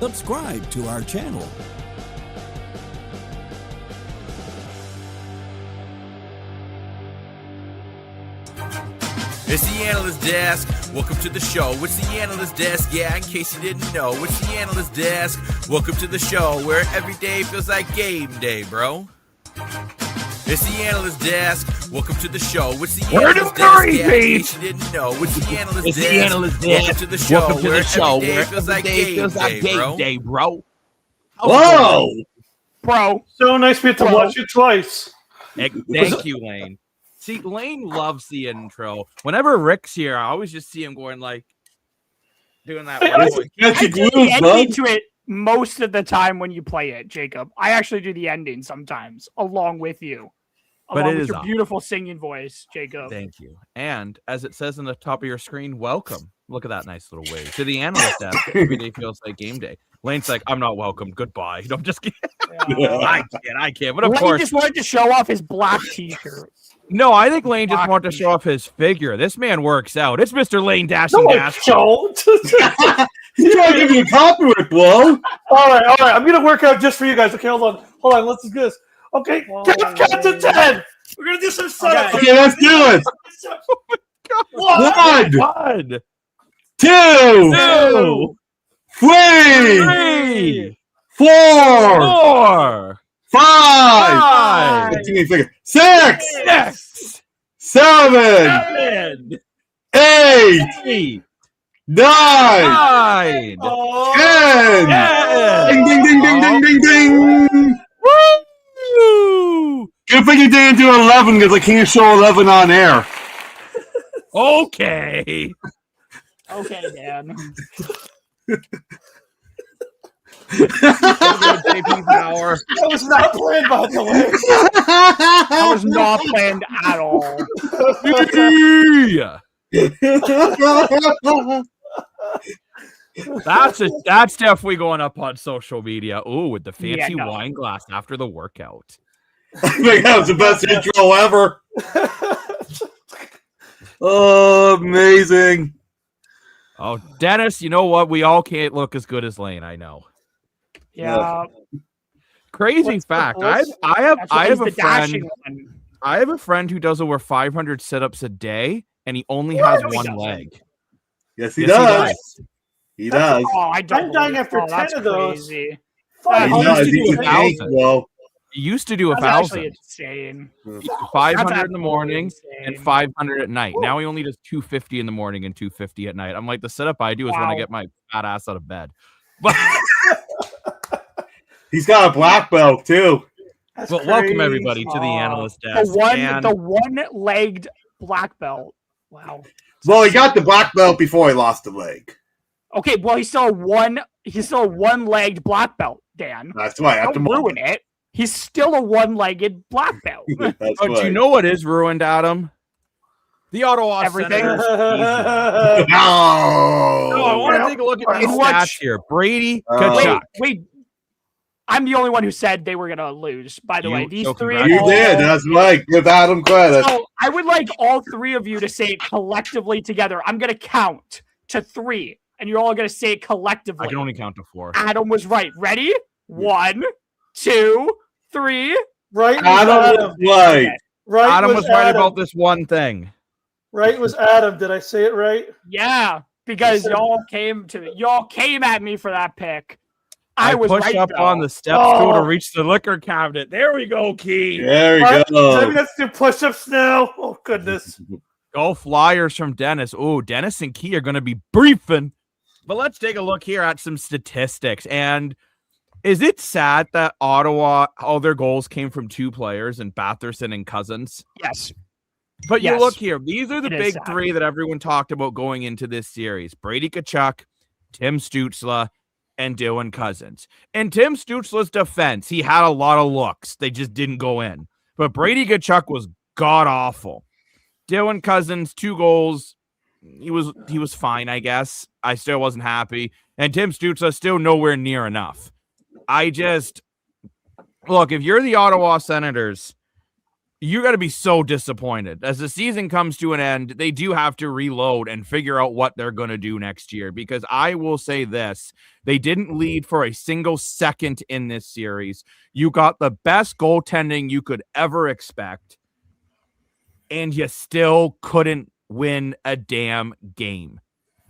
subscribe to our channel. It's the Analyst Desk. Welcome to the show. It's the Analyst Desk. Yeah, in case you didn't know, it's the Analyst Desk. Welcome to the show where every day feels like game day, bro. It's the Analyst Desk. Welcome to the show. It's the Analyst Desk. Yeah, in case you didn't know, it's the Analyst Desk. The Analyst Desk. Welcome to the show where every day feels like game day, bro. Whoa! Bro. So nice we get to watch you twice. Thank you, Lane. See, Lane loves the intro. Whenever Rick's here, I always just see him going like, doing that. I do the ending to it most of the time when you play it, Jacob. I actually do the ending sometimes along with you. But along it with is your awesome. Beautiful singing voice, Jacob. Thank you. And as it says on the top of your screen, welcome. Look at that nice little wave to the Analyst Desk. Every day feels like game day. Lane's like, I'm not welcome. Goodbye. I'm just kidding. Yeah. I can't. But of Lane course, just wanted to show off his black t-shirt. no, I think Lane just wanted to show off his figure. This man works out. It's Mr. Lane Dashing No, I Dash. don't. You trying to give me a compliment, Flo? all right. I'm gonna work out just for you guys. Okay, hold on. Let's do this. Okay, count to 10. We're gonna do some setups. Okay, let's do it. One, God. two, three, 4, 4, 5, 6, 7, 8, 9, 10. Ding, ding, ding, ding, ding, ding, ding. Woo! Good thing you didn't do 11 because I can't show 11 on air. Okay. Okay, Dan. JP Power. That was not planned, by the way. That was not planned at all. That's definitely going up on social media. Ooh, with the fancy wine glass after the workout. I think that was the best intro ever. Oh, amazing. Oh, Dennis, you know what? We all can't look as good as Lane, I know. Yeah. Crazy fact. I have a friend. One. I have a friend who does over 500 sit-ups a day, and he only has one leg. Yes, he does. He does. Oh, I'm dying after 10 of those. He used to do 1,000. Insane. 500 in the morning and 500 at night. Now he only does 250 in the morning and 250 at night. I'm like, the setup I do is when I get my fat ass out of bed. But he's got a black belt too. Well, welcome everybody to the Analyst Desk. The one-legged black belt. Wow. Well, he got the black belt before he lost the leg. Okay, well, he's still a one-legged black belt, Dan. That's right. Don't ruin it. He's still a one-legged black belt. Do you know what is ruined, Adam? The Ottawa Everything. Senators. No, I want to take a look at these stats here. Brady, Kachuk. Wait. I'm the only one who said they were going to lose, by the way. These three. You did. That's right. Give Adam credit. So I would like all three of you to say it collectively together. I'm going to count to 3, and you're all going to say it collectively. I can only count to 4. Adam was right. Ready? 1, 2, 3. Right. Adam was right. Adam was right about this one thing. Right was Adam. Did I say it right? Yeah, because y'all came at me for that pick. I was pushed right, up though. on the steps to reach the liquor cabinet. There we go, Key. There we Does that go. mean let's do push-ups now? Oh goodness. Go Flyers from Dennis. Oh, Dennis and Key are going to be briefing. But let's take a look here at some statistics. And is it sad that Ottawa, all their goals came from 2 players, and Batherson and Cousins? Yes. But you Yes. look here. These are the It big is sad. 3 that everyone talked about going into this series. Brady Tkachuk, Tim Stützle, and Dylan Cousins. In Tim Stützle's defense, he had a lot of looks. They just didn't go in. But Brady Tkachuk was god-awful. Dylan Cousins, 2 goals. He was fine, I guess. I still wasn't happy. And Tim Stützle still nowhere near enough. Look, if you're the Ottawa Senators, you got to be so disappointed. As the season comes to an end, they do have to reload and figure out what they're going to do next year, because I will say this, they didn't lead for a single second in this series. You got the best goaltending you could ever expect, and you still couldn't win a damn game.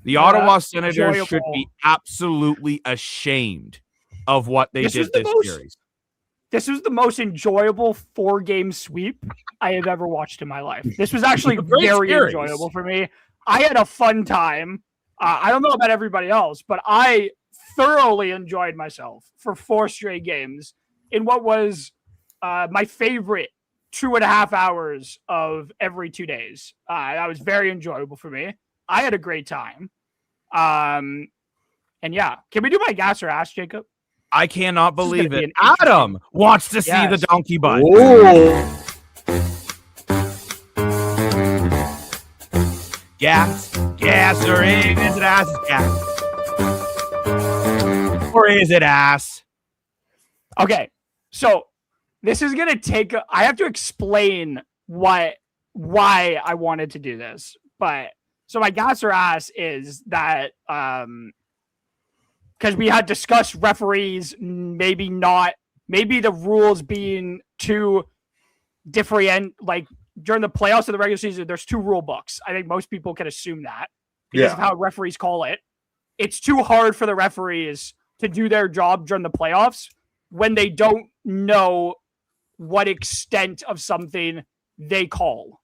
The Ottawa Senators should be absolutely ashamed of what they did this series. This was the most enjoyable 4-game sweep I have ever watched in my life. This was actually very enjoyable for me. I had a fun time. I don't know about everybody else, but I thoroughly enjoyed myself for 4 straight games in what was my favorite 2.5 hours of every 2 days. That was very enjoyable for me. I had a great time. And yeah, can we do my gas or ass, Jacob? I cannot believe it. Adam wants to see the donkey butt. Gas, or is it ass? Gas. Or is it ass? Okay, so this is gonna take. I have to explain why I wanted to do this, but so my gas or ass is that because we had discussed referees maybe the rules being too different. Like during the playoffs of the regular season, there's 2 rule books. I think most people can assume that because of how referees call it. It's too hard for the referees to do their job during the playoffs when they don't know what extent of something they call.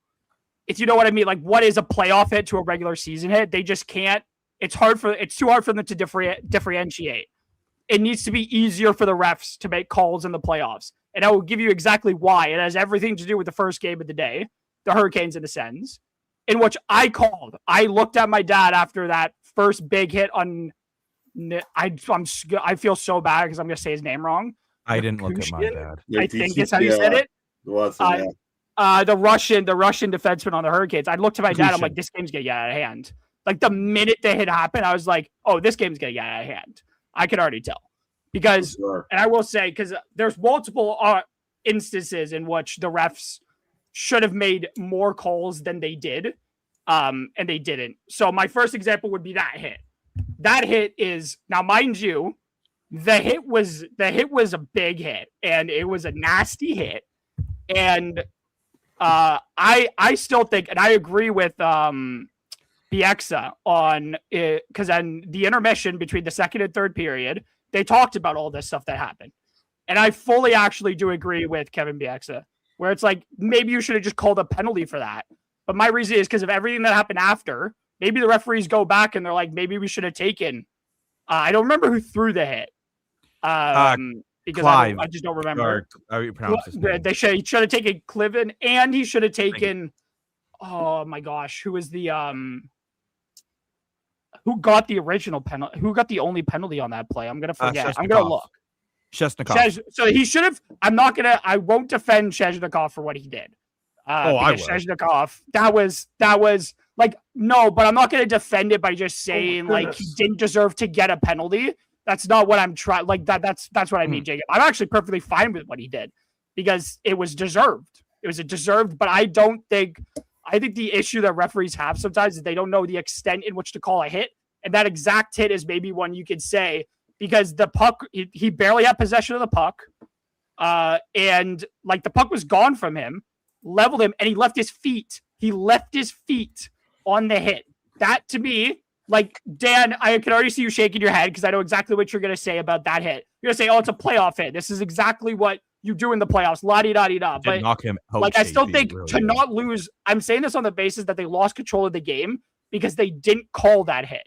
If you know what I mean, like what is a playoff hit to a regular season hit? They just can't. It's too hard for them to differentiate. It needs to be easier for the refs to make calls in the playoffs. And I will give you exactly why. It has everything to do with the first game of the day, the Hurricanes and the Sens, in which I called. I looked at my dad after that first big hit on. I feel so bad because I'm going to say his name wrong. I didn't look at my dad. I think that's how you said it. The Russian defenseman on the Hurricanes. I looked at my dad. I'm like, this game's going to get out of hand. Like the minute the hit happened, I was like, oh, this game's going to get out of hand. I could already tell. Because, and I will say, because there's multiple instances in which the refs should have made more calls than they did, and they didn't. So my first example would be that hit. That hit is, now mind you, the hit was a big hit, and it was a nasty hit. And I still think, and I agree with Bieksa on it, because on the intermission between the second and third period, they talked about all this stuff that happened. And I fully actually do agree with Kevin Bieksa, where it's like, maybe you should have just called a penalty for that. But my reason is because of everything that happened after. Maybe the referees go back and they're like, maybe we should have taken. I don't remember who threw the hit. Because Clive, I just don't remember. How you pronounce his name? He should have taken Cliven, and he should have taken. Oh my gosh, who was the who got the original penalty? Who got the only penalty on that play? I'm gonna forget. I'm gonna look. Shesnikov. So he should have. I won't defend Shezhnikov for what he did. I will. Shezhnikov. That was like, no, but I'm not gonna defend it by just saying like he didn't deserve to get a penalty. That's not what I'm trying. Like that's what I mean, Jacob. I'm actually perfectly fine with what he did because it was deserved. It was deserved, but I think the issue that referees have sometimes is they don't know the extent in which to call a hit. And that exact hit is maybe one you could say because the puck, he barely had possession of the puck. And like the puck was gone from him, leveled him, and he left his feet. He left his feet on the hit. That to me, like, Dan, I can already see you shaking your head because I know exactly what you're going to say about that hit. You're going to say, oh, it's a playoff hit. This is exactly what you do in the playoffs. La-di-da-di-da. But knock him out, like, I still think really to not lose, I'm saying this on the basis that they lost control of the game because they didn't call that hit.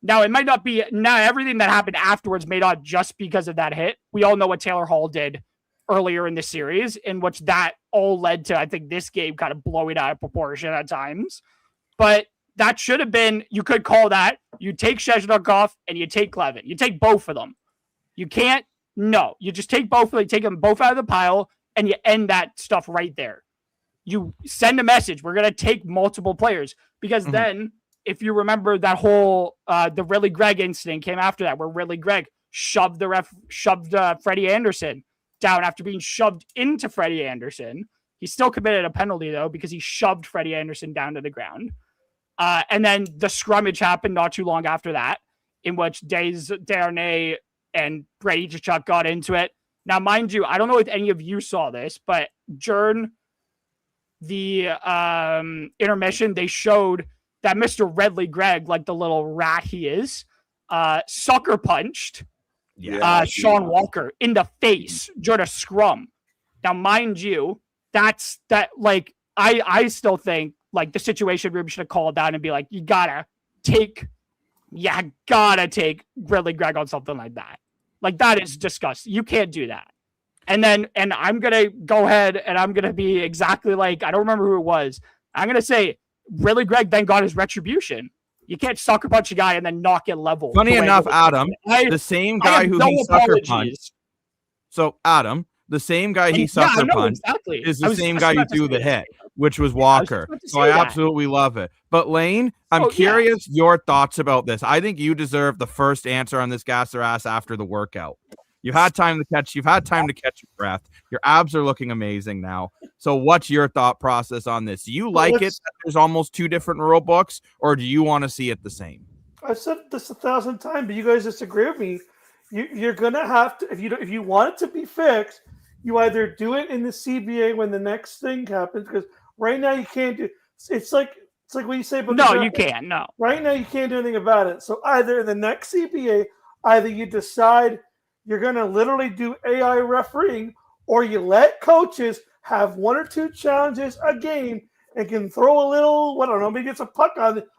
Now, it might not be, now everything that happened afterwards may not just because of that hit. We all know what Taylor Hall did earlier in the series, in which that all led to, I think, this game kind of blowing out of proportion at times. But that should have been, you could call that, you take Shezhnikov and you take Clevin. You take both of them. You can't, no. You just take both of them, you take them both out of the pile, and you end that stuff right there. You send a message, we're going to take multiple players. Because then, if you remember that whole, the Riley Gregg incident came after that, where Riley Gregg shoved Freddie Anderson down after being shoved into Freddie Anderson. He still committed a penalty, though, because he shoved Freddie Anderson down to the ground. And then the scrummage happened not too long after that, in which Desharnais and Brady Tkachuk got into it. Now, mind you, I don't know if any of you saw this, but during the intermission, they showed that Mr. Redley Gregg, like the little rat he is, sucker punched Sean Walker in the face during a scrum. Now, mind you, I still think like the situation room should have called down and be like, you gotta take Redley Gregg on something like that. Like, that is disgusting. You can't do that. And I'm gonna go ahead and I'm gonna be exactly like, I don't remember who it was. I'm gonna say Redley Gregg then got his retribution. You can't sucker punch a guy and then knock it level. Funny enough, Adam, the same guy who he sucker punched. So Adam, the same guy he sucker punched is the same guy who threw the hit, which was Walker. So I absolutely love it. But Lane, I'm curious your thoughts about this. I think you deserve the first answer on this gas their ass after the workout. You've had time to catch your breath. Your abs are looking amazing now. So what's your thought process on this? Do you like it that there's almost two different rule books, or do you want to see it the same? I've said this 1,000 times, but you guys disagree with me. You're gonna have to, if you want it to be fixed, you either do it in the CBA when the next thing happens, because right now you can't do. It's like what you say about you can't. No, right now you can't do anything about it. So either in the next CBA, either you decide you're going to literally do AI refereeing, or you let coaches have one or two challenges a game and can throw a little, I don't know, maybe it's a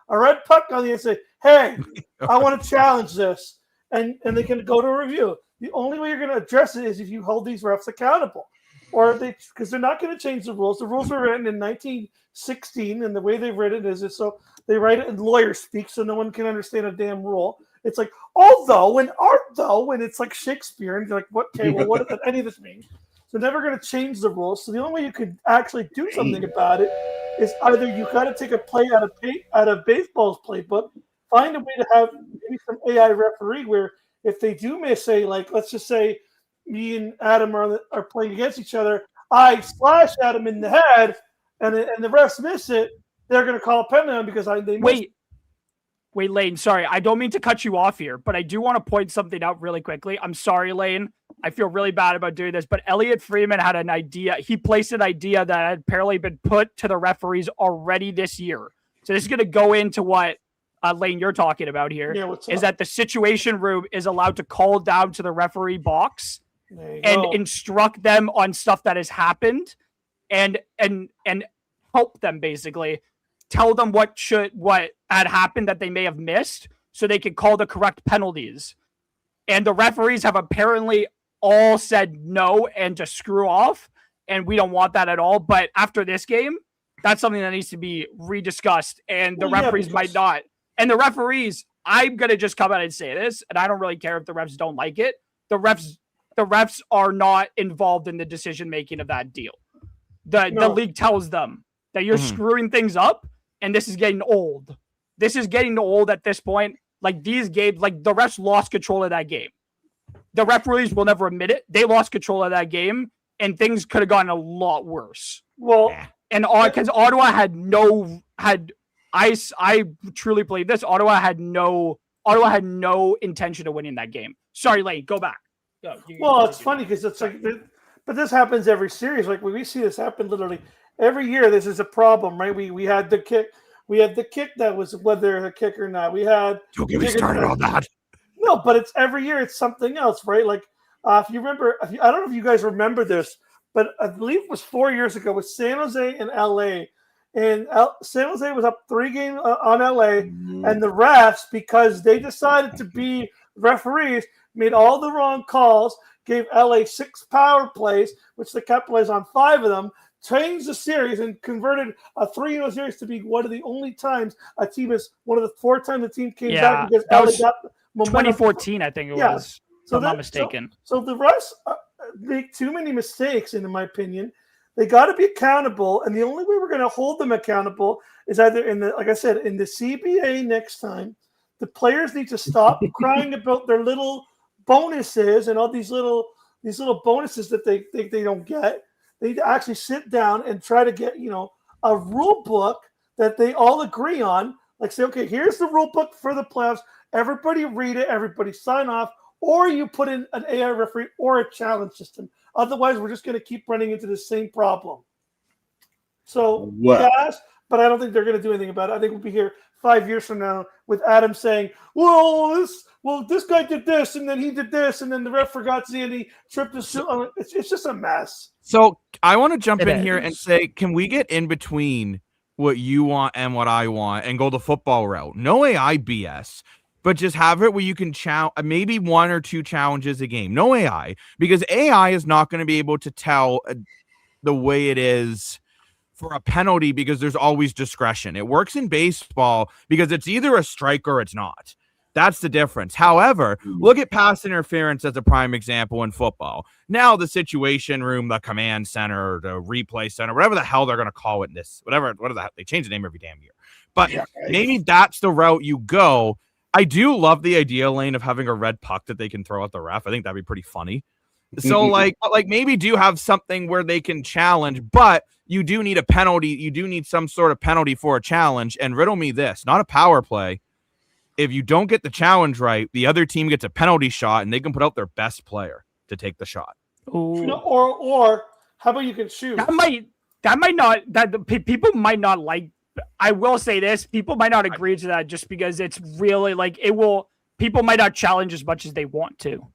red puck on you and say, hey, I want to challenge this. And they can go to a review. The only way you're going to address it is if you hold these refs accountable. Because they're not going to change the rules. The rules were written in 1916, and the way they've written it is so they write it in lawyer speak so no one can understand a damn rule. It's like, although and art though, and it's like Shakespeare, and you're like, what does any of this mean? So never going to change the rules. So the only way you could actually do something about it is either you got to take a play out of baseball's playbook, find a way to have maybe some AI referee where if they do miss like let's just say me and Adam are playing against each other, I slash Adam in the head, and the refs miss it, they're going to call a penalty on because they missed. Wait, Lane, sorry. I don't mean to cut you off here, but I do want to point something out really quickly. I'm sorry, Lane. I feel really bad about doing this, but Elliot Freeman had an idea. He placed an idea that had apparently been put to the referees already this year. So this is going to go into what, Lane, you're talking about here, is that the situation room is allowed to call down to the referee box and instruct them on stuff that has happened and help them basically. Tell them what had happened that they may have missed so they can call the correct penalties. And the referees have apparently all said no and to screw off, and we don't want that at all. But after this game, that's something that needs to be rediscussed, and the referees might not. And the referees, I'm going to just come out and say this, and I don't really care if the refs don't like it. The refs are not involved in the decision-making of that deal. The league tells them that you're screwing things up, and this is getting old. This is getting old at this point. Like, these games, like, the refs lost control of that game. The referees will never admit it. They lost control of that game, and things could have gotten a lot worse. Well, and because Ottawa I truly believe this. Ottawa had no intention of winning that game. Sorry, Lane, go back. It's funny because it's like, but this happens every series. Like, we see this happen literally every year. This is a problem, right? We had the kick. We had the kick that was whether a kick or not. We had. Don't get me started on that. No, but it's every year. It's something else, right? Like, if you remember, I don't know if you guys remember this, but I believe it was 4 years ago with San Jose and LA. And San Jose was up 3 games on LA, and the refs, because they decided to be referees, made all the wrong calls, gave LA 6 power plays, which they capitalized on 5 of them, changed the series, and converted a 3-0 series to be one of the only times a team is one of the 4 times the team came back because LA got momentum. 2014, I think it was. So if I'm not mistaken. So the refs make too many mistakes, in my opinion. They got to be accountable, and the only way we're going to hold them accountable is either like I said, in the CBA next time. The players need to stop crying about their little bonuses and all these little bonuses that they don't get. They need to actually sit down and try to get, a rule book that they all agree on. Like say, okay, here's the rule book for the playoffs. Everybody read it. Everybody sign off. Or you put in an AI referee or a challenge system. Otherwise, we're just going to keep running into the same problem. So, yes, but I don't think they're going to do anything about it. I think we'll be here 5 years from now with Adam saying, this guy did this, and then he did this, and then the ref forgot and he tripped his shoe. It's just a mess. So I want to jump in here and say, can we get in between what you want and what I want and go the football route? No AI BS. But just have it where you can maybe 1 or 2 challenges a game. No AI, because AI is not going to be able to tell the way it is for a penalty because there's always discretion. It works in baseball because it's either a strike or it's not. That's the difference. However, look at pass interference as a prime example in football. Now the situation room, the command center, the replay center, whatever the hell they're going to call it they change the name every damn year. But maybe that's the route you go. I do love the idea, Lane, of having a red puck that they can throw at the ref. I think that'd be pretty funny. So, like maybe do have something where they can challenge, but you do need a penalty. You do need some sort of penalty for a challenge. And riddle me this, not a power play. If you don't get the challenge right, the other team gets a penalty shot, and they can put out their best player to take the shot. Or how about you can shoot? People might not like. I will say this: people might not agree to that just because it's really people might not challenge as much as they want to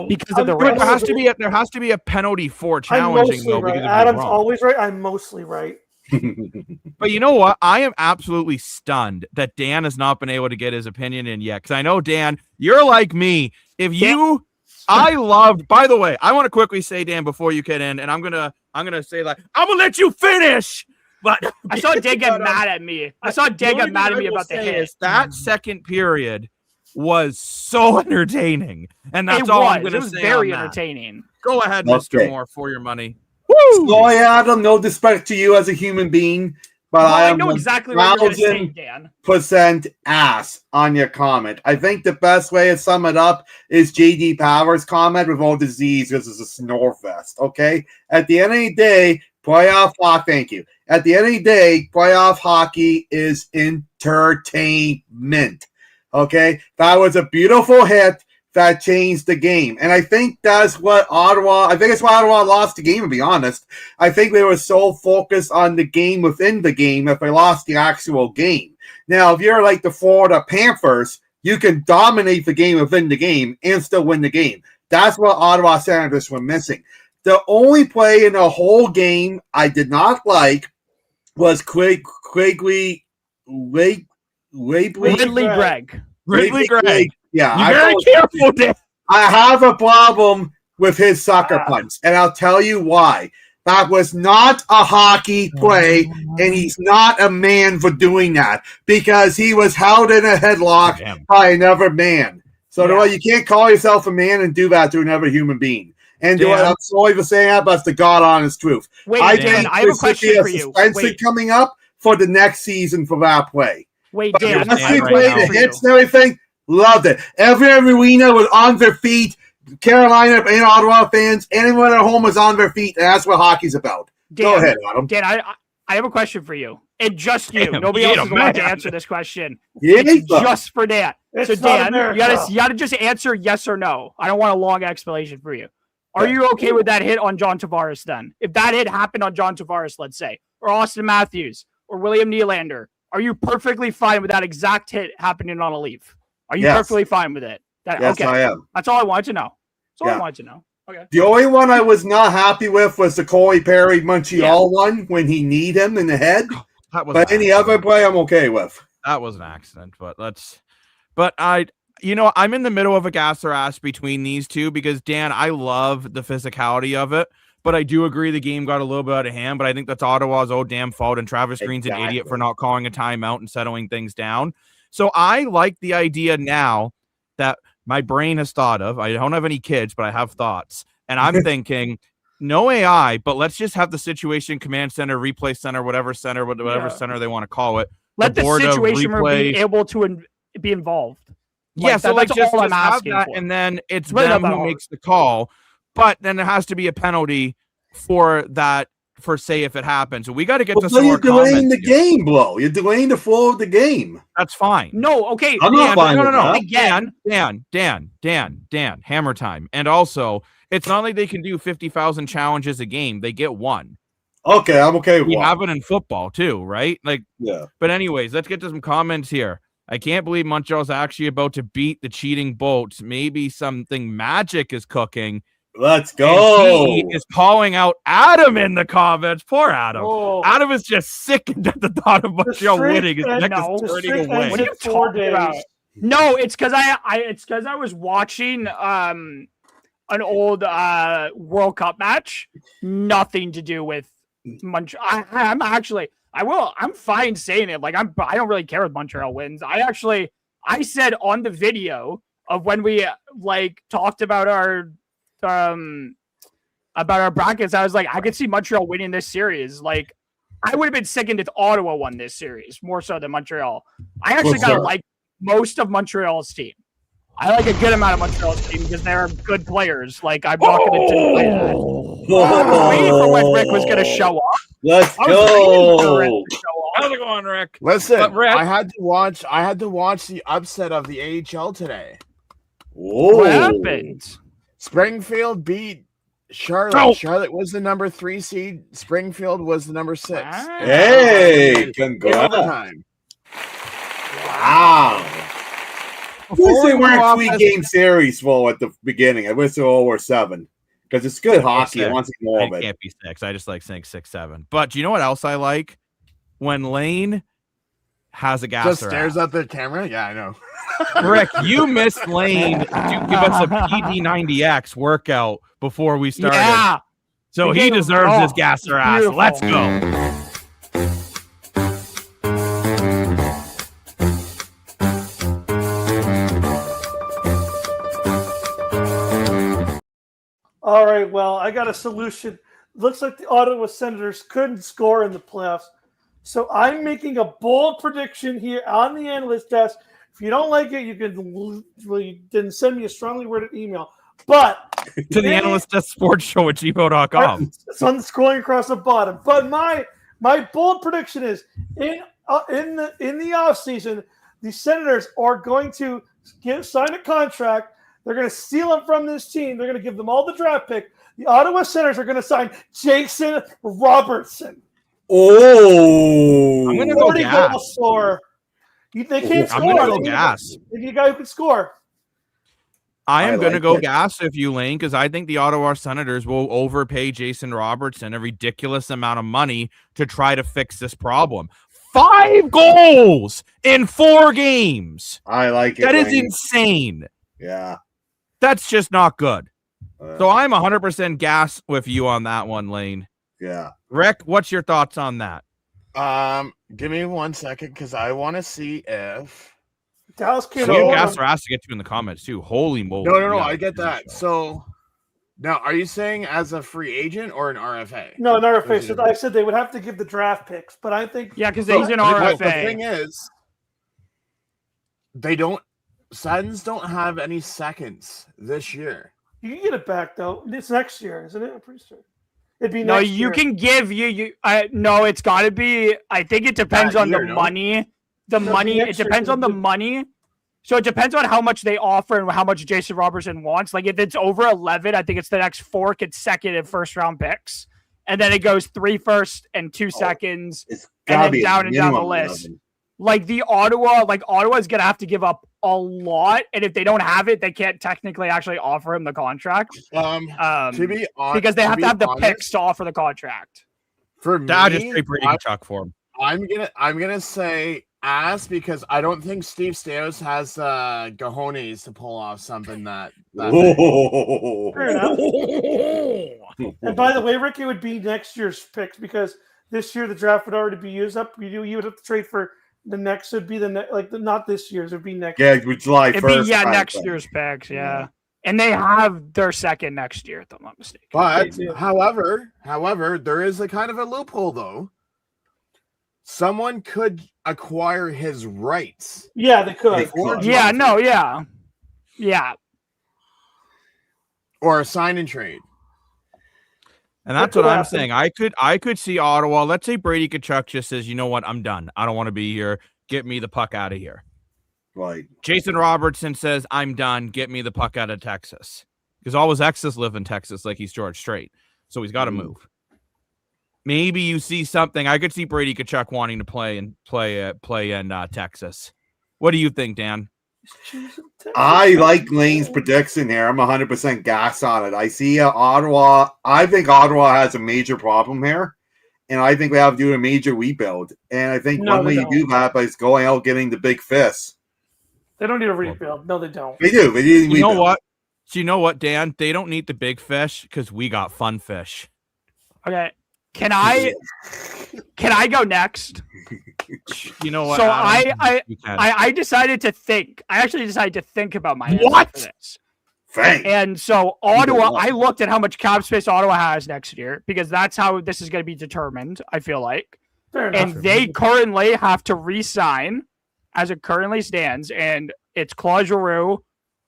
because of the risk. There has to be a penalty for challenging. Though, right. Adam's always right. I'm mostly right. But you know what? I am absolutely stunned that Dan has not been able to get his opinion in yet. Because I know, Dan, you're like me. By the way, I want to quickly say, Dan, before you get in, and I'm gonna say I'm gonna let you finish. But I saw Dan get mad at me. I saw Dan get mad at me about the hit. That second period was so entertaining, and that's all I'm going to say. It was very entertaining. Go ahead, Mr. Moore, for your money. Woo! So, Adam, no disrespect to you as a human being, but I know exactly what you're going to say, Dan. % ass on your comment. I think the best way to sum it up is J.D. Power's comment with all disease. This is a snore fest. Okay, at the end of the day, playoff hockey. Thank you. At the end of the day, playoff hockey is entertainment. Okay, that was a beautiful hit that changed the game, and I think that's what Ottawa. I think it's why Ottawa lost the game. To be honest, I think they were so focused on the game within the game that they lost the actual game. Now, if you're like the Florida Panthers, you can dominate the game within the game and still win the game. That's what Ottawa Senators were missing. The only play in the whole game I did not like was Ridley Gregg. Yeah, you're very careful, Dan. I have a problem with his sucker punch, and I'll tell you why. That was not a hockey play, and he's not a man for doing that because he was held in a headlock by another man. So you can't call yourself a man and do that to another human being. And I'm sorry for saying that, but it's the God honest truth. Wait, Dan, I have a question for you. Coming up for the next season for that play. Wait, Dan, the hits and everything, loved it. Every arena was on their feet. Carolina and Ottawa fans, anyone at home was on their feet, and that's what hockey's about. Go ahead, Adam. Dan, I have a question for you. And just you. Nobody else is allowed to answer this question. It's just for Dan. So, Dan, you gotta just answer yes or no. I don't want a long explanation for you. Are you okay with that hit on John Tavares then? If that hit happened on John Tavares, let's say, or Austin Matthews, or William Nylander, are you perfectly fine with that exact hit happening on a Leaf? Are you perfectly fine with it? Yes, I am. That's all I wanted to know. That's all I wanted to know. Okay. The only one I was not happy with was the Corey Perry Montreal one when he kneed him in the head. But any other play I'm okay with. That was an accident, I'm in the middle of a gas or ass between these two because, Dan, I love the physicality of it, but I do agree the game got a little bit out of hand, but I think that's Ottawa's old damn fault, and Travis Green's an idiot for not calling a timeout and settling things down. So I like the idea now that my brain has thought of. I don't have any kids, but I have thoughts, and I'm thinking no AI, but let's just have the situation command center, replay center, whatever center they want to call it. Let the situation room be able to be involved. So just have that, and then it's them who makes the call. But then there has to be a penalty for that for say if it happens. So we got to get Well, to some you're more delaying comments the here. game, Blow. You're delaying the flow of the game. That's fine. No, okay. I'm not fine with that. Again, Dan, hammer time. And also, it's not like they can do 50,000 challenges a game. They get one. Okay, I'm okay with We one. have it in football too, right? Like, Yeah. But anyways, let's get to some comments here. I can't believe Montreal's actually about to beat the cheating Bolts. Maybe something magic is cooking. Let's go. And he is calling out Adam in the comments. Poor Adam. Oh. Adam is just sickened at the thought of Montreal streak winning. His neck ends- is the turning streak away. ends What are you in 4 talking about? days. No, it's because I was watching an old World Cup match. Nothing to do with Montreal. I'm fine saying it. Like I don't really care if Montreal wins. I said on the video of when we talked about our brackets, I was like, I could see Montreal winning this series. Like I would have been sickened if Ottawa won this series more so than Montreal. I actually kind of like most of Montreal's team. I like a good amount of Montreal's team because they're good players. Like I'm not going to deny that. I was waiting for when Rick was going to show up. Let's I was waiting for Rick go. to show up. How's it going, Rick? Listen, But Rick- I had to watch the upset of the AHL today. Whoa. What happened? Springfield beat Charlotte. Oh. Charlotte was the number 3 seed. Springfield was the number 6. Wow. Hey, In congrats. overtime. Wow. I wish Before they we weren't move off 3-game series full at the beginning. I wish they were over 7. Because it's good hockey. I Six. want to see more of It it. can't be 6. I just like saying 6, 7. But do you know what else I like? When Lane has a gasser Just stares ass. at the camera. Yeah, I know. Rick, you missed Lane to give us a PD90X workout before we started. Yeah. So We he gave him- deserves oh, his gasser ass. beautiful. Let's go. All right, well, I got a solution. Looks like the Ottawa Senators couldn't score in the playoffs. So I'm making a bold prediction here on the analyst desk. If you don't like it, you can send me a strongly worded email. But To the analyst desk sports show at gmail.com. it's on scrolling across the bottom. But my bold prediction is in the offseason, the Senators are going to sign a contract. They're going to steal him from this team. They're going to give them all the draft pick. The Ottawa Senators are going to sign Jason Robertson. Oh. I'm going to go 40 gas. goal scorer. They can't I'm score. going to go They need gas. They need a guy who can score. I am I going to like go it. gas with you, Lane, because I think the Ottawa Senators will overpay Jason Robertson a ridiculous amount of money to try to fix this problem. 5 goals in 4 games. I like it. That is Lane. insane. Yeah. That's just not good. Uh, So I'm 100% gas with you on that one, Lane. yeah. Rick, what's your thoughts on that? Give me 1 second because I want to see if. Dallas So can't you score. gas ass to get you in the comments too. Holy moly. No, Yeah. I get that. So now, are you saying as a free agent or an RFA? No, an RFA. Those are So the- I said they would have to give the draft picks, but I think Yeah, because So, he's an but the RFA. thing is, Sens don't have any seconds this year. you can get it back though. It's next year, isn't it? I'm pretty sure. It'd be No, next you year. can give you. No, it's got to be. I think it depends That on the year, no? money. The No, money. It next year, depends on the because money. So it depends on how much they offer and how much Jason Robertson wants. Like if it's over 11, I think it's the next 4 consecutive first-round picks, and then it goes 3 firsts and 2 seconds. It's And gotta then be a down and down the minimum list. 11. Like Ottawa's gonna have to give up a lot, and if they don't have it, they can't technically actually offer him the contract. To be honest, Because they have to have the picks to offer the contract. For me, I just straight Brady Chuck for him. I'm gonna say ass because I don't think Steve Stamkos has cojones to pull off something that big. Whoa. Fair enough. And by the way, Rick, it would be next year's picks because this year the draft would already be used up. You would have to trade for the next. It'd be not this year's. It'd be next. Yeah, with July It'd 1st. be next year's picks, yeah. And they have their second next year, if I'm not mistaken. But They do. however, there is a kind of a loophole though. Someone could acquire his rights. Yeah, they could. before Yeah, Johnson, no, yeah. Yeah. or a sign and trade. And that's what I'm saying. I could see Ottawa. Let's say Brady Tkachuk just says, you know what, I'm done. I don't want to be here. Get me the puck out of here. Right. Jason Robertson says, I'm done. Get me the puck out of Texas. Because all his exes live in Texas, like he's George Strait. So he's got to move. Maybe you see something. I could see Brady Tkachuk wanting to play in Texas. What do you think, Dan? I like Lane's prediction here. I'm 100% gas on it. I see Ottawa. I think Ottawa has a major problem here, and I think we have to do a major rebuild. And I think one way you do that is going out getting the big fish. They don't need a rebuild. No, they don't. They do. They need you know what? So you know what, Dan? They don't need the big fish because we got fun fish. Okay. Can I go next? You know what? So I decided to think. I actually decided to think about my answer for this. And so Ottawa, I looked at how much cap space Ottawa has next year because that's how this is going to be determined, I feel like. And they currently have to re-sign as it currently stands, and it's Claude Giroux,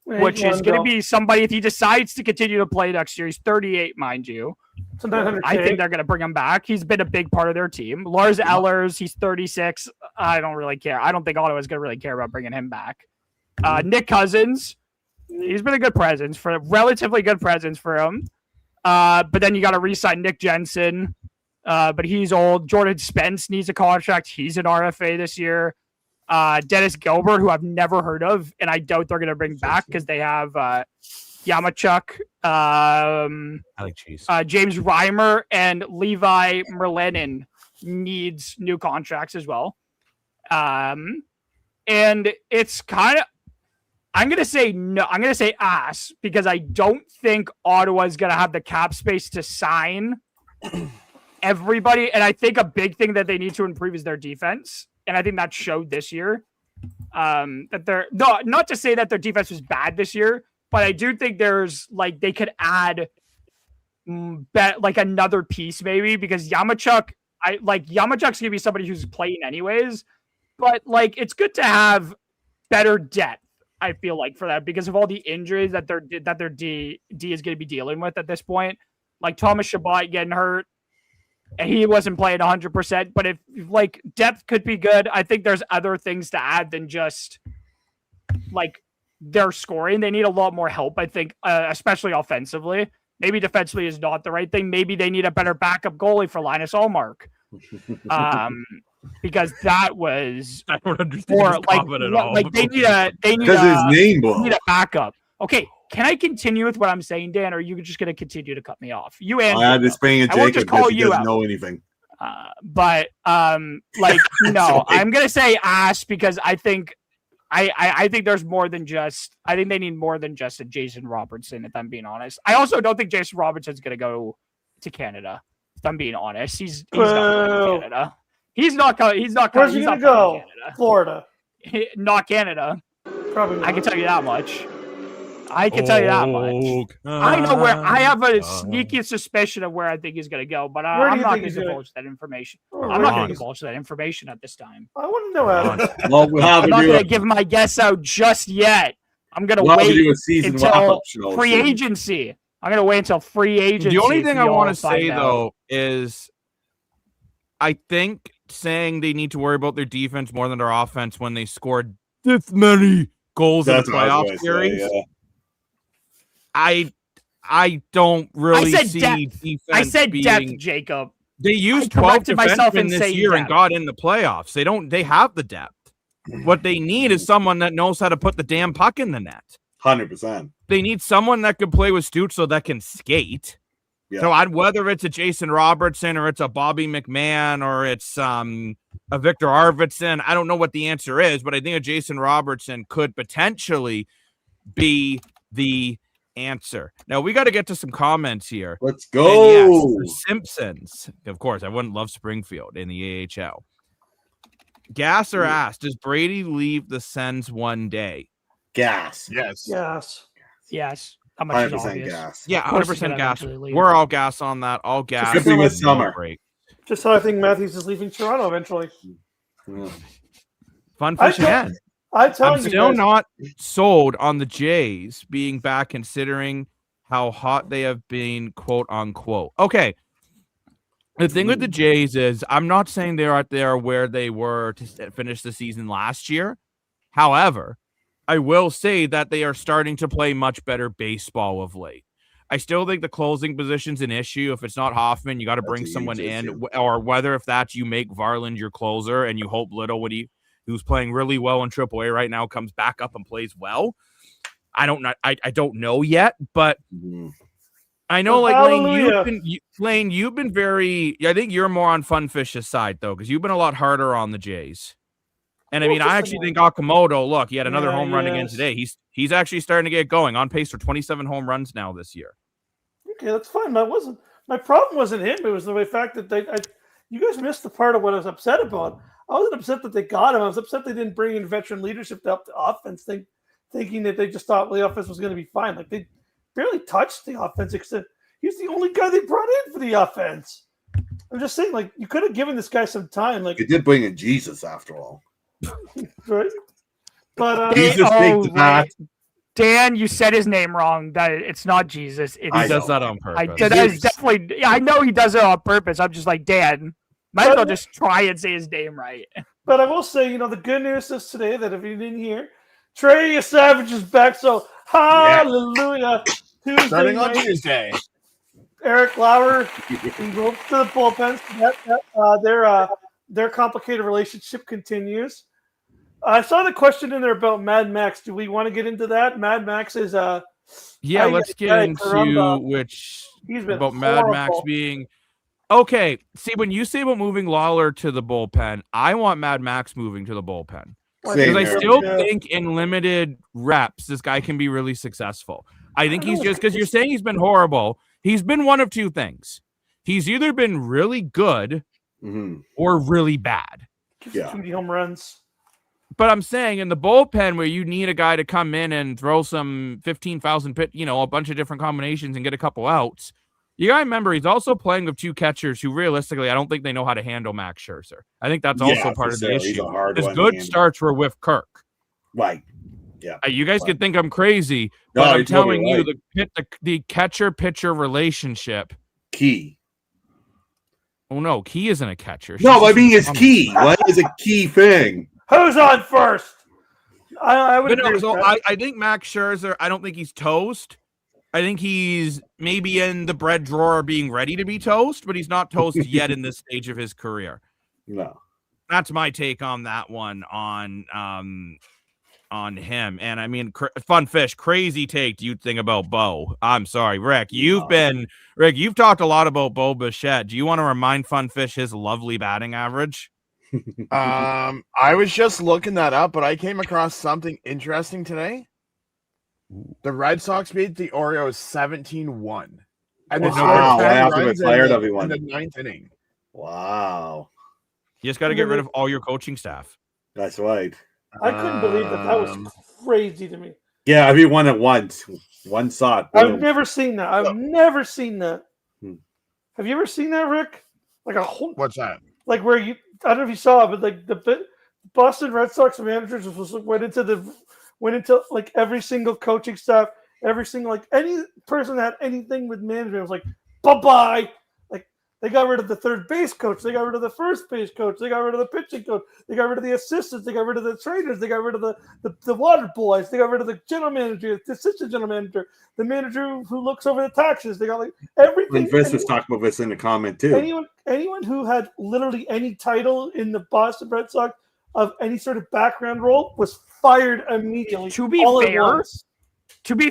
which is going to be somebody, if he decides to continue to play next year, he's 38, mind you. I think they're going to bring him back. He's been a big part of their team. Lars Ellers, he's 36. I don't really care. I don't think Ottawa's going to really care about bringing him back. Nick Cousins, he's been a good presence for relatively good presence for him. But then you got to re-sign Nick Jensen, but he's old. Jordan Spence needs a contract. He's an RFA this year. Dennis Gilbert, who I've never heard of, and I doubt they're going to bring back because they have Yamachuk, James Reimer, and Levi Merlinen needs new contracts as well. And it's kind of, I'm going to say no. I'm going to say ass because I don't think Ottawa is going to have the cap space to sign everybody. And I think a big thing that they need to improve is their defense. And I think that showed this year. That they're not to say that their defense was bad this year, but I do think there's like they could add like another piece maybe because Yamachuk's gonna be somebody who's playing anyways, but like it's good to have better depth. I feel like for that because of all the injuries that their D is going to be dealing with at this point, like Thomas Chabot getting hurt. And he wasn't playing 100%, but if like depth could be good, I think there's other things to add than just like their scoring. They need a lot more help, I think, especially offensively. Maybe defensively is not the right thing. Maybe they need a better backup goalie for Linus Ullmark. Because that was I don't understand his comment at all. Like they need a backup. Okay. Can I continue with what I'm saying, Dan, or are you just going to continue to cut me off? You answer. I had to explain to Jacob because he doesn't know anything. But no, I'm going to say ass because I think I think there's more than just. I think they need more than just a Jason Robertson. If I'm being honest, I also don't think Jason Robertson's going to go to Canada. If I'm being honest, he's not going to Canada. He's not going. Where's he going to go? Florida, not Canada. Probably not. I can tell you that much. I can tell you that much. I know where. I have a sneaky suspicion of where I think he's going to go, but I'm not going to divulge that information. I'm not going to divulge that information at this time. I want to know, Adam. I'm not going to give my guess out just yet. I'm going to wait until free agency. I'm going to wait until free agency. The only thing I want to say, though, is I think saying they need to worry about their defense more than their offense when they scored this many goals in the playoff series. I don't really see defense. I said depth, Jacob. They used 12 defensemen this year and got in the playoffs. They have the depth. What they need is someone that knows how to put the damn puck in the net. 100%. They need someone that can play with Stützle that can skate. Yeah. So whether it's a Jason Robertson or it's a Bobby McMahon or it's a Victor Arvidsson, I don't know what the answer is, but I think a Jason Robertson could potentially be the answer. Now we got to get to some comments here. Let's go. Yes, the Simpsons. Of course, I wouldn't love Springfield in the AHL. Gasser asked, does Brady leave the Sens one day? Gas. Yes. How much 100% gas. Yeah, 100% gas. We're all gas on that. All gas. Just with summer. Just how I think Matthews is leaving Toronto eventually. Yeah. Fun fish again. I'm still not sold on the Jays being back, considering how hot they have been, quote unquote. Okay, The thing with the Jays is I'm not saying they're out there where they were to finish the season last year. However, I will say that they are starting to play much better baseball of late. I still think the closing position's an issue. If it's not Hoffman, you got to bring someone in, or whether if that's you make Varland your closer and you hope Little, who's playing really well in AAA right now, comes back up and plays well. I don't know yet, but I know, like Lane, you've been very. I think you're more on Funfish's side though, because you've been a lot harder on the Jays. And I mean, I actually think Okamoto. Look, he had another home run again today. He's actually starting to get going, on pace for 27 home runs now this year. Okay, that's fine. My problem wasn't him. It was the fact that you guys missed the part of what I was upset about. I wasn't upset that they got him. I was upset they didn't bring in veteran leadership to help the offense, thinking that they just thought the offense was going to be fine. Like they barely touched the offense, except he's the only guy they brought in for the offense. I'm just saying, like, you could have given this guy some time. Like, you did bring in Jesus after all. Right? But Dan, you said his name wrong. That it's not Jesus. He does that on purpose. That is definitely. I know he does it on purpose. I'm just like, Dan, might as well just try and say his name right. But I will say, the good news is today that if you didn't hear, Trey Savage is back. So hallelujah! Yeah. Starting on Tuesday. Eric Lauer can go to the bullpen. Their complicated relationship continues. I saw the question in there about Mad Max. Do we want to get into that? Mad Max is let's get into which about Mad Max being okay. See, when you say about moving Lawler to the bullpen, I want Mad Max moving to the bullpen because I still think in limited reps this guy can be really successful. I think he's just because you're saying he's been horrible. He's been one of two things. He's either been really good or really bad. Too many home runs. But I'm saying in the bullpen where you need a guy to come in and throw some 15,000 pit, a bunch of different combinations and get a couple outs. You got to remember he's also playing with two catchers who realistically I don't think they know how to handle Max Scherzer. I think that's also part of the issue. His good starts were with Kirk. Right. Yeah. You guys could think I'm crazy, but I'm telling you the catcher-pitcher relationship. Key. Oh, no, Key isn't a catcher. No, I mean, it's key. What is a key thing? Who's on first? I think Max Scherzer, I don't think he's toast. I think he's maybe in the bread drawer being ready to be toast, but he's not toast yet in this stage of his career. No. That's my take on that one on him. And I mean, Fun Fish, crazy take. Do you think about Bo? I'm sorry, Rick. You've talked a lot about Bo Bichette. Do you want to remind Fun Fish his lovely batting average? I was just looking that up, but I came across something interesting today. The Red Sox beat the Orioles 17-1. And the in the ninth inning. Wow. You just got to get rid of all your coaching staff. That's right. I couldn't believe that. That was crazy to me. Yeah, everyone at once. One shot. I've never seen that. Have you ever seen that, Rick? Like a whole. What's that? Like where you? I don't know if you saw it, but like the Boston Red Sox managers went into like every single coaching staff, every single like any person that had anything with management was like bye. They got rid of the third base coach. They got rid of the first base coach. They got rid of the pitching coach. They got rid of the assistants. They got rid of the trainers. They got rid of the water boys. They got rid of the general manager, the assistant general manager, the manager who looks over the taxes. They got like everything. And Vince was talking about this in the comment too. Anyone who had literally any title in the Boston Red Sox of any sort of background role was fired immediately. To be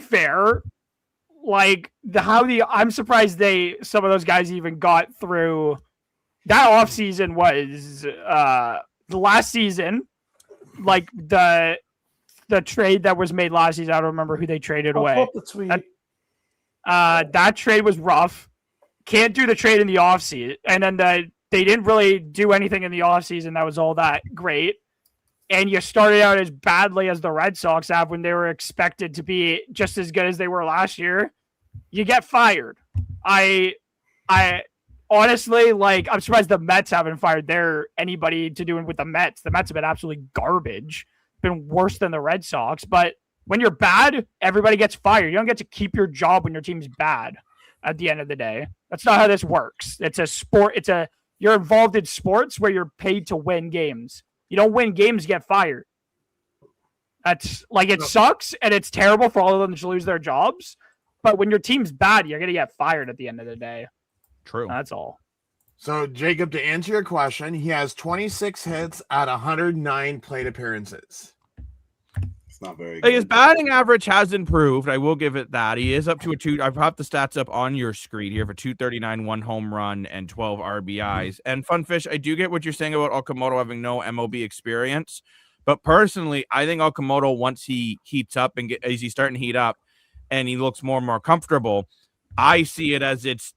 fair, like I'm surprised some of those guys even got through that offseason was the last season, like the trade that was made last season. I don't remember who they traded away. That trade was rough. Can't do the trade in the offseason. And then they didn't really do anything in the offseason that was all that great. And you started out as badly as the Red Sox have when they were expected to be just as good as they were last year. You get fired. I honestly, like, I'm surprised the Mets haven't fired anybody to do it with the Mets. The Mets have been absolutely garbage. Been worse than the Red Sox. But when you're bad, everybody gets fired. You don't get to keep your job when your team's bad. at the end of the day. That's not how this works. It's a sport. You're involved in sports where you're paid to win games. You don't win games, you get fired. That's like, it sucks and it's terrible for all of them to lose their jobs. But when your team's bad, you're going to get fired at the end of the day. True. That's all. So, Jacob, to answer your question, he has 26 hits at 109 plate appearances. It's not very Like, good. his batting average has improved. I will give it that. He is up to a 2. I've popped the stats up on your screen here for 239, 1 home run, and 12 RBIs. And Funfish, I do get what you're saying about Okamoto having no MLB experience. But personally, I think Okamoto, once he heats up and as he's starting to heat up and he looks more and more comfortable, I see it as it's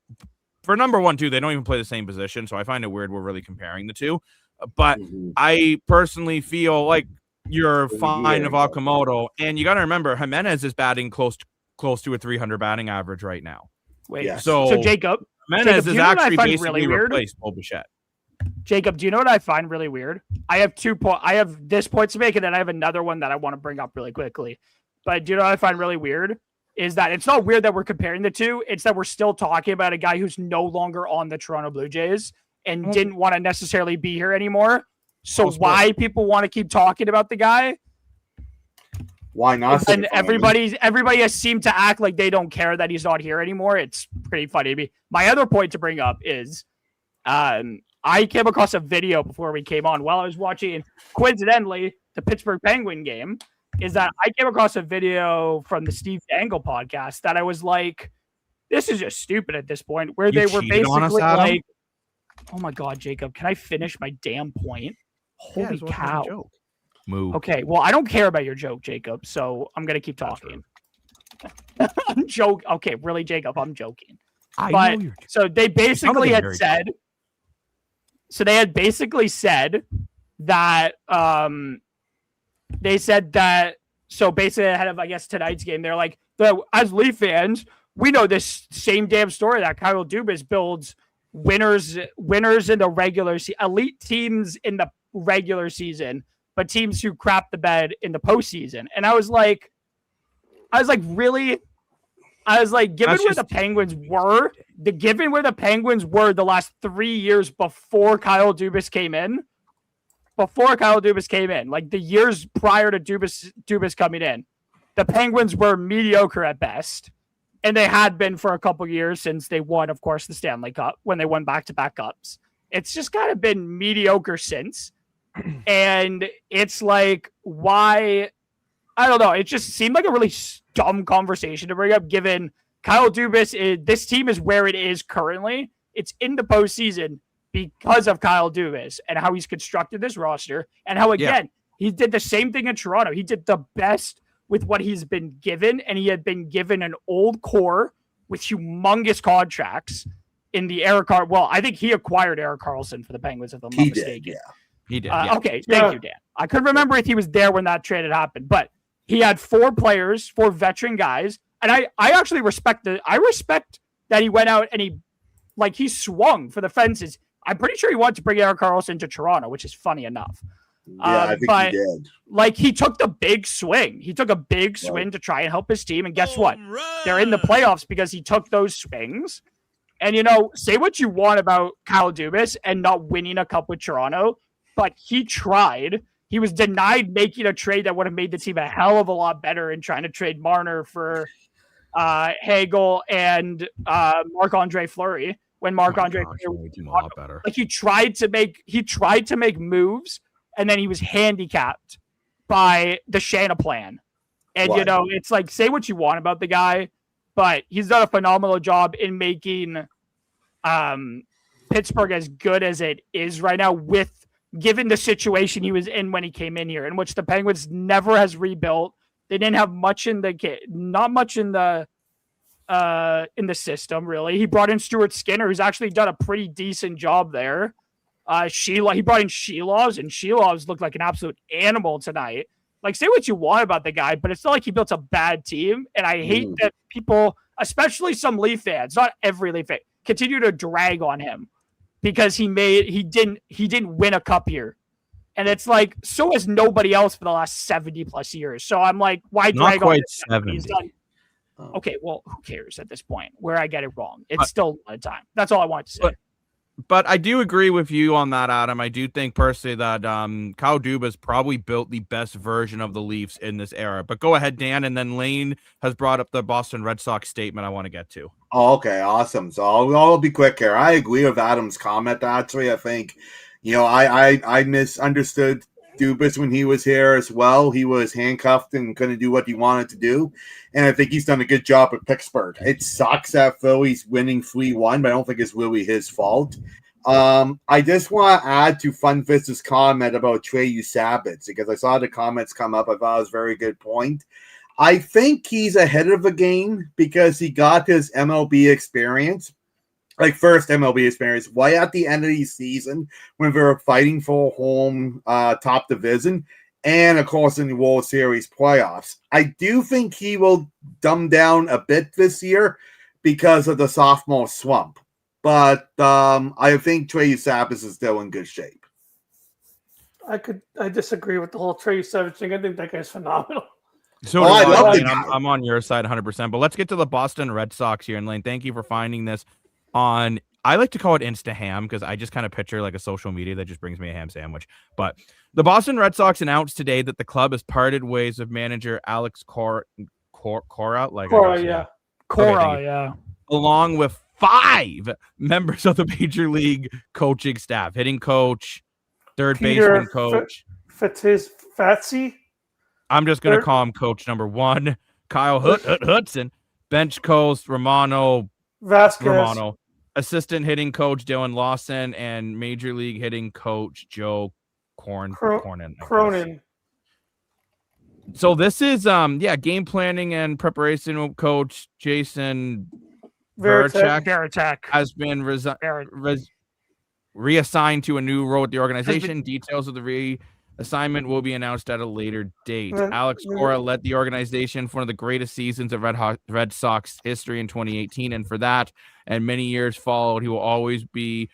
for number 1, 2. They don't even play the same position. So I find it weird we're really comparing the two. But I personally feel like you're fine of Okamoto. And you got to remember, Jimenez is batting close to a 300 batting average right now. Wait, Yes. so Jacob, Jimenez is actually basically really weird? replaced Bo Bichette. Jacob, do you know what I find really weird? I have I have this point to make, and then I have another one that I want to bring up really quickly. But do you know what I find really weird? Is that it's not weird that we're comparing the two. It's that we're still talking about a guy who's no longer on the Toronto Blue Jays and didn't want to necessarily be here anymore. So why people want to keep talking about the guy? Why not? And everybody has seemed to act like they don't care that he's not here anymore. It's pretty funny to me. My other point to bring up is I came across a video before we came on while I was watching, coincidentally, the Pittsburgh Penguin game. Is that I came across a video from the Steve Dangle podcast that I was like, this is just stupid at this point, where they were basically like, oh my God, Jacob, can I finish my damn point? Holy cow. Move. Okay, well, I don't care about your joke, Jacob, so I'm going to keep talking. I'm joking. Okay, really, Jacob, I'm joking. So they basically had said, that so basically ahead of, I guess, tonight's game, they're like, as Leaf fans, we know this same damn story that Kyle Dubas builds winners in the regular season, elite teams in the regular season, but teams who crap the bed in the postseason. And I was like, really? I was like, given where the Penguins were the last 3 years before Kyle Dubas came in, like the years prior to Dubas coming in, the Penguins were mediocre at best. And they had been for a couple years since they won, of course, the Stanley Cup, when they won back-to-back cups. It's just kind of been mediocre since. And it's like, why? I don't know. It just seemed like a really dumb conversation to bring up, given Kyle Dubas, this team is where it is currently. It's in the postseason because of Kyle Dubas and how he's constructed this roster, and how, again, he did the same thing in Toronto. He did the best with what he's been given, and he had been given an old core with humongous contracts in the Eric Carlson. Well, I think he acquired Eric Carlson for the Penguins, if I'm not mistaken. He did. Okay, thank you, Dan. I couldn't remember if he was there when that trade had happened, but he had 4 players, 4 veteran guys, and I actually respect that he went out and he swung for the fences. I'm pretty sure he wanted to bring Eric Carlson to Toronto, which is funny enough. I think he did. Like, he took the big swing. He took a big swing to try and help his team. And guess what? They're in the playoffs because he took those swings. And, say what you want about Kyle Dubas and not winning a cup with Toronto, but he tried. He was denied making a trade that would have made the team a hell of a lot better in trying to trade Marner for Hagel and Marc-Andre Fleury. When Marc-Andre Fleury was a lot better. Like, he tried to make moves, and then he was handicapped by the Shana plan. And, it's like, say what you want about the guy, but he's done a phenomenal job in making Pittsburgh as good as it is right now, given the situation he was in when he came in here, in which the Penguins never has rebuilt. They didn't have much not much in the system, really. He brought in Stuart Skinner, who's actually done a pretty decent job there. He brought in Sheelovs, and Sheelovs looked like an absolute animal tonight. Like, say what you want about the guy, but it's not like he built a bad team. And I hate that people, especially some Leaf fans, not every Leaf fan, continue to drag on him because he didn't win a cup here. And it's like, so has nobody else for the last 70 plus years. So I'm like, why drag on him? 70. Okay, well, who cares at this point? Where I get it wrong, it's still a lot of time. That's all I wanted to say. But I do agree with you on that, Adam. I do think personally that Kyle Dubas probably built the best version of the Leafs in this era. But go ahead, Dan, and then Lane has brought up the Boston Red Sox statement I want to get to. Oh, okay, awesome. So I'll be quick here. I agree with Adam's comment, actually. I think, I misunderstood Dubas when he was here as well. He was handcuffed and couldn't do what he wanted to do. And I think he's done a good job with Pittsburgh. It sucks that Philly's winning 3-1, but I don't think it's really his fault. I just want to add to Funfist's comment about Trey Usabitz, because I saw the comments come up. I thought it was a very good point. I think he's ahead of the game because he got his MLB experience. Like first MLB experience, right at the end of the season when we were fighting for home top division, and of course in the World Series playoffs. I do think he will dumb down a bit this year because of the sophomore slump, but I think Trey Usabitz is still in good shape. I disagree with the whole Trey Savage thing. I think that guy's phenomenal. So I love it. I'm on your side 100%. But let's get to the Boston Red Sox here. And Lane, thank you for finding this on, I like to call it Insta Ham because I just kind of picture like a social media that just brings me a ham sandwich. But the Boston Red Sox announced today that the club has parted ways with manager Alex Cora, along with 5 members of the major league coaching staff, hitting coach, third baseman coach. Fatsy. I'm just going to call him coach number 1, Kyle Hudson, bench coach Romano Vasquez, assistant hitting coach Dylan Lawson, and major league hitting coach Joe Cronin. So this is game planning and preparation coach Jason Varitek has been reassigned to a new role with the organization. Details of the reassignment will be announced at a later date. Alex Cora led the organization for one of the greatest seasons of Red Sox history in 2018, and for that and many years followed, he will always be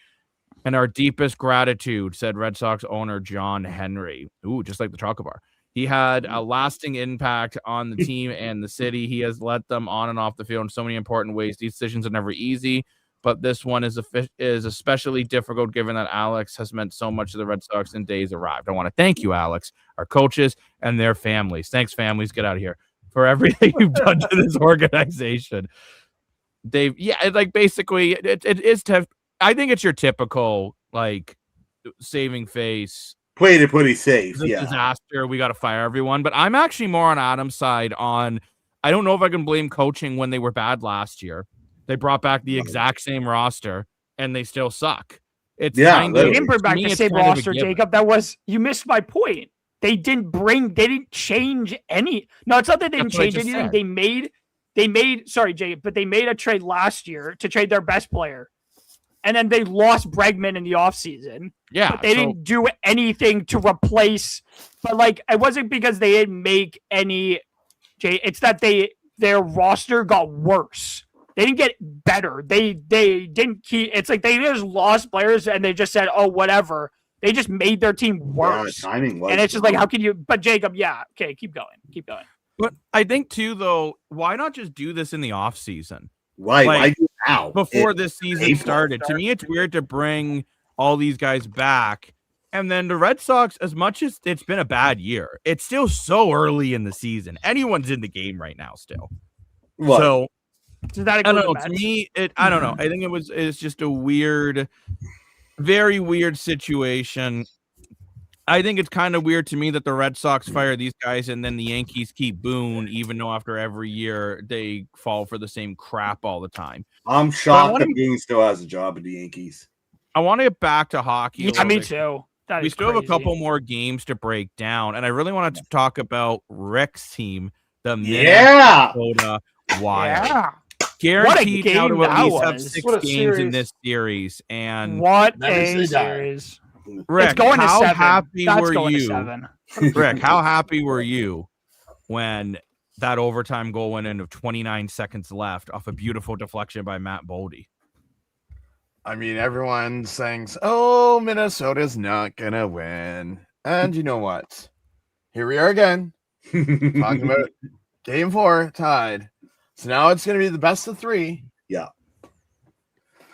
in our deepest gratitude, said Red Sox owner John Henry. Ooh, just like the chocolate bar. He had a lasting impact on the team and the city. He has led them on and off the field in so many important ways. These decisions are never easy, but this one is especially difficult given that Alex has meant so much to the Red Sox in days arrived. I want to thank you, Alex, our coaches, and their families. Thanks, families. Get out of here. For everything you've done to this organization. Basically, it is tough. I think it's your typical, saving face. Played it pretty safe. Disaster. We got to fire everyone. But I'm actually more on Adam's side on, I don't know if I can blame coaching when they were bad last year. They brought back the exact same roster and they still suck. They didn't bring back the same roster, Jacob. You missed my point. They didn't change any. No, it's not that they didn't change anything. Said. They made sorry, Jacob, but they made a trade last year to trade their best player. And then they lost Bregman in the offseason. Yeah. But they didn't do anything to replace. But it wasn't because they didn't make any. It's that their roster got worse. They didn't get better. They didn't keep. It's like they just lost players and they just said, "Oh, whatever." They just made their team worse. Yeah, timing was. And it's just how can you? But Jacob, okay, keep going. But I think too, though, why not just do this in the off season? Why do now? Before this season started. To me, it's weird to bring all these guys back. And then the Red Sox, as much as it's been a bad year, it's still so early in the season. Anyone's in the game right now still. What? So I don't know. To me, I don't know. I think it's just a weird, very weird situation. I think it's kind of weird to me that the Red Sox fire these guys and then the Yankees keep Boone, even though after every year they fall for the same crap all the time. I'm shocked that Boone still has a job at the Yankees. I want to get back to hockey. Yeah, me too. We still have a couple more games to break down, and I really wanted to talk about Rick's team, the Minnesota Wild. Yeah. Guaranteed now to at least have 6 games in this series. And what a series. Rick, going how happy were you? Rick, how happy were you when that overtime goal went in with 29 seconds left off a beautiful deflection by Matt Boldy? I mean, everyone's saying, "Oh, Minnesota's not gonna win," and you know what? Here we are again, talking about Game 4 tied. So now it's going to be the best of 3. Yeah.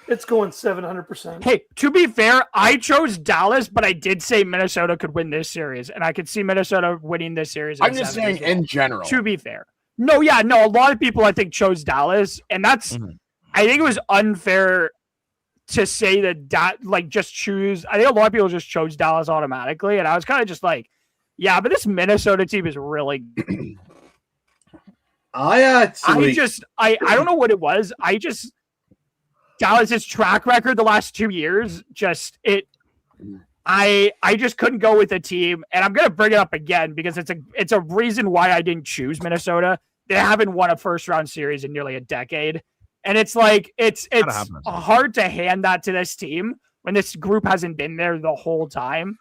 It's going 700%. Hey, to be fair, I chose Dallas, but I did say Minnesota could win this series, and I could see Minnesota winning this series. I'm just saying in general. To be fair. No, a lot of people I think chose Dallas, and that's I think it was unfair to say that like just choose. I think a lot of people just chose Dallas automatically, and I was kind of just like, yeah, but this Minnesota team is really good. I don't know what it was. Dallas's track record the last 2 years, I just couldn't go with the team, and I'm gonna bring it up again because it's a reason why I didn't choose Minnesota. They haven't won a first round series in nearly a decade, and it's like it's hard to hand that to this team when this group hasn't been there the whole time.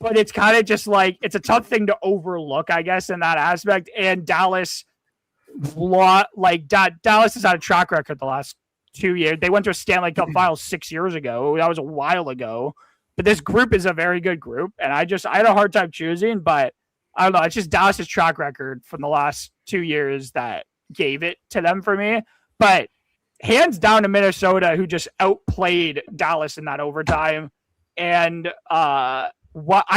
But it's kind of just like it's a tough thing to overlook, I guess, in that aspect. And Dallas has had a track record the last 2 years. They went to a Stanley Cup final 6 years ago. That was a while ago. But this group is a very good group, and I had a hard time choosing, but I don't know. It's just Dallas's track record from the last 2 years that gave it to them for me. But hands down to Minnesota, who just outplayed Dallas in that overtime. And I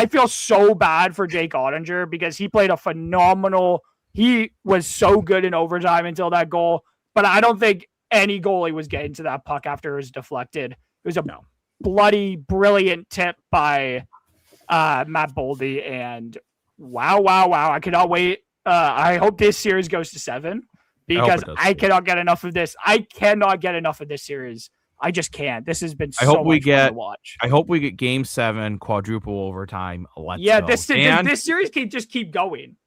feel so bad for Jake Ottinger because he played he was so good in overtime until that goal. But I don't think any goalie was getting to that puck after it was deflected. It was a bloody, brilliant tip by Matt Boldy, and wow. I cannot wait. I hope this series goes to 7 because I cannot get enough of this. I cannot get enough of this series. I just can't. This has been so much fun to watch. I hope we get Game 7 quadruple overtime. This series can just keep going.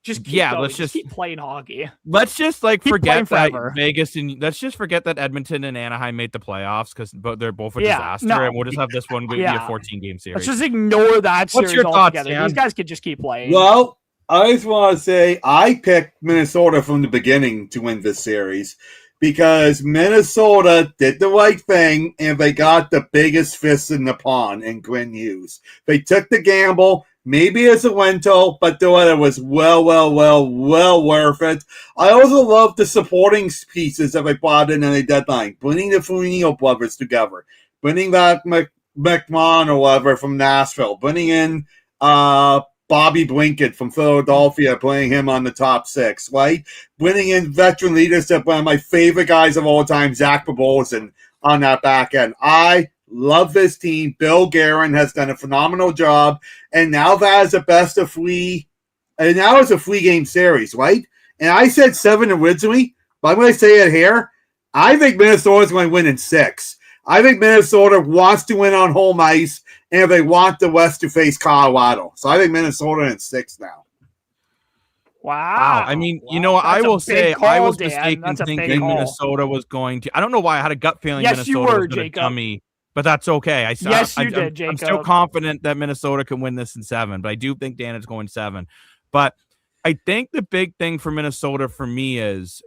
Let's keep playing hockey. Let's just forget that Vegas and let's just forget that Edmonton and Anaheim made the playoffs because they're both a disaster, and we'll just have this one be a 14-game series. Let's just ignore that series altogether. Dan? These guys could just keep playing. Well, I just want to say I picked Minnesota from the beginning to win this series because Minnesota did the right thing and they got the biggest fist in the pond in Quinn Hughes. They took the gamble. Maybe it's a rental, but it was well worth it. I also love the supporting pieces that they brought in the deadline. Bringing the Foligno brothers together. Bringing back McMahon or whatever from Nashville. Bringing in Bobby Blinken from Philadelphia, playing him on the top 6, right? Bringing in veteran leadership, one of my favorite guys of all time, Zach Bobolzin, on that back end. I love this team. Bill Guerin has done a phenomenal job, and now that is the best of 3. And now it's a 3-game series, right? And I said 7 originally, but I'm going to say it here. I think Minnesota's going to win in 6. I think Minnesota wants to win on home ice, and they want the West to face Colorado. So I think Minnesota in 6 now. Wow. I mean, I will say I was mistaken thinking Minnesota was going to. I don't know why I had a gut feeling Minnesota was going to dummy. But that's okay. You did, Jacob. I'm still confident that Minnesota can win this in 7, but I do think Dan is going 7. But I think the big thing for Minnesota for me is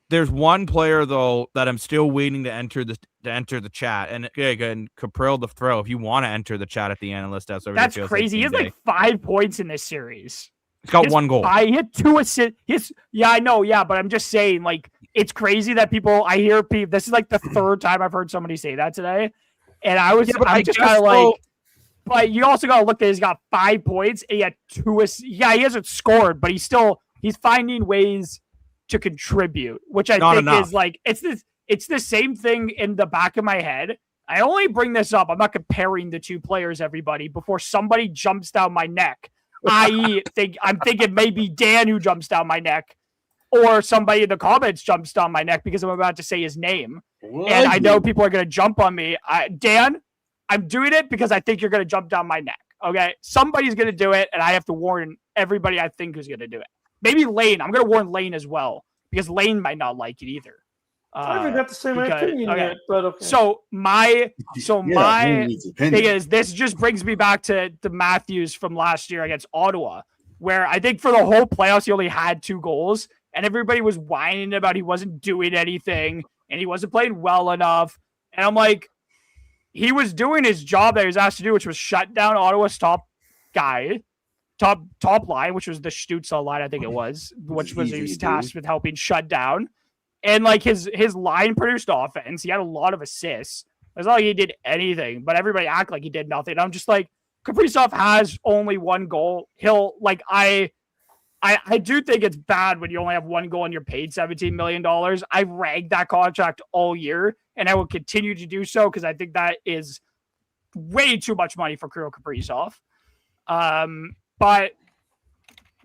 there's one player though that I'm still waiting to enter the chat. And again, Caprell the throw. If you want to enter the chat at the analyst, that's crazy. He has 5 points in this series. He's got 1 goal. He had 2 assists. I know. Yeah, but I'm just saying, it's crazy that I hear people. This is the 3rd time I've heard somebody say that today, and I'm just kind of but you also got to look at he's got 5 points. And he had 2 assists. Yeah, he hasn't scored, but he's finding ways to contribute, which I think is it's the same thing in the back of my head. I only bring this up. I'm not comparing the 2 players, everybody, before somebody jumps down my neck. I'm thinking maybe Dan who jumps down my neck, or somebody in the comments jumps down my neck because I'm about to say his name. And I know people are going to jump on me. Dan, I'm doing it because I think you're going to jump down my neck. Okay? Somebody's going to do it, and I have to warn everybody I think who's going to do it. Maybe Lane. I'm going to warn Lane as well because Lane might not like it either. I haven't got the same opinion yet, but okay. So my thing is, this just brings me back to the Matthews from last year against Ottawa, where I think for the whole playoffs he only had 2 goals, and everybody was whining about he wasn't doing anything and he wasn't playing well enough. And I'm like, he was doing his job that he was asked to do, which was shut down Ottawa's top line, which was the Stützle line, I think it was, which was he was tasked with helping shut down. And like his line produced offense. He had a lot of assists. It's not like he did anything, but everybody act like he did nothing. I'm just like, Kaprizov has only one goal. He'll like I do think it's bad when you only have one goal and you're paid $17 million. I ragged that contract all year, and I will continue to do so because I think that is way too much money for Kirill Kaprizov. But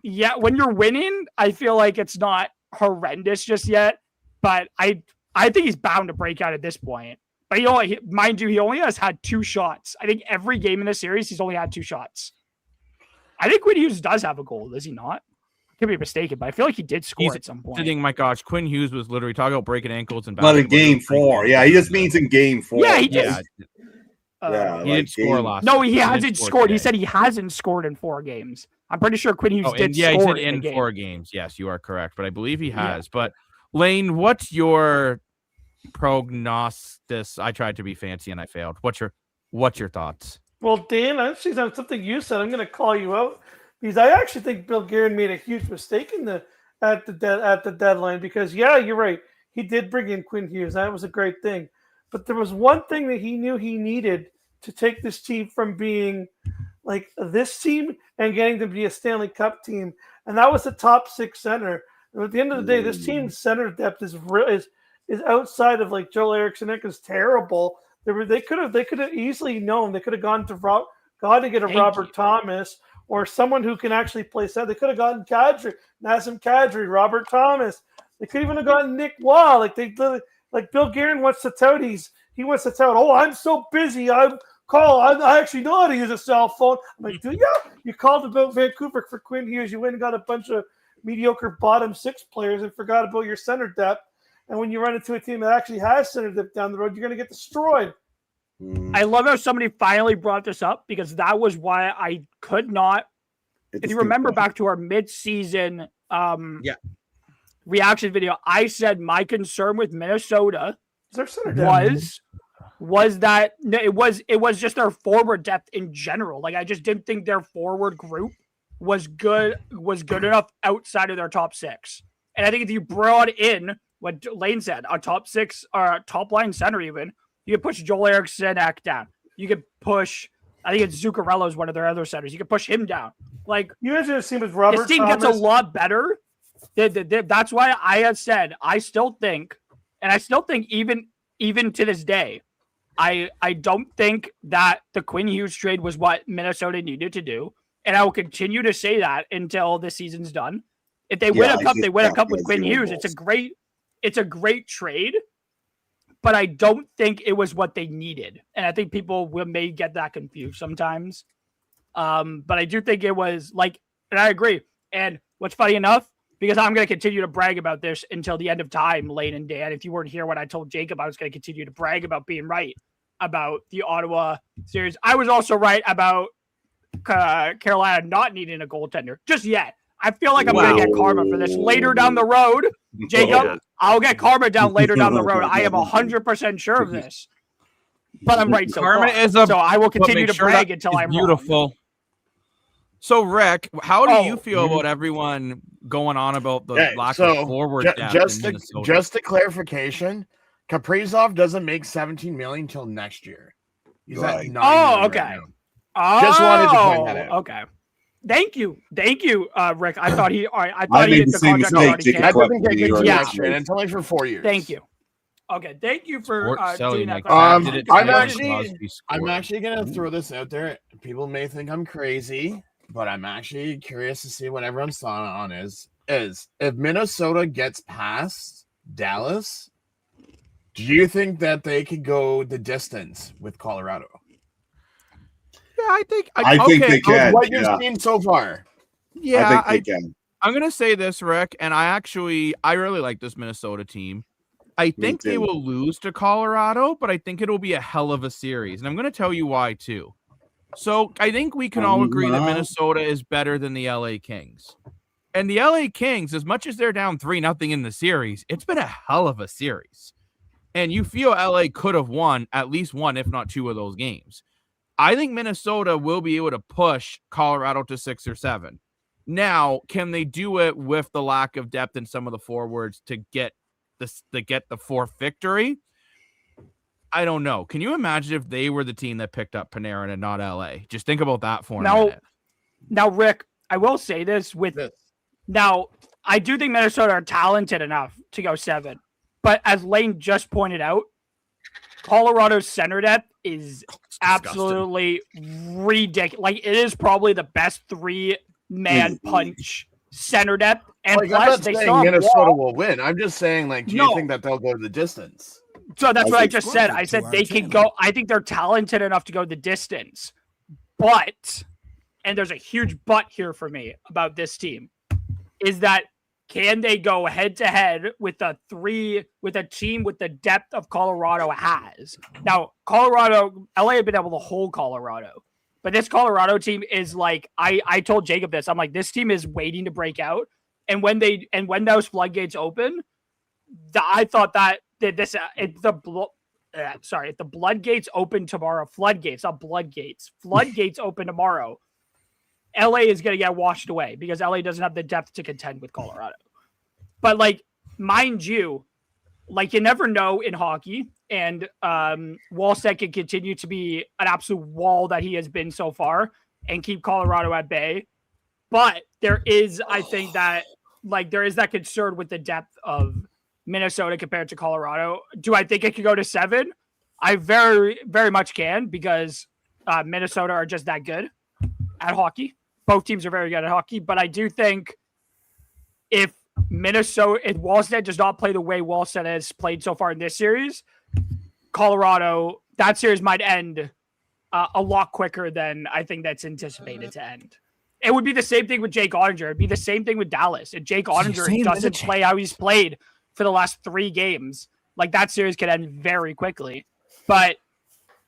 yeah, when you're winning, I feel like it's not horrendous just yet. But I think he's bound to break out at this point. But mind you, he only has had 2 shots. I think every game in the series, he's only had 2 shots. I think Quinn Hughes does have a goal, does he not? I could be mistaken, but I feel like he did score at some point. My gosh, Quinn Hughes was literally talking about breaking ankles and not in game 4. Yeah, he just means in game 4. Yeah, he did. He didn't score last. No, he hasn't scored. He said he hasn't scored in 4 games. I'm pretty sure Quinn Hughes did score. Yeah, he said in 4 games. Yes, you are correct, but I believe he has. Yeah. But Lane, what's your prognosis? I tried to be fancy and I failed. What's your thoughts? Well, Dan, actually, on something you said, I'm going to call you out because I actually think Bill Guerin made a huge mistake at the deadline. Because you're right, he did bring in Quinn Hughes. That was a great thing. But there was one thing that he knew he needed to take this team from being like this team and getting them to be a Stanley Cup team, and that was the top 6 center. And at the end of the day, this team's center depth is outside of like Joel Eriksson is terrible. They could have easily known. They could have gone to get a Robert Thomas or someone who can actually play center. They could have gotten Nazem Kadri, Robert Thomas. They could even have gotten Nick Waugh. Like Bill Guerin wants to tout. He wants to tout. Oh, I'm so busy. I actually know how to use a cell phone. I'm like, do you? You called about Vancouver for Quinn Hughes. You went and got a bunch of mediocre bottom 6 players and forgot about your center depth. And when you run into a team that actually has center depth down the road, you're going to get destroyed. I love how somebody finally brought this up because that was why I could not. If you remember back to our mid-season reaction video, I said my concern with Minnesota was that it was just their forward depth in general. Like I just didn't think their forward group was good enough outside of their top 6. And I think if you brought in what Lane said, a top 6 or a top line center, even you could push Joel Eriksson down. You could push. I think it's Zuccarello is one of their other centers. You could push him down. Like you guys have seen with Robert. This team gets a lot better. That's why I had said I still think even to this day, I don't think that the Quinn Hughes trade was what Minnesota needed to do, and I will continue to say that until the season's done. If they win a cup, they win a cup with Quinn Hughes. It's a great trade, but I don't think it was what they needed, and I think people may get that confused sometimes. But I do think it was and I agree. And what's funny enough, because I'm going to continue to brag about this until the end of time, Lane and Dan. If you weren't here when I told Jacob I was going to continue to brag about being right about the Ottawa series, I was also right about Carolina not needing a goaltender just yet. I feel like I'm going to get karma for this later down the road. Jacob, I'll get karma later down the road. I am 100% sure of this. But I'm right so far. So I will continue to brag until I'm beautiful. Wrong. So, Rick, how do you feel about everyone going on about the lack of forward depth in Minnesota? Just a clarification, Kaprizov doesn't make $17 million until next year. He's at $9 million okay. Right just wanted to point that out. Okay. Thank you, Rick. I thought he did the contract already. That doesn't get good next year, and it's only for 4 years. Thank you. Okay, thank you for doing that. I'm actually going to throw this out there. People may think I'm crazy, but I'm actually curious to see what everyone's thought on is if Minnesota gets past Dallas, do you think that they could go the distance with Colorado? Yeah, I think they can. What you've seen so far. Yeah, I think they can. I'm going to say this, Rick, and I really like this Minnesota team. I think they will lose to Colorado, but I think it'll be a hell of a series. And I'm going to tell you why, too. So I think we can all agree that Minnesota is better than the LA Kings. And the LA Kings, as much as they're down 3-0 in the series, it's been a hell of a series. And you feel LA could have won at least one, if not 2 of those games. I think Minnesota will be able to push Colorado to 6 or 7. Now, can they do it with the lack of depth in some of the forwards to get the fourth victory. I don't know. Can you imagine if they were the team that picked up Panarin and not LA? Just think about that for a minute. Now, Rick, I will say this now, I do think Minnesota are talented enough to go 7. But as Lane just pointed out, Colorado's center depth is absolutely ridiculous. Like, it is probably the best 3-man punch center depth. And I'm not saying Minnesota will win. I'm just saying, like, do you think that they'll go to the distance? So that's what I just said. I said they can go. I think they're talented enough to go the distance. But, and there's a huge but here for me about this team, is that can they go head to head with a team with the depth of Colorado has? Now, LA have been able to hold Colorado, but this Colorado team is like, I told Jacob this. I'm like, this team is waiting to break out. And when those floodgates open, I thought that if the floodgates open tomorrow, floodgates open tomorrow, LA is going to get washed away because LA doesn't have the depth to contend with Colorado. But, like, mind you, like, you never know in hockey, and Wallstedt can continue to be an absolute wall that he has been so far and keep Colorado at bay. But there is, I think that, like, there is that concern with the depth of Minnesota compared to Colorado. Do I think it could go to 7? I very, very much can, because Minnesota are just that good at hockey. Both teams are very good at hockey, but I do think if Wallstedt does not play the way Wallstedt has played so far in this series, Colorado, that series might end a lot quicker than I think that's anticipated to end. It would be the same thing with Jake Ottinger. It'd be the same thing with Dallas. If Jake Ottinger doesn't play how he's played for the last 3 games, like, that series could end very quickly. But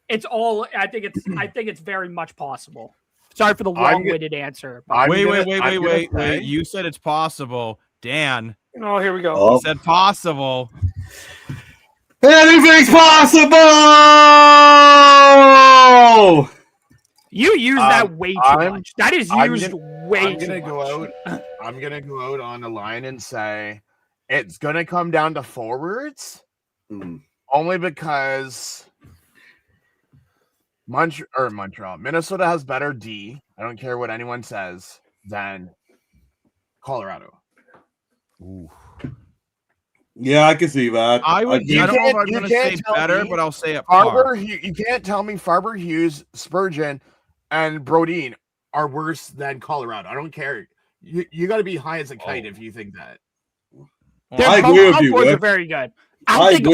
it's all, I think it's very much possible. Sorry for the long-winded answer. Wait. You said it's possible. Dan. Oh, here we go. You said possible. Anything's possible! You use that way too much. That is used way too much. I'm going to go out on the line and say it's going to come down to forwards. Only because Montreal, Minnesota has better D. I don't care what anyone says, than Colorado. Ooh. Yeah, I can see that. I don't know if I'm going to say better, but I'll say it. You can't tell me Farber, Hughes, Spurgeon, and Brodin are worse than Colorado. I don't care. You got to be high as a kite if you think that. I agree with you. Are very good. I think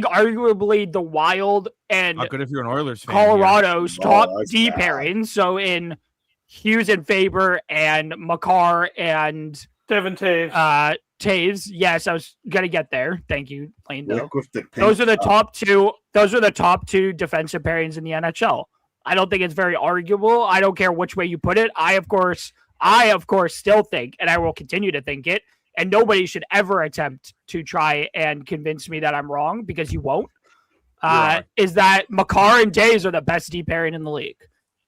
arguably the Wild and how good if you're an Oilers fan, Colorado's top D pairings. So in Hughes and Faber and Makar and Devin Taves. Taves. Yes, I was gonna get there. Thank you, Lane. Those are the top two. Those are the top 2 defensive pairings in the NHL. I don't think it's very arguable. I don't care which way you put it. I of course still think, and I will continue to think it, and nobody should ever attempt to try and convince me that I'm wrong, because you won't, is that Makar and Taves are the best D pairing in the league.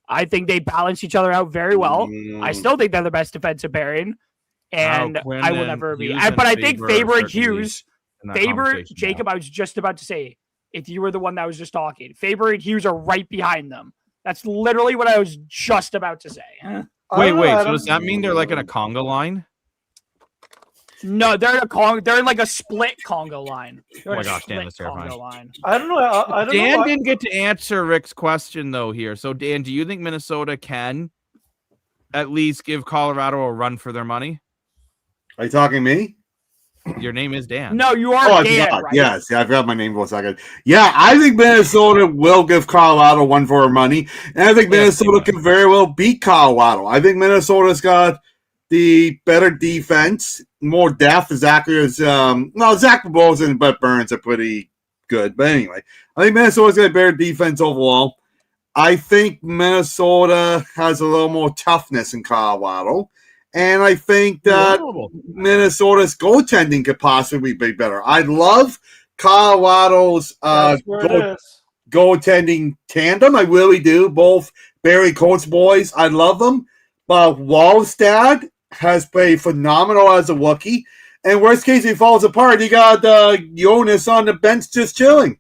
I think they balance each other out very well. I still think they're the best defensive pairing, and I will never be. But I think Faber and Hughes, Jacob, I was just about to say, if you were the one that was just talking, Faber and Hughes are right behind them. That's literally what I was just about to say. Wait. So does that mean they're like in a conga line? No, they're in like a split Congo line. Oh my gosh, Dan, that's terrifying. I don't know. Dan didn't get to answer Rick's question though here. So Dan, do you think Minnesota can at least give Colorado a run for their money? Are you talking to me? Your name is Dan. No, you are Dan, right? Yes, I forgot my name for a second. Yeah, I think Minnesota will give Colorado one for their money, and I think Minnesota can very well beat Colorado. I think Minnesota's got the better defense, more depth, exactly as Zach Boboza and Brett Burns are pretty good. But anyway, I think Minnesota's got a better defense overall. I think Minnesota has a little more toughness than Colorado. And I think that Minnesota's goaltending could possibly be better. I love Colorado's goaltending tandem. I really do. Both Barry Coates boys. I love them. But Wallstedt has played phenomenal as a rookie. And worst case, if he falls apart, you got Jonas on the bench just chilling.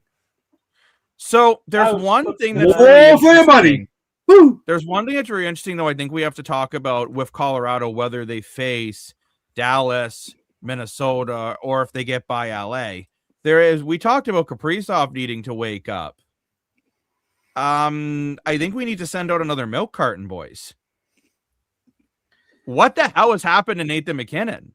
So there's one thing that's for your money. Woo. There's one thing that's really interesting, though. I think we have to talk about with Colorado whether they face Dallas, Minnesota, or if they get by LA. We talked about Kaprizov needing to wake up. I think we need to send out another milk carton, boys. What the hell has happened to Nathan McKinnon?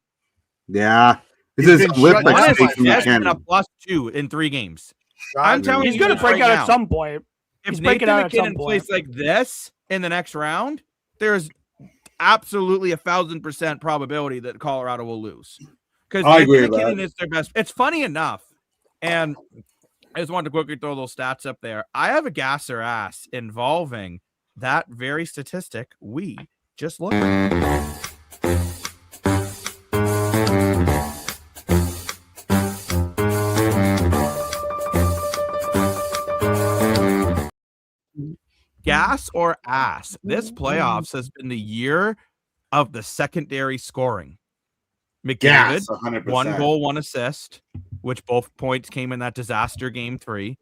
Yeah, this is a +2 in 3 games. I'm telling you, he's going to break out at some point. If Nathan McKinnon plays like this in the next round, there's absolutely 1,000% probability that Colorado will lose. Because Nathan McKinnon is their best. It's funny enough, and I just wanted to quickly throw those stats up there. I have a gasser ass involving that very statistic we just looked at. Gas or ass? This playoffs has been the year of the secondary scoring. McDavid, 100%. 1 goal, 1 assist, which both points came in that disaster game 3.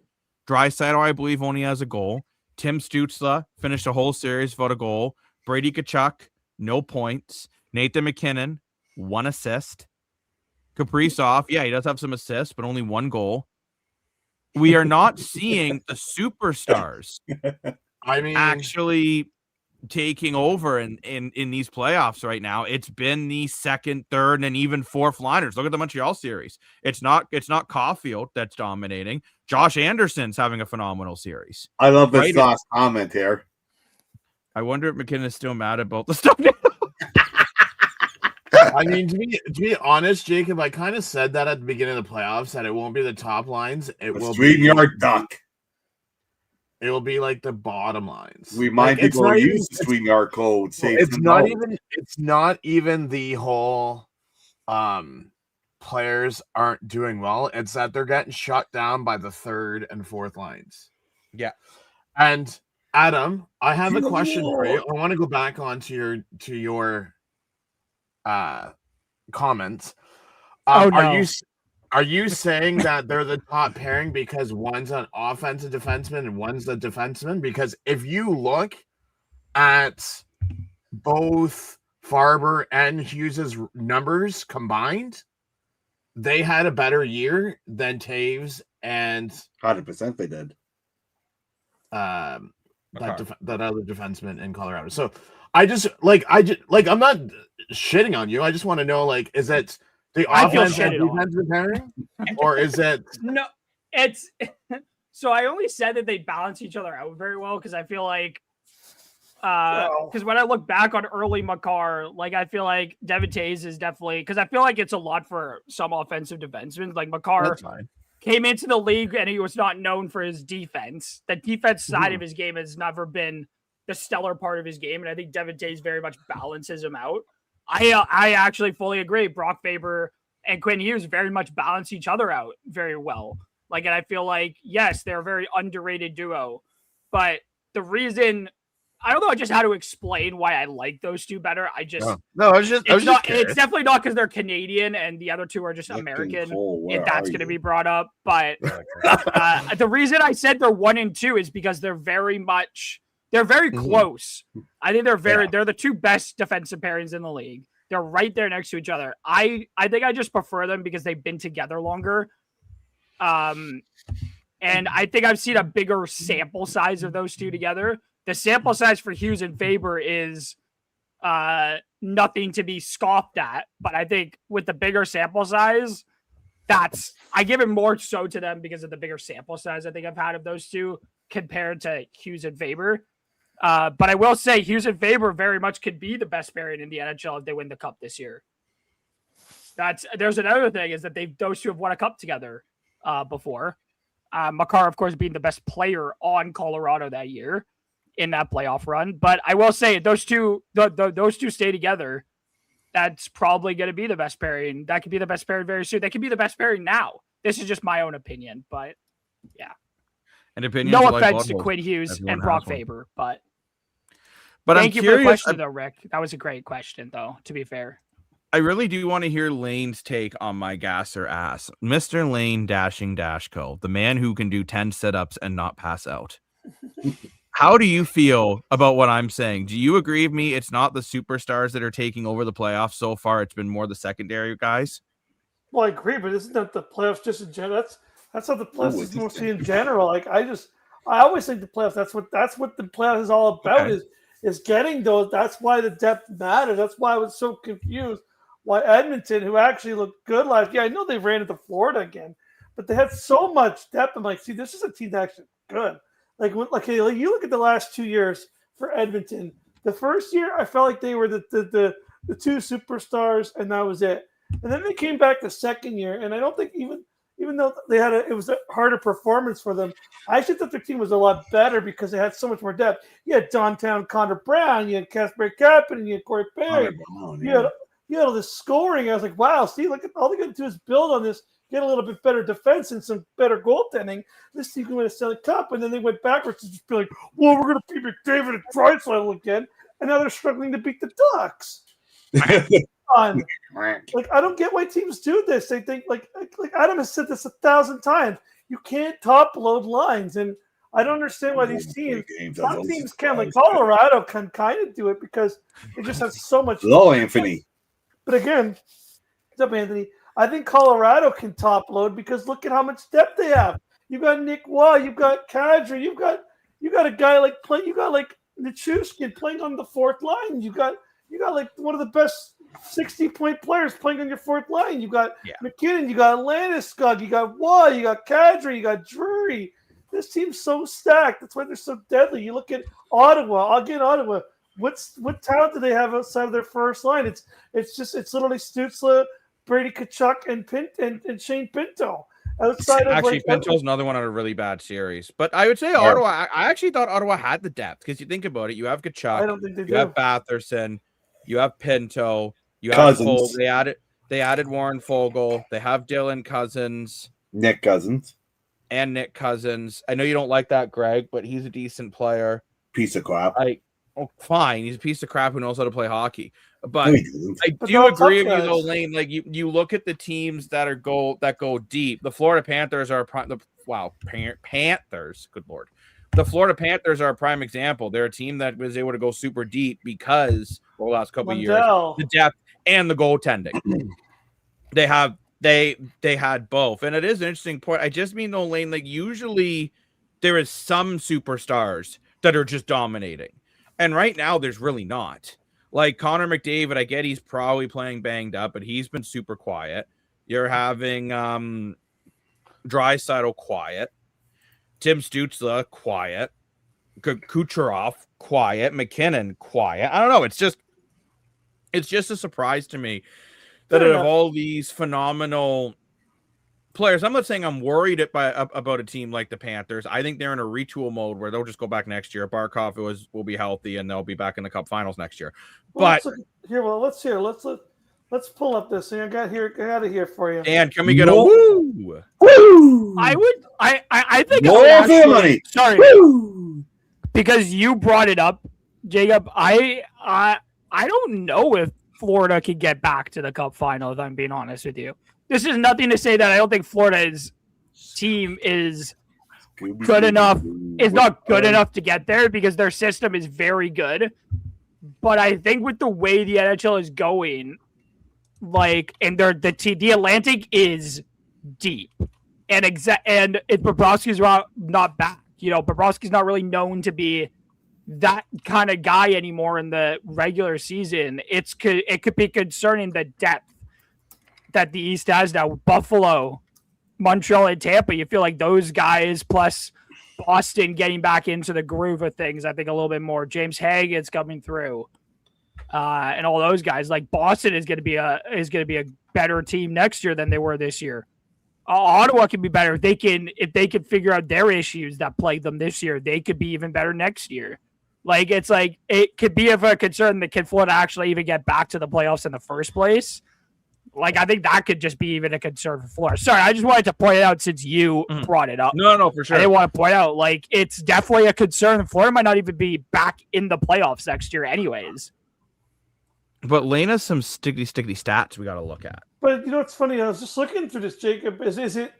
Draisaitl, I believe, only has a goal. Tim Stützle finished a whole series without a goal. Brady Tkachuk, no points. Nathan McKinnon, 1 assist. Kaprizov, yeah, he does have some assists, but only 1 goal. We are not seeing the superstars actually taking over in these playoffs right now. It's been the second, third, and even fourth liners. Look at the Montreal series. It's not Caulfield that's dominating. Josh Anderson's having a phenomenal series. I love this last comment here. I wonder if McKinnon is still mad about the stuff. I mean, to be honest, Jacob, I kind of said that at the beginning of the playoffs that it won't be the top lines. It will be StreamYard duck. It will be like the bottom lines. We mind people who use the StreamYard code. It's not even the whole players aren't doing well. It's that they're getting shut down by the third and fourth lines. Yeah. And Adam, I have a question for you. I want to go back on to your comments. Are you saying that they're the top pairing because one's an offensive defenseman and one's the defenseman? Because if you look at both Farber and Hughes's numbers combined, they had a better year than Taves and 100% they did. That other defenseman in Colorado. So I'm not shitting on you. I just want to know, like, is it the offense and defensive pairing, or is it? No, it's so I only said that they balance each other out very well because I feel like because when I look back on early Makar, like I feel like Devin Taves is definitely because I feel like it's a lot for some offensive defensemen. Like Makar came into the league and he was not known for his defense. The defense side of his game has never been the stellar part of his game, and I think Devin Taves very much balances him out. I actually fully agree. Brock Faber and Quinn Hughes very much balance each other out very well. Like, and I feel like, yes, they're a very underrated duo, but the reason I don't know just how to explain why I like those two better. It's definitely not because they're Canadian and the other two are just American. If that's going to be brought up, but the reason I said they're 1 and 2 is because they're very close. I think they're the two best defensive pairings in the league. They're right there next to each other. I think I just prefer them because they've been together longer. And I think I've seen a bigger sample size of those two together. The sample size for Hughes and Faber is nothing to be scoffed at, but I think with the bigger sample size, I give it more so to them because of the bigger sample size I think I've had of those two compared to Hughes and Faber. But I will say Hughes and Faber very much could be the best pairing in the NHL if they win the cup this year. There's another thing is that those two have won a cup together before. Makar, of course, being the best player on Colorado that year in that playoff run. But I will say those two stay together. That's probably going to be the best pairing. That could be the best pairing very soon. That could be the best pairing now. This is just my own opinion, but yeah. No offense to Quinn Hughes and Brock Faber, but thank you for the question, though, Rick. That was a great question, though, to be fair. I really do want to hear Lane's take on my gas or ass. Mr. Lane _Co, the man who can do 10 sit-ups and not pass out. How do you feel about what I'm saying? Do you agree with me? It's not the superstars that are taking over the playoffs so far. It's been more the secondary guys. Well, I agree, but isn't that the playoffs just in general? That's how the playoffs is mostly in general. Like I always think the playoffs. That's what the playoffs is all about. Okay. Is getting those. That's why the depth matters. That's why I was so confused. Why Edmonton, who actually looked good last year, I know they ran into Florida again, but they had so much depth. I'm like, see, this is a team that's actually good. Like you look at the last 2 years for Edmonton. The first year, I felt like they were the two superstars, and that was it. And then they came back the second year, and I don't think even though it was a harder performance for them, I actually thought their team was a lot better because they had so much more depth. You had downtown Connor Brown, you had Casper Kapanen, and you had Corey Perry. You had all this scoring. I was like, wow, see, look at all they got to do is build on this, get a little bit better defense and some better goaltending. This team can win a Stanley Cup, and then they went backwards to just be like, well, we're going to beat McDavid and Draisaitl again, and now they're struggling to beat the Ducks. Like, I don't get why teams do this. They think like Adam has said this 1,000 times. You can't top load lines, and I don't understand why these teams. Some teams can, like Colorado, can kind of do it because they just have so much. Hello, Anthony. But again, what's up, Anthony? I think Colorado can top load because look at how much depth they have. You got Nick Waugh, you've got Kadri, you got a guy like Nichushkin playing on the fourth line. You got like one of the best 60-point players playing on your fourth line. You got McKinnon, you got Landeskog, you got Waugh, you got Kadri, you got Drury. This team's so stacked. That's why they're so deadly. You look at Ottawa. Again, Ottawa. What talent do they have outside of their first line? It's literally Stützle, Brady Tkachuk, and Shane Pinto. Outside of Pinto's another one on a really bad series. But I would say Ottawa. I actually thought Ottawa had the depth because you think about it. You have Tkachuk. I don't think they do. You have Batherson. You have Pinto. You have Cole. They added Warren Fogle. They have Dylan Cousins. Nick Cousins. I know you don't like that, Greg, but he's a decent player. Piece of crap. Fine. He's a piece of crap who knows how to play hockey. But I do agree with you, though, Lane. Like you look at the teams that go deep. The Florida Panthers are Panthers. Good Lord. The Florida Panthers are a prime example. They're a team that was able to go super deep because the last couple of years, the depth and the goaltending. They had both. And it is an interesting point. I just mean, though, Lane, like usually there is some superstars that are just dominating. And right now there's really not. Like Connor McDavid, I get he's probably playing banged up, but he's been super quiet. You're having Draisaitl quiet. Tim Stützle, quiet. Kucherov, quiet. McKinnon, quiet. I don't know. It's just a surprise to me that out of all these phenomenal players, I'm not saying I'm worried about a team like the Panthers. I think they're in a retool mode where they'll just go back next year. Barkov will be healthy and they'll be back in the Cup Finals next year. Let's pull up this thing. I got it here for you. And can we get a woo? Woo! I think more money. Sorry, woo! Because you brought it up, Jacob. I don't know if Florida could get back to the Cup Final. If I'm being honest with you. This is nothing to say that I don't think Florida's team is good enough. Is not good enough to get there because their system is very good. But I think with the way the NHL is going, and the Atlantic is deep, and if Bobrovsky's not back, Bobrovsky's not really known to be that kind of guy anymore in the regular season. It could be concerning the depth that the East has now. Buffalo, Montreal, and Tampa, you feel like those guys plus Boston getting back into the groove of things. I think a little bit more. James Hagen's coming through, and all those guys. Like Boston is going to be a better team next year than they were this year. Ottawa can be better if they can figure out their issues that plagued them this year. They could be even better next year. It could be of a concern that can Florida actually even get back to the playoffs in the first place. I think that could just be even a concern for Florida. Sorry, I just wanted to point it out since you brought it up. No, for sure. I didn't want to point out, it's definitely a concern. Florida might not even be back in the playoffs next year anyways. But Lane has some sticky stats we got to look at. But you know what's funny? I was just looking through this, Jacob. Is it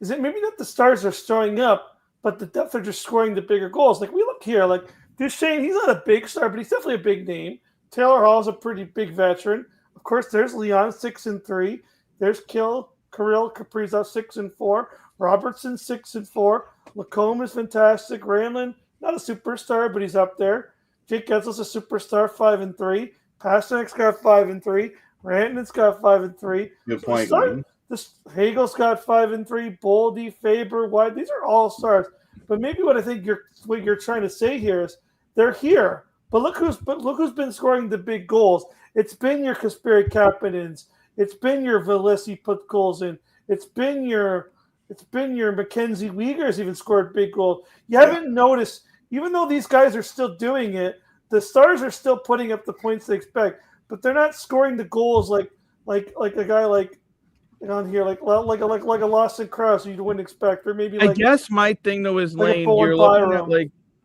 maybe not the Stars are showing up, but the depth are just scoring the bigger goals? Like we look here, like Duchesne, he's not a big star, but he's definitely a big name. Taylor Hall's a pretty big veteran. Of course, there's Leon 6-3. There's Kirill Kaprizov 6-4. Robertson 6-4. Lacombe is fantastic. Ranlund, not a superstar, but he's up there. Jake Getzel's a superstar, 5-3. Pasternak's got 5-3. Rantanen's got 5-3. Good point. Hagel's got 5-3. Boldy, Faber, White. These are all stars. But maybe what I think what you're trying to say here is they're here. But look who's been scoring the big goals. It's been your Kasperi Kapanins. It's been your Velesi put goals in. It's been your Mackenzie Uyghur's even scored big goals. You haven't noticed, even though these guys are still doing it, the Stars are still putting up the points they expect, but they're not scoring the goals like a guy like on here like a Lawson Krause you wouldn't expect, or maybe I guess my thing though is Lane,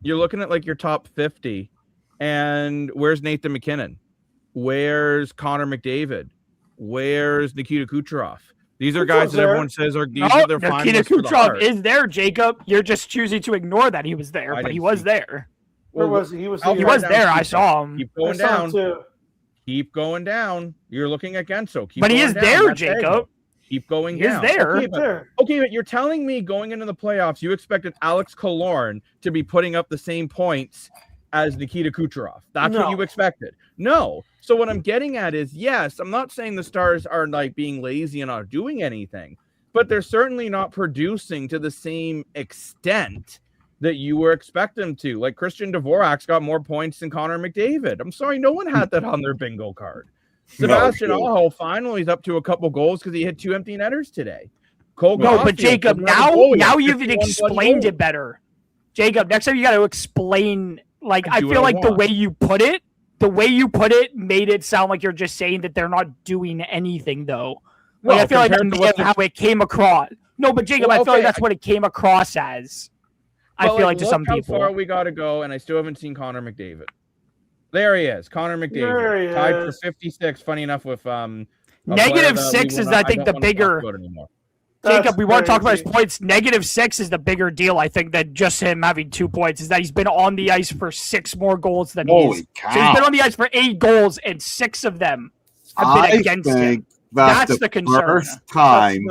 you're looking at your top 50, and where's Nathan McKinnon? Where's Connor McDavid? Where's Nikita Kucherov? These are guys that everyone says are these are their finalists. Nikita Kucherov is there, Jacob. You're just choosing to ignore that he was there, but he was there. Where was he? He was there. I saw him. Keep going down. Keep going down. You're looking at Genso. But he is there, Jacob. Keep going down. He is there. Okay, but you're telling me going into the playoffs, you expected Alex Killorn to be putting up the same points as Nikita Kucherov. That's what you expected. No. So what I'm getting at is, yes, I'm not saying the Stars are like being lazy and not doing anything, but they're certainly not producing to the same extent that you were expecting them to. Like Christian Dvorak's got more points than Connor McDavid. I'm sorry, no one had that on their bingo card. Sebastian Aho finally is up to a couple goals because he hit 2 empty netters today. But Jacob, now you've explained it better. Jacob, next time you got to explain. Like I feel like the way you put it made it sound like you're just saying that they're not doing anything, though. Like, I feel like how it came across. No, but Jacob, I feel like that's what it came across as. I feel like to some people. How far we got to go, and I still haven't seen Connor McDavid. There he is, Connor McDavid, tied for 56. Funny enough, with -6 is I think the bigger. Jacob, we want to talk about his points. -6 is the bigger deal, I think, than just him having 2 points. Is that he's been on the ice for 6 more goals than he is. So he's been on the ice for 8 goals, and 6 of them have been against him. That's the concern. First time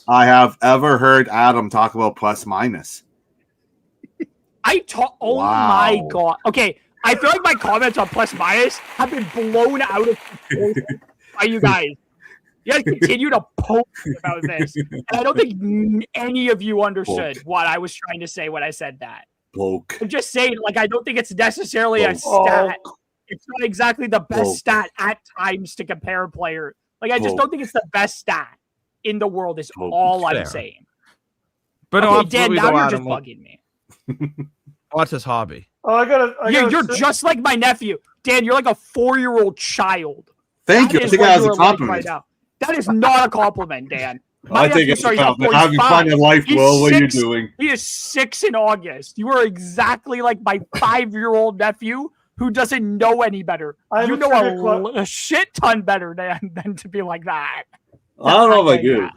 I have ever heard Adam talk about plus minus. Oh my god. Okay, I feel like my comments on plus minus have been blown out of proportion by you guys. You guys continue to poke about this. And I don't think any of you understood what I was trying to say when I said that. Poke. I'm just saying, like, I don't think it's necessarily a stat. It's not exactly the best stat at times to compare a player. Like, I just don't think it's the best stat in the world is all I'm saying. But okay, Dan, now you're just bugging me. What's his hobby? Oh, you're just like my nephew. Dan, you're like a 4-year-old child. Thank you. I think that was a compliment. Right now. That is not a compliment, Dan. I think it's a compliment. Having fun in life, Will. What are you doing? He is 6 in August. You are exactly like my 5-year-old nephew who doesn't know any better. You know a shit ton better than to be like that. I don't know if I do.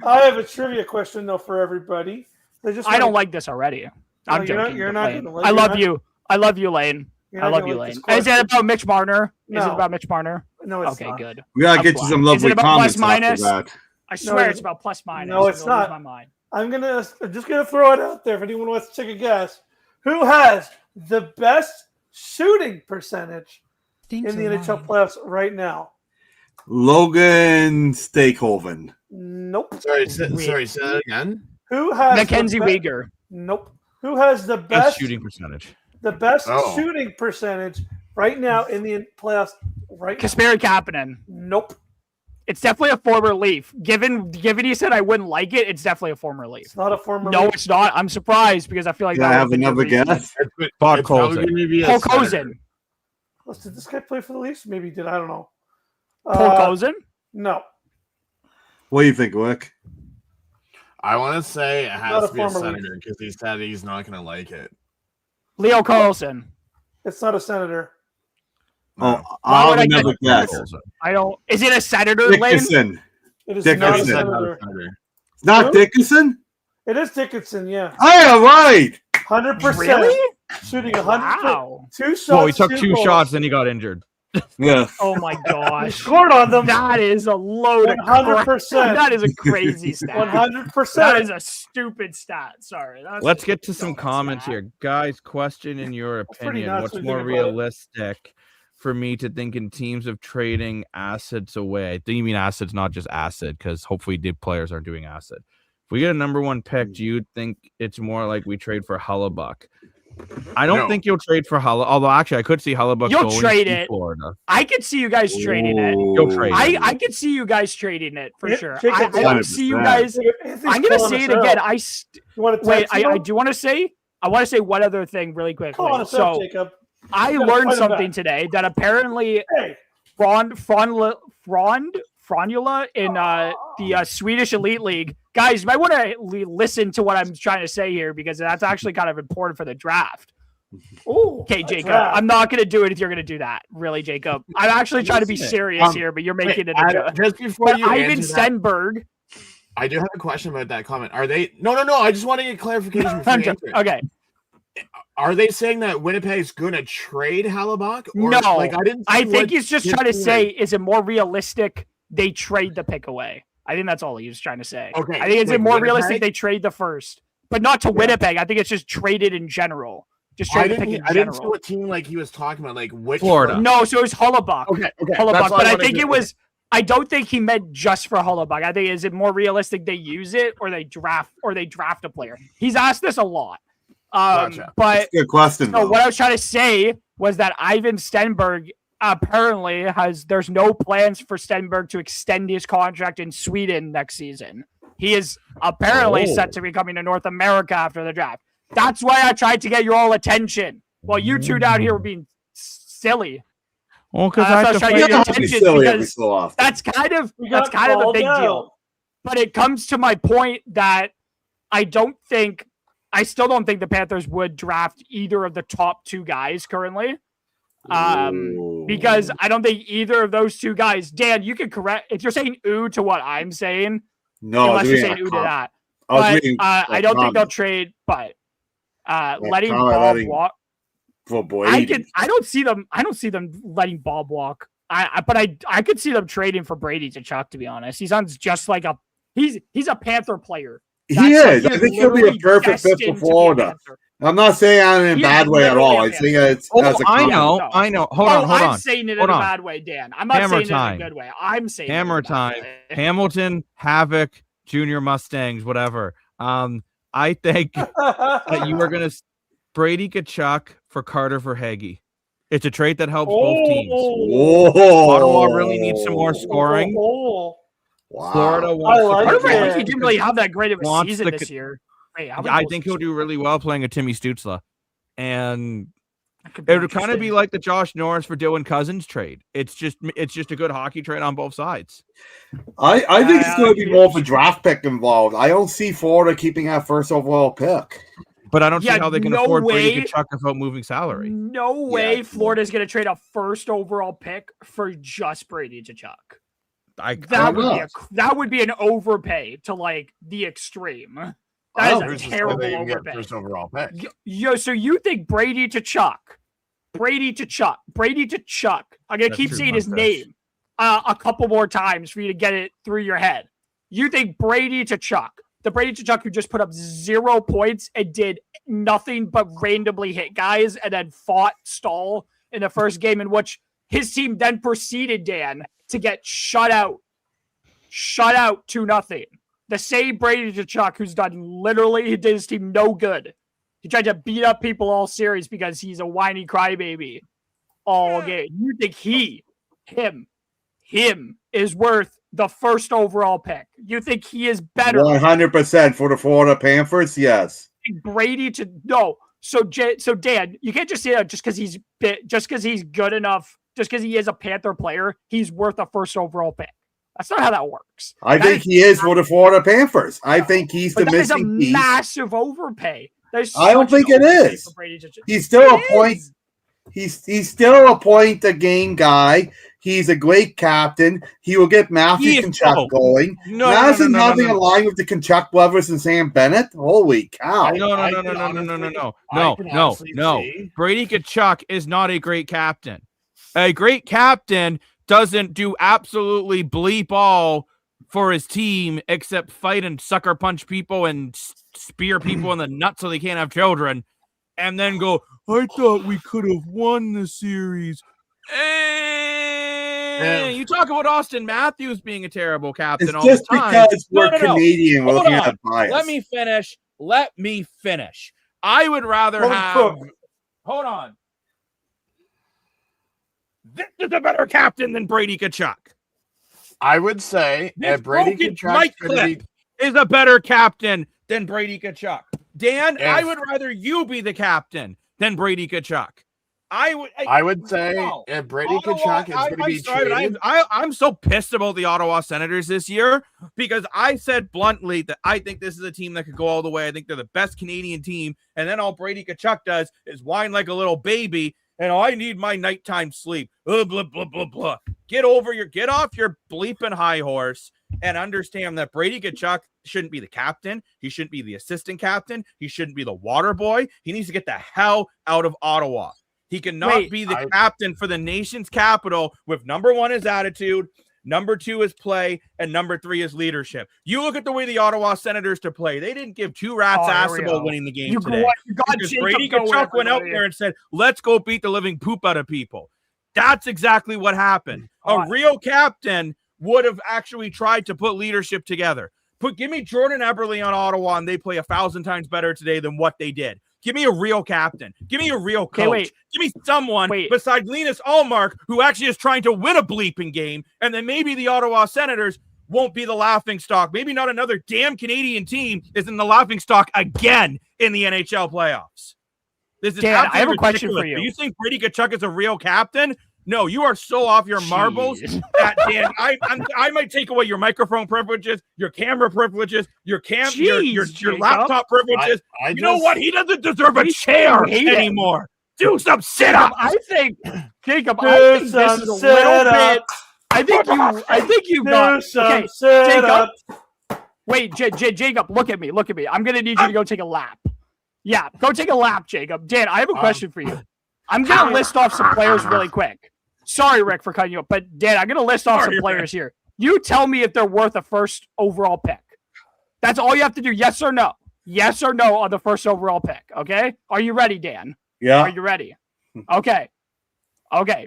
I have a trivia question, though, for everybody. I don't like this already. I'm joking. You're not going to like I love you. I love you, Lane. I love you, Lane. Is it about Mitch Marner? No. Is it about Mitch Marner? No, it's not. Okay, good. We gotta get you some lovely comments after that. I swear it's about plus minus. No, it's not. My mind. I'm just gonna throw it out there if anyone wants to take a guess. Who has the best shooting percentage in the NHL playoffs right now? Logan Stakehoven. Nope. Sorry, say that again. Who has Mackenzie Uyghur? Nope. Who has the best shooting percentage? The best shooting percentage right now in the playoffs. Right. Kasperi Kapanen. Nope. It's definitely a former Leaf. Given he said I wouldn't like it, it's definitely a former Leaf. It's not a former No, Leaf. it's not. I'm surprised because I feel like I have another guess. Paul Colson. Paul Colson. Did this guy play for the Leafs? Maybe he did. I don't know. Paul Colson? No. What do you think, Wick? I want to say it has to be a senator because he said he's not going to like it. Leo Carlson. It's not a senator. Oh, I'll never guess. I don't. Is it a senator, Lynn? Dickinson. It is Dickinson. not a senator. It's not Dickinson? It is Dickinson, yeah. I am right. 100%. Really? Shooting 100. Wow. 2 shots. Well, he took 2 goals. shots, then he got injured. Yeah. Oh my He gosh. scored on them. That is a load of 100%. That is a crazy stat. 100%. That is a stupid stat. Sorry. Let's get to some comments here. Guys, question in your pretty opinion, nuts what's when you more think about it. realistic for me to think in teams of trading assets away? I think you mean assets, not just acid, because hopefully the players aren't doing acid. If we get a number 1 pick, do you think it's more like we trade for Hellebuck? I don't think you'll trade for Hellebuck, although actually I could see Hellebuck You'll going trade to it. Florida. I could see you guys trading it. You'll trade it. I could see you guys trading it for sure. Jacob, I don't see you guys. I'm gonna say it again. You want to Wait. I do want to say. I want to say one other thing really quickly. Call on us up, Jacob. I gotta learned fight him something back. today that apparently Hey. Frondula in the Swedish Elite League. Guys, you might want to listen to what I'm trying to say here because that's actually kind of important for the draft. Ooh, Okay, Jacob, draft. I'm not going to do it if you're going to do that. Really, Jacob. I'm actually trying to be serious here, but you're making it a joke. Just before But you Ivan answer that, Stenberg. I do have a question about that comment. Are they? No. I just want to get clarification. Before you answer it. Okay. Are they saying that Winnipeg's going to trade Hellebuck? Or, No. like I didn't. I see think what he's just his trying to team say, is. is it more realistic they trade the pick away? I think that's all he was trying to say. Okay, I think it's like more Winnipeg? realistic they trade the first, but not to Winnipeg. I think it's just traded in general. Just I trade the pick in didn't. I didn't see general. what team like he was talking about. Like which Florida. No, so it was Hellebuck. Okay. Hellebuck, That's what but I wanted think to- it was. I don't think he meant just for Hellebuck. I think is it more realistic they use it or they draft a player. He's asked this a lot. Gotcha. But Good question. so what I was trying to say was that Ivan Stenberg apparently there's no plans for Stenberg to extend his contract in Sweden next season. He is apparently set to be coming to North America after the draft. That's why I tried to get your all attention. While you two down here were being silly. Well, because That's what I was trying to get your attention because that's kind of a big deal. But it comes to my point that I still don't think the Panthers would draft either of the top 2 guys currently. Because I don't think either of those 2 guys, Dan, you can correct if you're saying ooh to what I'm saying. No, unless you're saying ooh to that. But I don't think they'll trade, but letting Bob walk. I don't see them letting Bob walk. But I could see them trading for Brady to Chuck, to be honest. He sounds just like he's a Panther player. He is. I think he'll be a perfect fit for Florida. I'm not saying I'm in a bad way at all. I think it's. I know. Hold on. I'm saying it in a bad way, Dan. I'm not saying it in a good way. I'm saying Hammer time. Hamilton, Havoc, Junior Mustangs, whatever. I think that you are going to Brady Kachuk for Carter for Hagee. It's a trade that helps both teams. Ottawa really needs some more scoring. Wow. Florida wants he didn't really have that great of a season this year. I think he'll do really well playing a Timmy Stützle. And it would kind of be like the Josh Norris for Dylan Cousins trade. It's just a good hockey trade on both sides. I think it's going to be more of a draft pick involved. I don't see Florida keeping that first overall pick. But I don't see how they can afford Brady Kachuk without moving salary. No way Florida's going to trade a first overall pick for just Brady Kachuk. That would be an overpay to like the extrime. That is a terrible overpay. First overall pick. So you think Brady Kachuk? I'm gonna keep saying his name a couple more times for you to get it through your head. You think Brady Kachuk, the Brady Kachuk who just put up 0 points and did nothing but randomly hit guys and then fought stall in the first game in which his team then proceeded, Dan, to get shut out 2-0. The same Brady Kachuk who's he did his team no good. He tried to beat up people all series because he's a whiny crybaby all game. You think him is worth the first overall pick? You think he is better? 100% for the Florida Panthers, yes. Brady to no. So Dan, you can't just say that just because he's good enough, just because he is a Panther player, he's worth a first overall pick. That's not how that works. I think he is for the Florida Panthers. I think he's the missing piece. Massive overpay. I don't think it is. He's still a point. He's still a point a game guy. He's a great captain. He will get Matthew Tkachuk going. Imagine having a line with the Tkachuk brothers and Sam Bennett. Holy cow! No. Brady Tkachuk is not a great captain. A great captain doesn't do absolutely bleep all for his team except fight and sucker punch people and spear people in the nuts so they can't have children, and then go, I thought we could have won the series. You talk about Austin Matthews being a terrible captain it's all just the time. because we're Canadian. We're looking at bias. Let me finish. I would rather have. Hold on. This is a better captain than Brady Tkachuk. I would say that Brady Tkachuk is a better captain than Brady Tkachuk. Dan, I would rather you be the captain than Brady Tkachuk. I would say if Brady Tkachuk is going to be traded. I'm so pissed about the Ottawa Senators this year because I said bluntly that I think this is a team that could go all the way. I think they're the best Canadian team. And then all Brady Tkachuk does is whine like a little baby. And I need my nighttime sleep. Blah, blah, blah, blah, blah. Get off your bleeping high horse and understand that Brady Tkachuk shouldn't be the captain. He shouldn't be the assistant captain. He shouldn't be the water boy. He needs to get the hell out of Ottawa. He cannot be the captain for the nation's capital with number one is attitude, number two is play, and number three is leadership. You look at the way the Ottawa Senators to play. They didn't give two rats ass about winning the game today. Brady Tkachuk went out there and said, let's go beat the living poop out of people. That's exactly what happened. A real captain would have actually tried to put leadership together. Give me Jordan Eberle on Ottawa, and they play 1,000 times better today than what they did. Give me a real captain. Give me a real coach. Give me someone besides Linus Ullmark who actually is trying to win a bleeping game, and then maybe the Ottawa Senators won't be the laughingstock. Maybe not another damn Canadian team is in the laughingstock again in the NHL playoffs. This is Dan, I have a question for you. Do you think Brady Tkachuk is a real captain? No, you are so off your marbles that, Dan, I might take away your microphone privileges, your camera privileges, your laptop privileges. You know what? He doesn't deserve a chair anymore. Do some sit-ups. I think, Jacob, I think this is a little bit. I think you got okay, Jacob. Wait, Jacob, look at me. I'm gonna need you to go take a lap. Yeah, go take a lap, Jacob. Dan, I have a question for you. I'm going to list off some players really quick. Sorry, Rick, for cutting you up, but Dan, I'm going to list off some players here. You tell me if they're worth a first overall pick. That's all you have to do, yes or no. Yes or no on the first overall pick, okay? Are you ready, Dan? Yeah. Are you ready? Okay.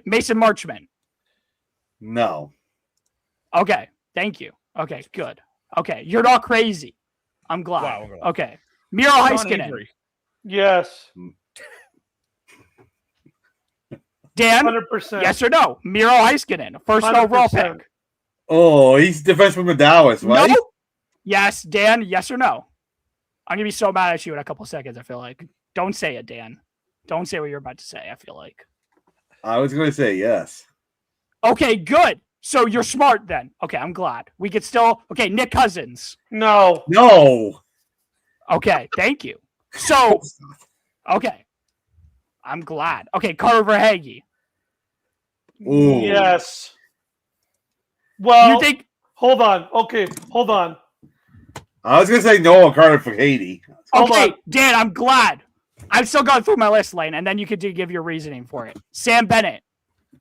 Mason Marchment. No. Okay, thank you. Okay, good. Okay, you're not crazy. I'm glad. Wow. Okay. Miro Heiskanen. Yes. Dan, 100%. Yes or no? Miro Heiskanen, first 100%. Overall pick. Oh, he's defenseman with Dallas, right? No. Yes, Dan, yes or no? I'm going to be so mad at you in a couple seconds, I feel like. Don't say it, Dan. Don't say what you're about to say, I feel like. I was going to say yes. Okay, good. So you're smart then. Okay, I'm glad. We could still... Okay, Nick Cousins. No. Okay, thank you. So, okay. I'm glad. Okay, Carter Verhaeghe. Ooh. Yes. Well, you think? Hold on. Okay, hold on. I was gonna say no on Carter Verhaeghe. Okay, Dan, I'm glad. I've still gone through my list, Lane, and then you could give your reasoning for it. Sam Bennett.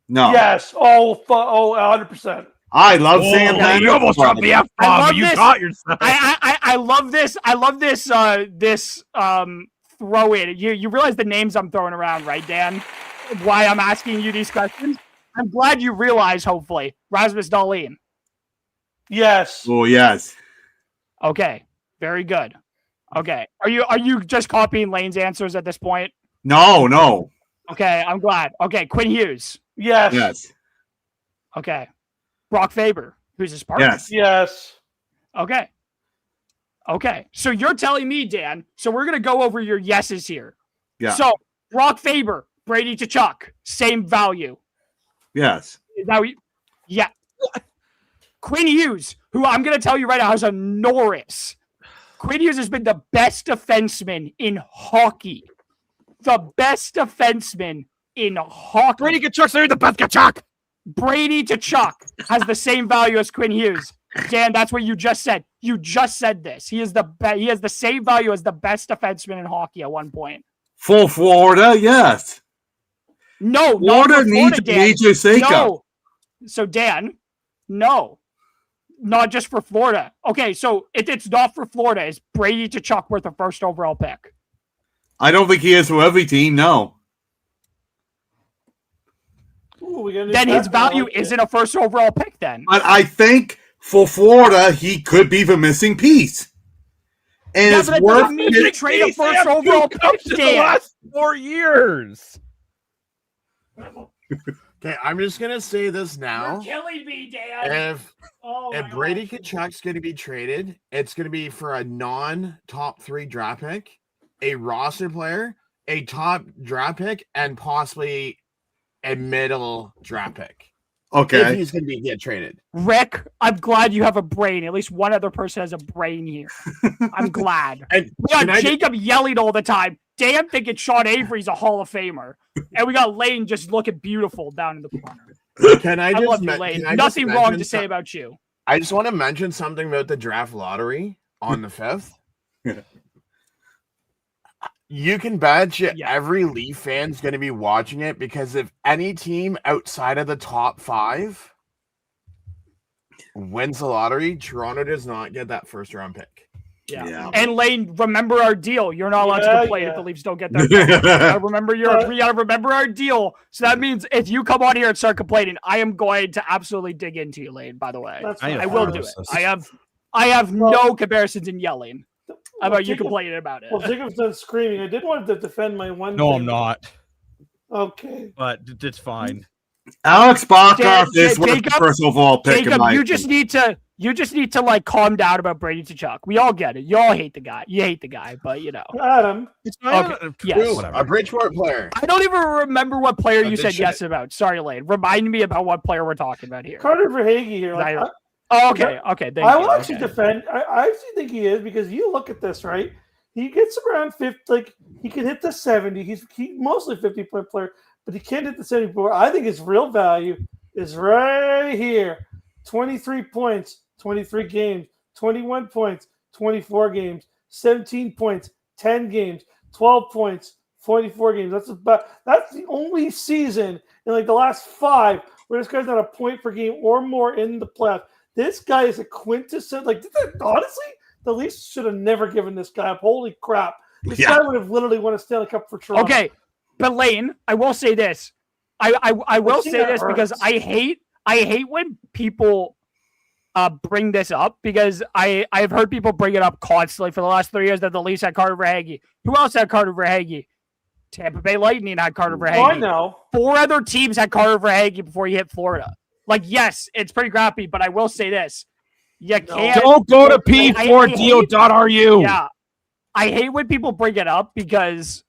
No. Yes. 100%. I love Sam Bennett. You almost dropped the F-bomb. You got yourself. I love this. I love this. Throw in. You realize the names I'm throwing around, right, Dan? Why I'm asking you these questions? I'm glad you realize, hopefully, Rasmus Dahlin. Yes. Oh, yes. Okay. Very good. Okay. Are you just copying Lane's answers at this point? No. Okay, I'm glad. Okay, Quinn Hughes. Yes. Okay. Brock Faber, who's his partner. Yes. Okay. So you're telling me, Dan, so we're going to go over your yeses here. Yeah. So Brock Faber, Brady Tkachuk, same value. Yes. Yeah. Quinn Hughes, who I'm going to tell you right now has a Norris. Quinn Hughes has been the best defenseman in hockey. The best defenseman in hockey. Brady Tkachuk's the best Tkachuk. Brady Tkachuk has the same value as Quinn Hughes. Dan, that's what you just said. You just said this. He has the same value as the best defenseman in hockey at one point. For Florida, yes. No, Florida needs Major Seika. No. So Dan, no. Not just for Florida. Okay, so if it's not for Florida, is Brady Tkachuk worth a first overall pick? I don't think he is for every team, no. Ooh, then his value isn't a first overall pick then. But I think for Florida, he could be the missing piece. And it's worth to trade a first overall pick in the last 4 years. Okay, I'm just gonna say this now. You're killing me, Dan. If Brady Tkachuk's going to be traded, it's going to be for a non-top 3 draft pick, a roster player, a top draft pick, and possibly a middle draft pick. Okay. If he's going to get traded. Rick, I'm glad you have a brain. At least one other person has a brain here. I'm glad. And we got Jacob yelling all the time. Dan thinking Sean Avery's a Hall of Famer. And we got Lane just looking beautiful down in the corner. I love you, Lane. Nothing wrong to say about you. I just want to mention something about the draft lottery on the 5th. You can bet every Leaf fan's going to be watching it, because if any team outside of the top 5 wins the lottery, Toronto does not get that first round pick. Yeah. And Lane, remember our deal. You're not allowed to complain if the Leafs don't get their pick. Remember we gotta remember our deal. So that means if you come on here and start complaining, I am going to absolutely dig into you, Lane, by the way. I will do it. I have no comparisons in yelling about you complaining about it. Well, Jacob's done screaming. I did want to defend my one. No, thing. I'm not. Okay. But it's fine. Alex Barkov is worth the first overall pick. Jacob, you just need to like calm down about Brady Tkachuk. We all get it. You all hate the guy. You hate the guy, but you know. Adam. It's yes. A Bridgeport player. I don't even remember what player you said yes about. Sorry, Lane. Remind me about what player we're talking about here. Carter Verhaeghe here. Okay. I will actually defend. I actually think he is, because you look at this, right? He gets around 50. Like, he can hit the 70. He's mostly 50-point player, but he can't hit the 70. I think his real value is right here. 23 points, 23 games, 21 points, 24 games, 17 points, 10 games, 12 points, 44 games. That's the only season in like the last 5 where this guy's not a point per game or more in the playoffs. This guy is a quintessential. Like, honestly, the Leafs should have never given this guy up. Holy crap! This guy would have literally won a Stanley Cup for Toronto. Okay, but Lane, I will say this. I will say this because I hate when people bring this up, because I've heard people bring it up constantly for the last 3 years that the Leafs had Carter Verhaeghe. Who else had Carter Verhaeghe? Tampa Bay Lightning had Carter Verhaeghe. Oh, I know. 4 other teams had Carter Verhaeghe before he hit Florida. Like, yes, it's pretty crappy, but I will say this. You can't. Don't go to p4deal.ru. Yeah. I hate when people bring it up, because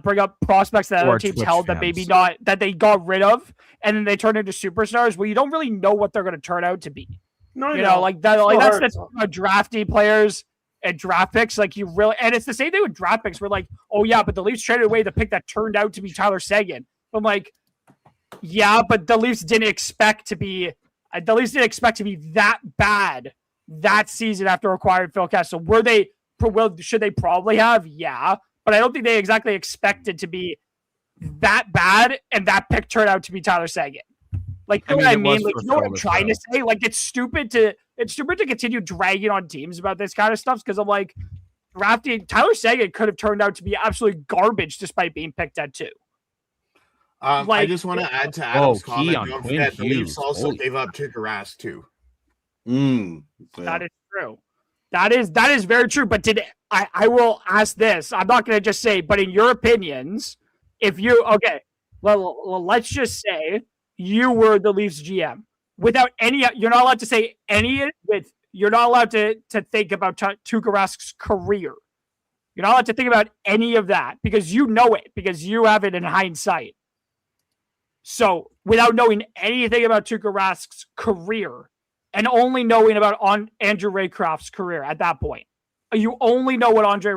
bring up prospects that other teams held that maybe not, that they got rid of, and then they turn into superstars. Well, you don't really know what they're going to turn out to be. No, you know, like that. Like that's drafty players and draft picks. Like, you really, and it's the same thing with draft picks. We're like, oh yeah, but the Leafs traded away the pick that turned out to be Tyler Seguin. I'm like, yeah, but the Leafs didn't expect to be that bad that season after acquiring Phil Kessel. Should they probably have? Yeah, but I don't think they exactly expected to be that bad, and that pick turned out to be Tyler Seguin. Like, you know what I mean? Like, you know what I'm trying to say? Like, it's stupid to continue dragging on teams about this kind of stuff, because I'm like, drafting Tyler Seguin could have turned out to be absolutely garbage despite being picked at 2. I just want to add to Adam's comment. Don't forget, the Leafs also gave up Tuukka Rask too. That is true. That is very true. But I will ask this. I'm not going to just say, but in your opinions, let's just say you were the Leafs GM. Without any, you're not allowed to say any with. You're not allowed to think about Tuukka Rask's career. You're not allowed to think about any of that, because you know it, because you have it in hindsight. So, without knowing anything about Tuukka Rask's career, and only knowing about Andrew Raycroft's career at that point, you only know what Andrew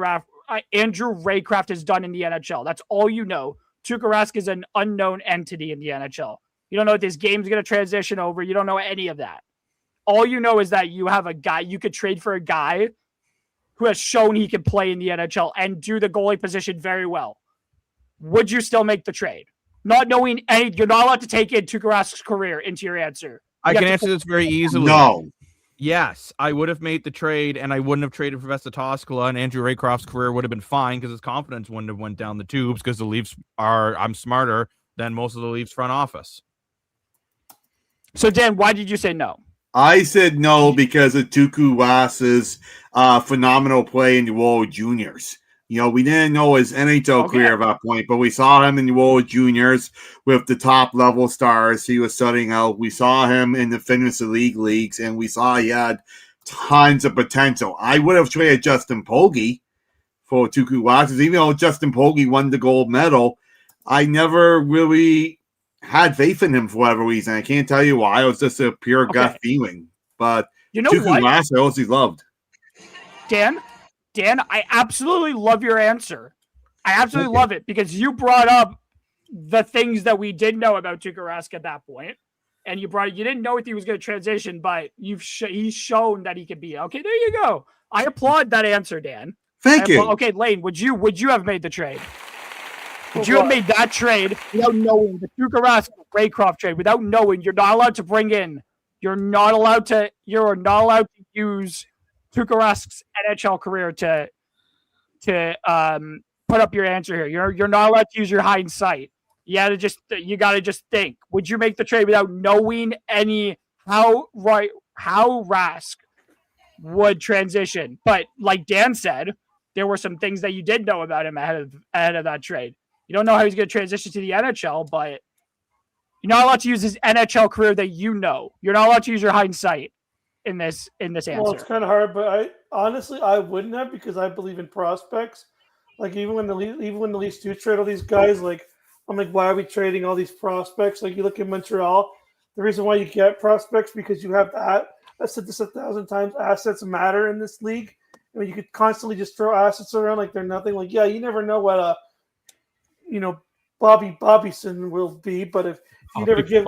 Raycroft has done in the NHL. That's all you know. Tuukka Rask is an unknown entity in the NHL. You don't know if this game's going to transition over. You don't know any of that. All you know is that you have a guy, you could trade for a guy who has shown he can play in the NHL and do the goalie position very well. Would you still make the trade? Not knowing you're not allowed to take in Tuukka Rask's career into your answer. I can answer this very easily. No. Yes, I would have made the trade, and I wouldn't have traded for Vesatoskala, and Andrew Raycroft's career would have been fine because his confidence wouldn't have went down the tubes because the Leafs I'm smarter than most of the Leafs front office. So, Dan, why did you say no? I said no because of Tuukka Rask's phenomenal play in the World Juniors. You know, we didn't know his NHL career at that point, but we saw him in the World Juniors with the top-level stars he was setting out. We saw him in the Finnish leagues, and we saw he had tons of potential. I would have traded Justin Pogge for Tuukka Rask, even though Justin Pogge won the gold medal. I never really had faith in him for whatever reason. I can't tell you why. It was just a pure gut feeling. But you know Tuukka what? Rask I always loved. Dan, I absolutely love your answer. I absolutely love it because you brought up the things that we did know about Tuukka Rask at that point, and you didn't know if he was going to transition, but he's shown that he could be. Okay, there you go. I applaud that answer, Dan. Thank you. Okay, Lane, would you have made the trade? Would you have made that trade without knowing the Tuukka Rask Raycroft trade? Without knowing, you're not allowed to bring in. You're not allowed to use Tuukka Rask's NHL career to put up your answer here. You're not allowed to use your hindsight. You gotta just think. Would you make the trade without knowing how Rask would transition? But like Dan said, there were some things that you did know about him ahead of that trade. You don't know how he's going to transition to the NHL, but you're not allowed to use his NHL career that you know. You're not allowed to use your hindsight in this answer. Well, it's kind of hard, but I wouldn't have because I believe in prospects. Like even when the Leafs do trade all these guys, like I'm like, why are we trading all these prospects? Like you look at Montreal, the reason why you get prospects because you have that. I said this 1,000 times. Assets matter in this league. I mean, you could constantly just throw assets around like they're nothing. Like you never know what Bobby Bobbyson will be, but if you never give,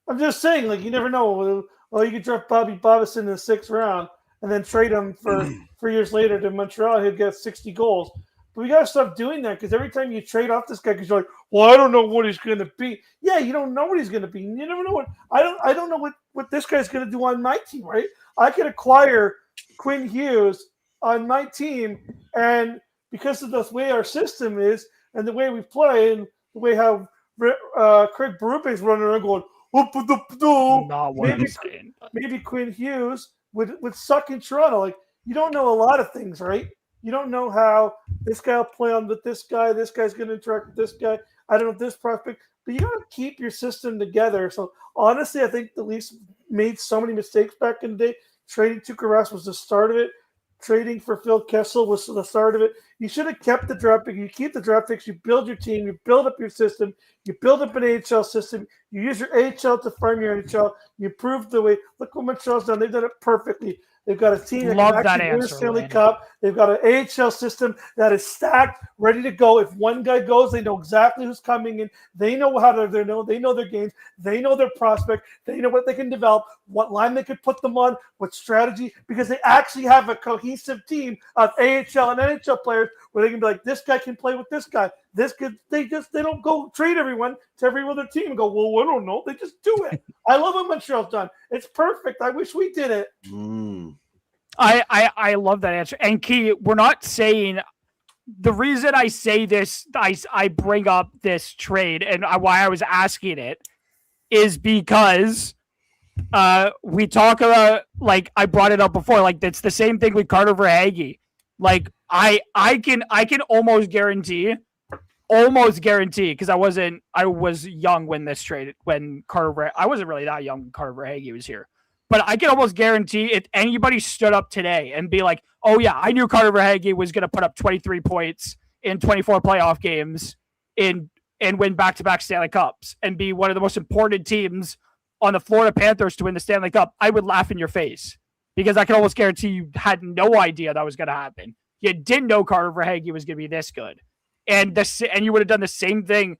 I'm just saying, like you never know. Well, you could draft Bobby Bobbyson in the 6th round and then trade him for 3 years later to Montreal. He'd get 60 goals. But we got to stop doing that because every time you trade off this guy, because you're like, well, I don't know what he's going to be. Yeah, you don't know what he's going to be. You never know what. I don't know what this guy's going to do on my team, right? I could acquire Quinn Hughes on my team, and because of the way our system is and the way we play and the way how Craig Berube's running around going, maybe Quinn Hughes would suck in Toronto. Like you don't know a lot of things, right? You don't know how this guy will play on with this guy. This guy's going to interact with this guy. I don't know this prospect, but you got to keep your system together. So honestly, I think the Leafs made so many mistakes back in the day. Trading Tuukka Rask was the start of it. Trading for Phil Kessel was the start of it. You should have kept the draft pick. You keep the draft picks. You build your team. You build up your system. You build up an AHL system. You use your AHL to farm your NHL. You prove the way. Look what Montreal's done. They've done it perfectly. They've got a team that can actually win a Stanley Cup. They've got an AHL system that is stacked, ready to go. If one guy goes, they know exactly who's coming in. They know they know their games. They know their prospect. They know what they can develop, what line they could put them on, what strategy, because they actually have a cohesive team of AHL and NHL players where they can be like, this guy can play with this guy. They don't go trade everyone to every other team and go, well, I don't know. They just do it. I love what Montreal's done. It's perfect. I wish we did it. I love that answer. And Key, we're not saying the reason I say this, I bring up this trade and why I was asking it is because we talk about, like I brought it up before, like it's the same thing with Carter Verhaeghe. Like I can almost guarantee because I was young when this trade, when I wasn't really that young when Carter Verhaeghe was here. But I can almost guarantee if anybody stood up today and be like, oh, yeah, I knew Carter Verhaeghe was going to put up 23 points in 24 playoff games and win back-to-back Stanley Cups and be one of the most important teams on the Florida Panthers to win the Stanley Cup, I would laugh in your face because I can almost guarantee you had no idea that was going to happen. You didn't know Carter Verhaeghe was going to be this good. And you would have done the same thing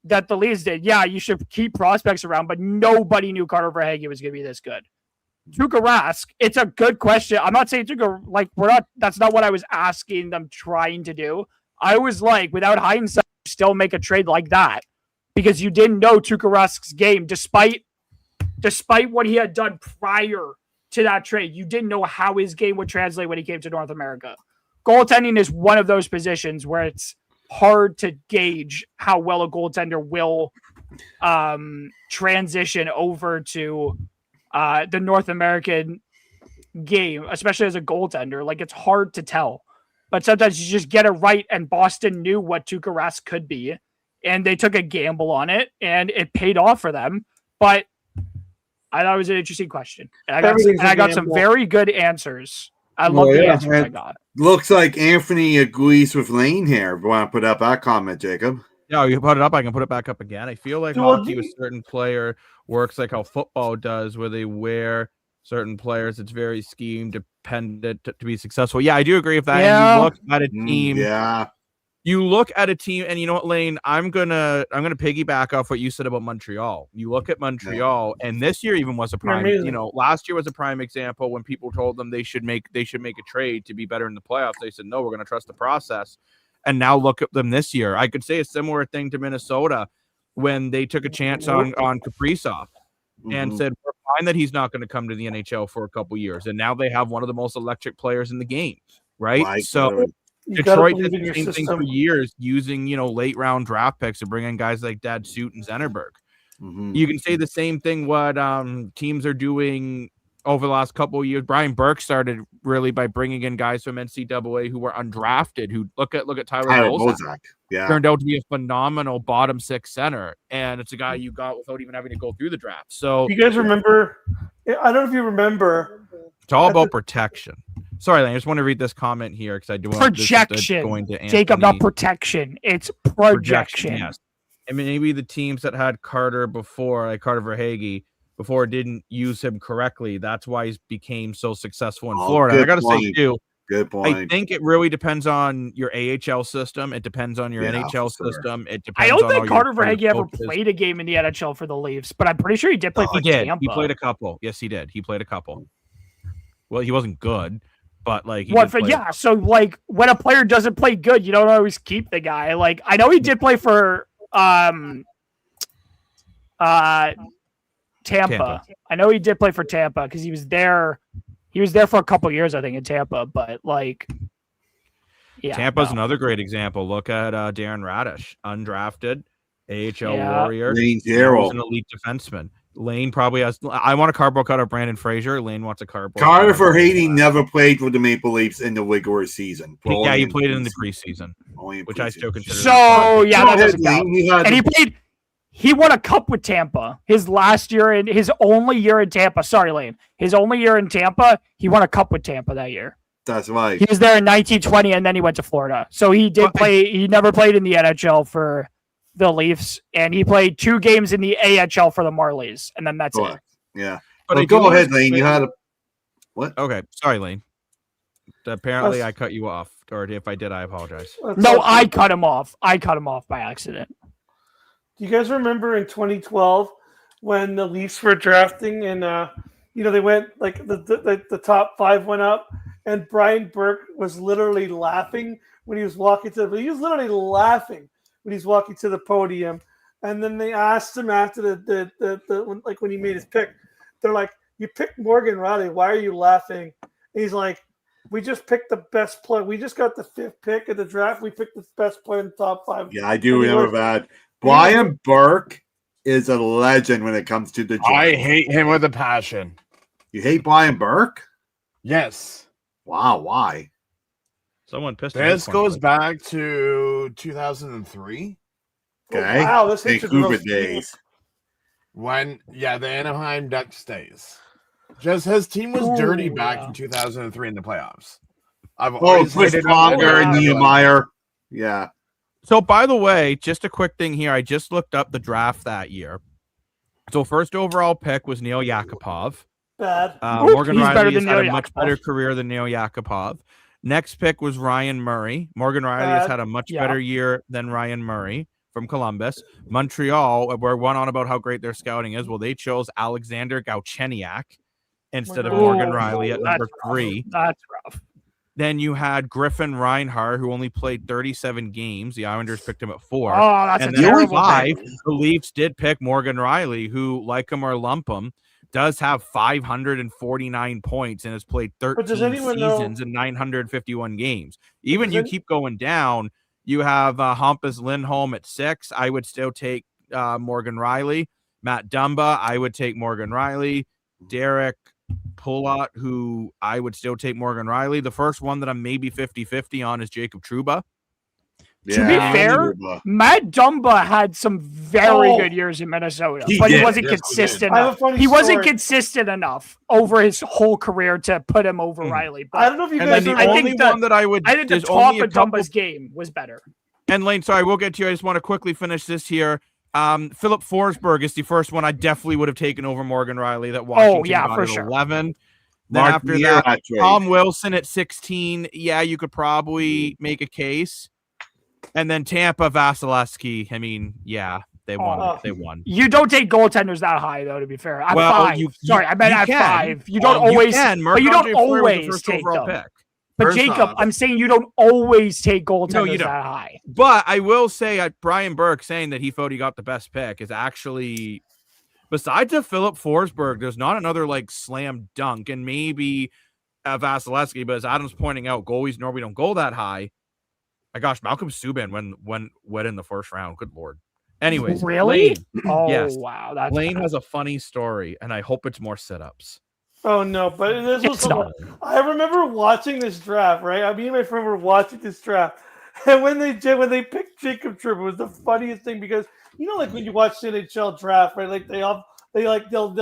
that the Leafs did. Yeah, you should keep prospects around, but nobody knew Carter Verhaeghe was going to be this good. Tuukka Rask, it's a good question. I'm not saying that's not what I was asking them trying to do. I was like, without hindsight, still make a trade like that because you didn't know Tuukka Rask's game, despite what he had done prior to that trade. You didn't know how his game would translate when he came to North America. Goaltending is one of those positions where it's hard to gauge how well a goaltender will transition over to the North American game, especially as a goaltender. Like, it's hard to tell. But sometimes you just get it right, and Boston knew what Tuukka Rask could be, and they took a gamble on it, and it paid off for them. But I thought it was an interesting question. And I got some very good answers. I love the answers I got. Looks like Anthony agrees with Lane here. Want to put up that comment, Jacob? Yeah, you put it up. I can put it back up again. I feel like hockey with certain player works like how football does, where they wear certain players. It's very scheme dependent to be successful. Yeah, I do agree with that. Yeah. And you look at a team. Yeah. You look at a team, and you know what, Lane? I'm gonna piggyback off what you said about Montreal. You look at Montreal, and this year even was a prime. Amazing. You know, last year was a prime example when people told them they should make a trade to be better in the playoffs. They said no, we're going to trust the process. And now look at them this year. I could say a similar thing to Minnesota when they took a chance on Kaprizov and said we're fine that he's not going to come to the NHL for a couple years, and now they have one of the most electric players in the game, right? So. Detroit did the same thing for years, using late round draft picks to bring in guys like Datsut and Zetterberg. You can say the same thing what teams are doing over the last couple of years. Brian Burke started really by bringing in guys from NCAA who were undrafted. Who look at Tyler Bozak. Yeah, turned out to be a phenomenal bottom six center, and it's a guy you got without even having to go through the draft. So you guys remember? I don't know if you remember. It's all about protection. Sorry, Lane, I just want to read this comment here because I do want projection. Going to Anthony. Jacob, not protection. It's projection. Yes. I mean, maybe the teams that had Carter before, like Carter Verhaeghe, before didn't use him correctly. That's why he became so successful in Florida. I got to say, too, good point. I think it really depends on your AHL system. It depends on your NHL system. It depends. I don't think Carter Verhaeghe ever played a game in the NHL for the Leafs, but I'm pretty sure he did play for Tampa. He played a couple. Yes, he did. He played a couple. Well, he wasn't good. But so like when a player doesn't play good, you don't always keep the guy. Like I know he did play for Tampa. I know he did play for Tampa because he was there. He was there for a couple years, I think, in Tampa. But like, yeah, Tampa's another great example. Look at Darren Radish, undrafted AHL Warrior. Lane was an elite defenseman. Lane probably has. I want a cardboard cutout of Brandon Fraser. Lane wants a cardboard. Carter Verhaeghe never played with the Maple Leafs in the regular season. Yeah, he played in the preseason, which I still consider. So yeah, that doesn't count. And he played. He won a cup with Tampa. His only year in Tampa. Sorry, Lane. His only year in Tampa, he won a cup with Tampa that year. That's right. He was there in 1920, and then he went to Florida. So he did play. He never played in the NHL for the Leafs, and he played 2 games in the AHL for the Marlies, and then that's it. Yeah. But go ahead, Lane. You had what? Okay. Sorry, Lane. Apparently, I cut you off, or if I did, I apologize. No, I cut him off. I cut him off by accident. Do you guys remember in 2012 when the Leafs were drafting and they went like the top 5 went up, and Brian Burke was literally laughing when he was walking to the. He was literally laughing when he's walking to the podium, and then they asked him after when he made his pick, they're like, "You picked Morgan Riley. Why are you laughing?" And he's like, "We just picked the best player. We just got the 5th pick of the draft. We picked the best player in the top 5." Yeah, I do remember that. Brian Burke is a legend when it comes to the draft. I hate him with a passion. You hate Brian Burke? Yes. Wow. Why? Someone pissed. This goes back to 2003. Okay. Wow, this hits Vancouver days. When the Anaheim Ducks days. Just his team was dirty back in 2003 in the playoffs. Chris Pronger and Niemeyer. Yeah. So, by the way, just a quick thing here. I just looked up the draft that year. So, first overall pick was Neil Yakupov. Bad. Morgan Riley has had a much better career than Neil Yakupov. Next pick was Ryan Murray. Morgan Riley has had a much better year than Ryan Murray. from Columbus. Montreal, we're one on about how great their scouting is. Well, they chose Alexander Galchenyuk instead of Morgan Riley at number 3. That's rough. Then you had Griffin Reinhart, who only played 37 games. The Islanders picked him at 4. Oh, that's and a terrible 5, pick. the Leafs did pick Morgan Riley, who, like him or lump him, does have 549 points and has played 13 seasons and 951 games. Even you keep going down, you have Hampus Lindholm at 6. I would still take Morgan Riley. Matt Dumba, I would take Morgan Riley. Derek Pulot, who I would still take Morgan Riley. The first one that I'm maybe 50-50 on is Jacob Trouba. To be fair, Matt Dumba had some very good years in Minnesota, but he wasn't consistent enough. He wasn't consistent enough over his whole career to put him over Riley. But I don't know if you guys I think the top of Dumba's game was better. And Lane, sorry, we'll get to you. I just want to quickly finish this here. Philip Forsberg is the first one I definitely would have taken over Morgan Riley that Washington got at 11. Then after that, Tom Wilson at 16. Yeah, you could probably make a case. And then Tampa, Vasilevsky. I mean, yeah, they won. They won. You don't take goaltenders that high, though, to be fair. At 5. Sorry, I meant at 5. You don't always but you don't always take them. Pick. But Jacob, I'm saying you don't always take goaltenders that high. But I will say Brian Burke saying that he thought he got the best pick is actually, besides a Philip Forsberg, there's not another like slam dunk, and maybe Vasilevsky. But as Adam's pointing out, goalies normally don't go that high. My gosh, Malcolm Subban went in the first round. Good Lord. Anyways, really? Lane, yes. Wow. That's Lane has a funny story, and I hope it's more sit-ups. Oh no, but this was I remember watching this draft, right? Me and my friend were watching this draft. And when they picked Jacob Trouba, it was the funniest thing because like when you watch the NHL draft, right? Like they'll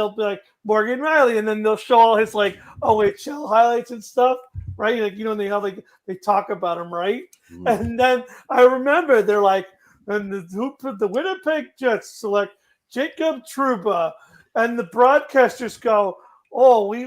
be like Morgan Riley, and then they'll show all his like OHL highlights and stuff, right? Like and they have they talk about him, right? And then I remember they're like, and the Winnipeg Jets select Jacob Trouba, and the broadcasters go, "Oh, we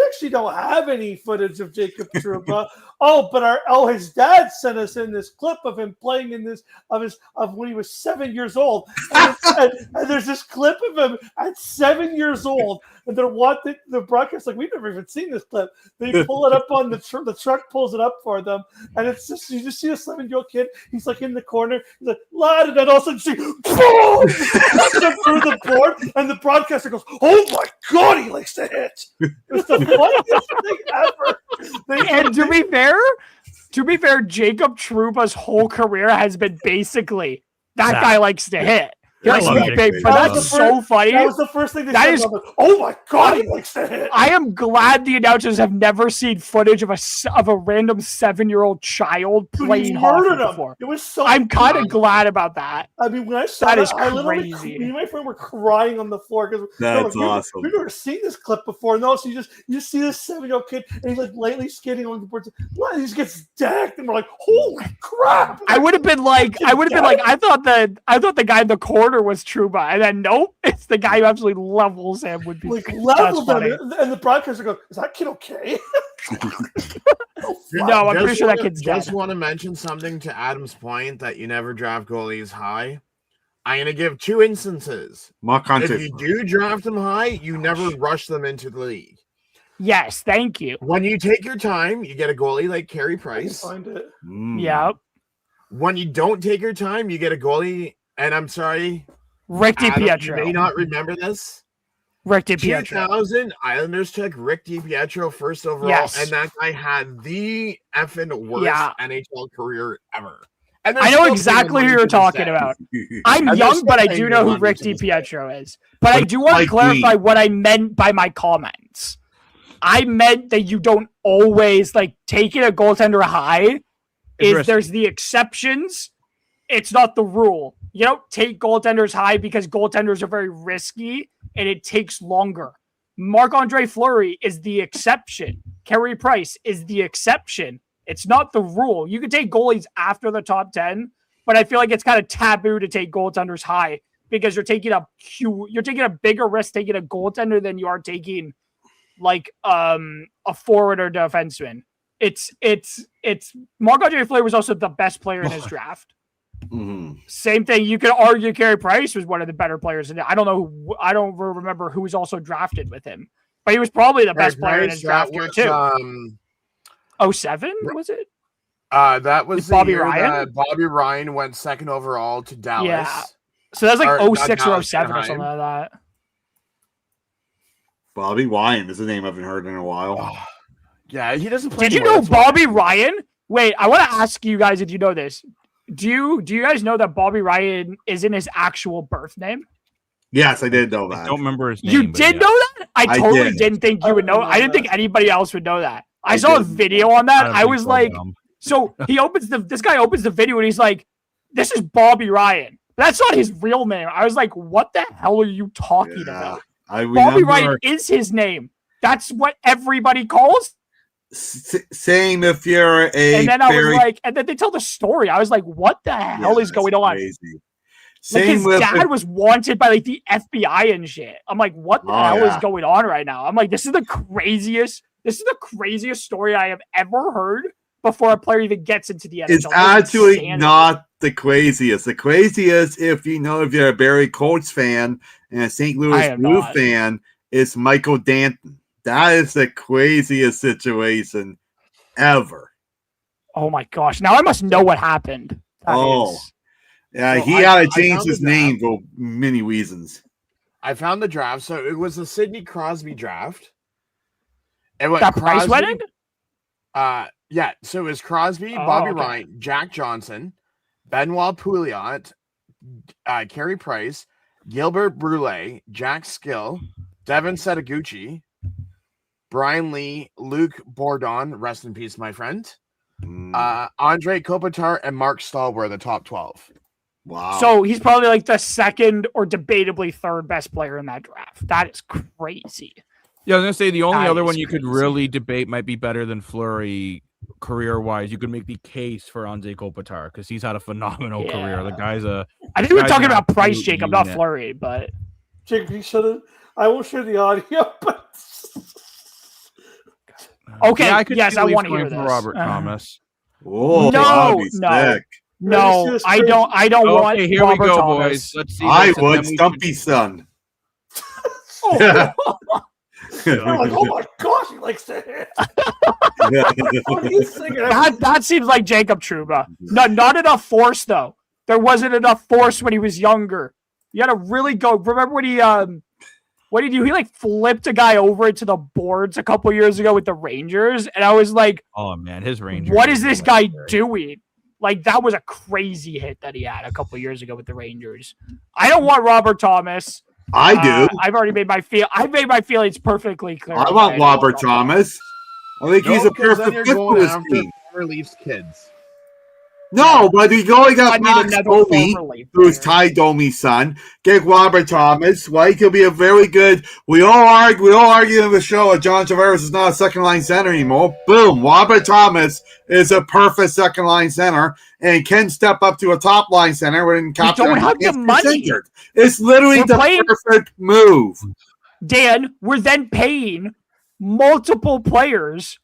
actually don't have any footage of Jacob Trouba. But his dad sent us in this clip of him playing in this of when he was 7 years old, and there's this clip of him at 7 years old, and they're watching the broadcast like we've never even seen this clip. They pull it up on the truck pulls it up for them, and it's just you just see a 7-year-old kid. He's like in the corner, he's like lad, and then all of a sudden she boom through the board, and the broadcaster goes, "Oh my god, he likes to hit." It was the funniest thing ever. And to be fair, Jacob Trouba's whole career has been basically that guy likes to hit. But that's so funny. That was the first thing they said. Oh my god, he likes to hit. I am glad the announcers have never seen footage of a random 7-year-old child playing hockey before. It was so. I'm kind of glad about that. I mean, when I saw that, is I crazy. Me and my friend were crying on the floor because that's awesome. We've never seen this clip before. No, so you just see this 7-year-old kid and he's like lightly skating on the boards. What? He just gets decked, and we're like, holy crap! I would have been like, I thought the guy in the corner was Trouba, and then nope, it's the guy who absolutely levels him. Would be like levels him, and the broadcaster goes, "Is that kid okay?" No, I'm pretty sure that kid's dead. Just want to mention something to Adam's point that you never draft goalies high. I'm gonna give 2 instances. If you do draft them high, you never rush them into the league. Yes, thank you. When you take your time, you get a goalie like Carey Price. Find it. Yep. When you don't take your time, you get a goalie. And I'm sorry, Rick DiPietro. You may not remember this. Rick DiPietro. 2000, Islanders took Rick DiPietro first overall, and that guy had the effing worst NHL career ever. And I know exactly who you're talking about. I'm young, but I do know who Rick DiPietro is. But I do want to clarify what I meant by my comments. I meant that you don't always taking a goaltender high. There's the exceptions. It's not the rule. You don't take goaltenders high because goaltenders are very risky and it takes longer. Marc-Andre Fleury is the exception. Carey Price is the exception. It's not the rule. You can take goalies after the top 10, but I feel like it's kind of taboo to take goaltenders high because you're taking a bigger risk taking a goaltender than you are taking a forward or defenseman. It's Marc-Andre Fleury was also the best player in his draft. Mm-hmm. Same thing. You could argue Carey Price was one of the better players in it. I don't know. I don't remember who was also drafted with him, but he was probably the best player in his draft year too. 07 was it? That was the Bobby year Ryan. that Bobby Ryan went second overall to Dallas. Yeah. So that's like 06 or 07 or Anaheim. something like that. Bobby Ryan is a name I haven't heard in a while. Yeah, he doesn't play. Did you anymore, know that's why. Bobby Ryan? Wait, I want to ask you guys if you know this. Do you guys know that Bobby Ryan isn't his actual birth name? Yes, I did know I that. don't remember his name. You but did yeah. know that? I totally did. didn't think you would know. I didn't think anybody else would know that. I saw a didn't. video on that. don't I think was so, like, Dom. so this guy opens the video and he's like, this is Bobby Ryan. That's not his real name. I was like, what the hell are you talking about? I Bobby remember. Ryan is his name. That's what everybody calls. Same if you're a. And then I was like, and then they tell the story. I was like, what the hell is going on? Crazy. Like Same his with dad was wanted by like the FBI and shit. I'm like, what the hell is going on right now? I'm like, this is the craziest story I have ever heard before a player even gets into the NHL. It's actually not the craziest. The craziest, if you're a Barry Colts fan and a St. Louis Blue fan, is Michael Danton. That is the craziest situation ever. Oh my gosh! Now I must know what happened. Yeah, So he had to change his name for many reasons. I found the draft. So it was the Sidney Crosby draft. And that Price went in? Yeah. So it was Crosby, Bobby Ryan, Jack Johnson, Benoit Pouliot, Carey Price, Gilbert Brule, Jack Skill, Devin Setaguchi, Brian Lee, Luc Bourdon, rest in peace, my friend. Andre Kopitar and Mark Stahl were the top 12. Wow. So he's probably like the second or debatably third best player in that draft. That is crazy. Yeah, I was gonna say the only That other one is you could crazy. really debate might be better than Fleury career-wise. You could make the case for Anze Kopitar because he's had a phenomenal career. The guy's a. I think we're talking an about Price, absolute Jacob, not unit. Fleury, but Jacob, you should have. I won't share the audio, but okay. Yeah, I could yes, see I Leafs want to going hear for this. Robert Thomas. Oh, No, that'd be no. sick. No, I don't. I don't want Okay, here Robert we go, Thomas. boys. Let's see. I this, and would. then we Stumpy son. you're like, oh my gosh, he likes to hit. What are you thinking? That seems like Jacob Trouba. No, not enough force though. There wasn't enough force when he was younger. You got to really go. Remember when he what did he do? He like flipped a guy over into the boards a couple years ago with the Rangers, and I was like, Oh man, his Rangers. what is this guy doing? Like that was a crazy hit that he had a couple years ago with the Rangers. I don't want Robert Thomas. I do. I've already made my feelings perfectly clear. I want Robert Thomas. I think he's a perfect fit for this team. former Leafs kids. No, but you only got I need Max another Domi, former Leaf who's player. Ty Domi's son. Get Robert Thomas, right? He'll be a very good. We all argue in the show that John Tavares is not a second line center anymore. Boom, Robert Thomas is a perfect second line center and can step up to a top line center when Captain don't have the gets money. injured. It's literally We're the playing- perfect move. Dan, we're then paying multiple players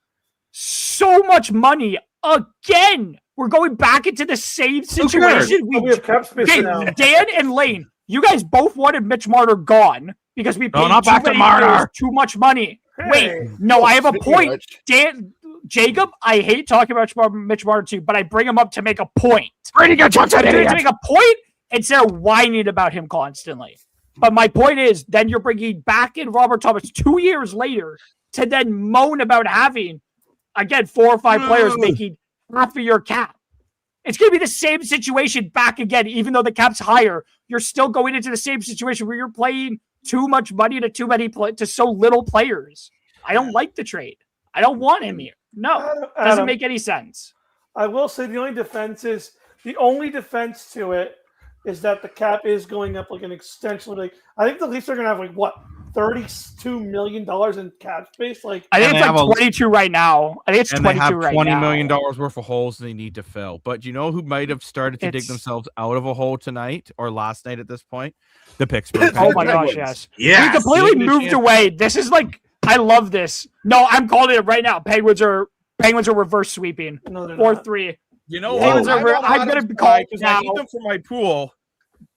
so much money again. We're going back into the same situation. We have cap space Okay, now. Dan and Lane, you guys both wanted Mitch Marner gone because we paid not too back to many Marner. players too much money. Hey. Wait, no, I have a Speaking of point. which- Dan, Jacob, I hate talking about Mitch Marner too, but I bring him up to make a point. to To make a point instead of whining about him constantly. But my point is, then you're bringing back in Robert Thomas 2 years later to then moan about having, again, 4 or 5 players making half of your cap. It's going to be the same situation back again, even though the cap's higher. You're still going into the same situation where you're playing too much money to to so little players. I don't like the trade. I don't want him here. No, doesn't make any sense. I will say the only defense to it is that the cap is going up like an extension. Like I think the Leafs are going to have like what $32 million in cap space. Like I think And it's they like have 22 right now. I think it's And they 22 have right $20 now. million worth of holes they need to fill. But you know who might have started to dig It's- themselves out of a hole tonight or last night at this point? The Pittsburgh. Oh my Penguins. gosh, yes. Yes. We completely Give me a moved chance. away. This is like I love this. No, I'm calling it right now. Penguins are reverse sweeping. no, they're not. 4-3. You know what? I'm going to call because I need them for my pool.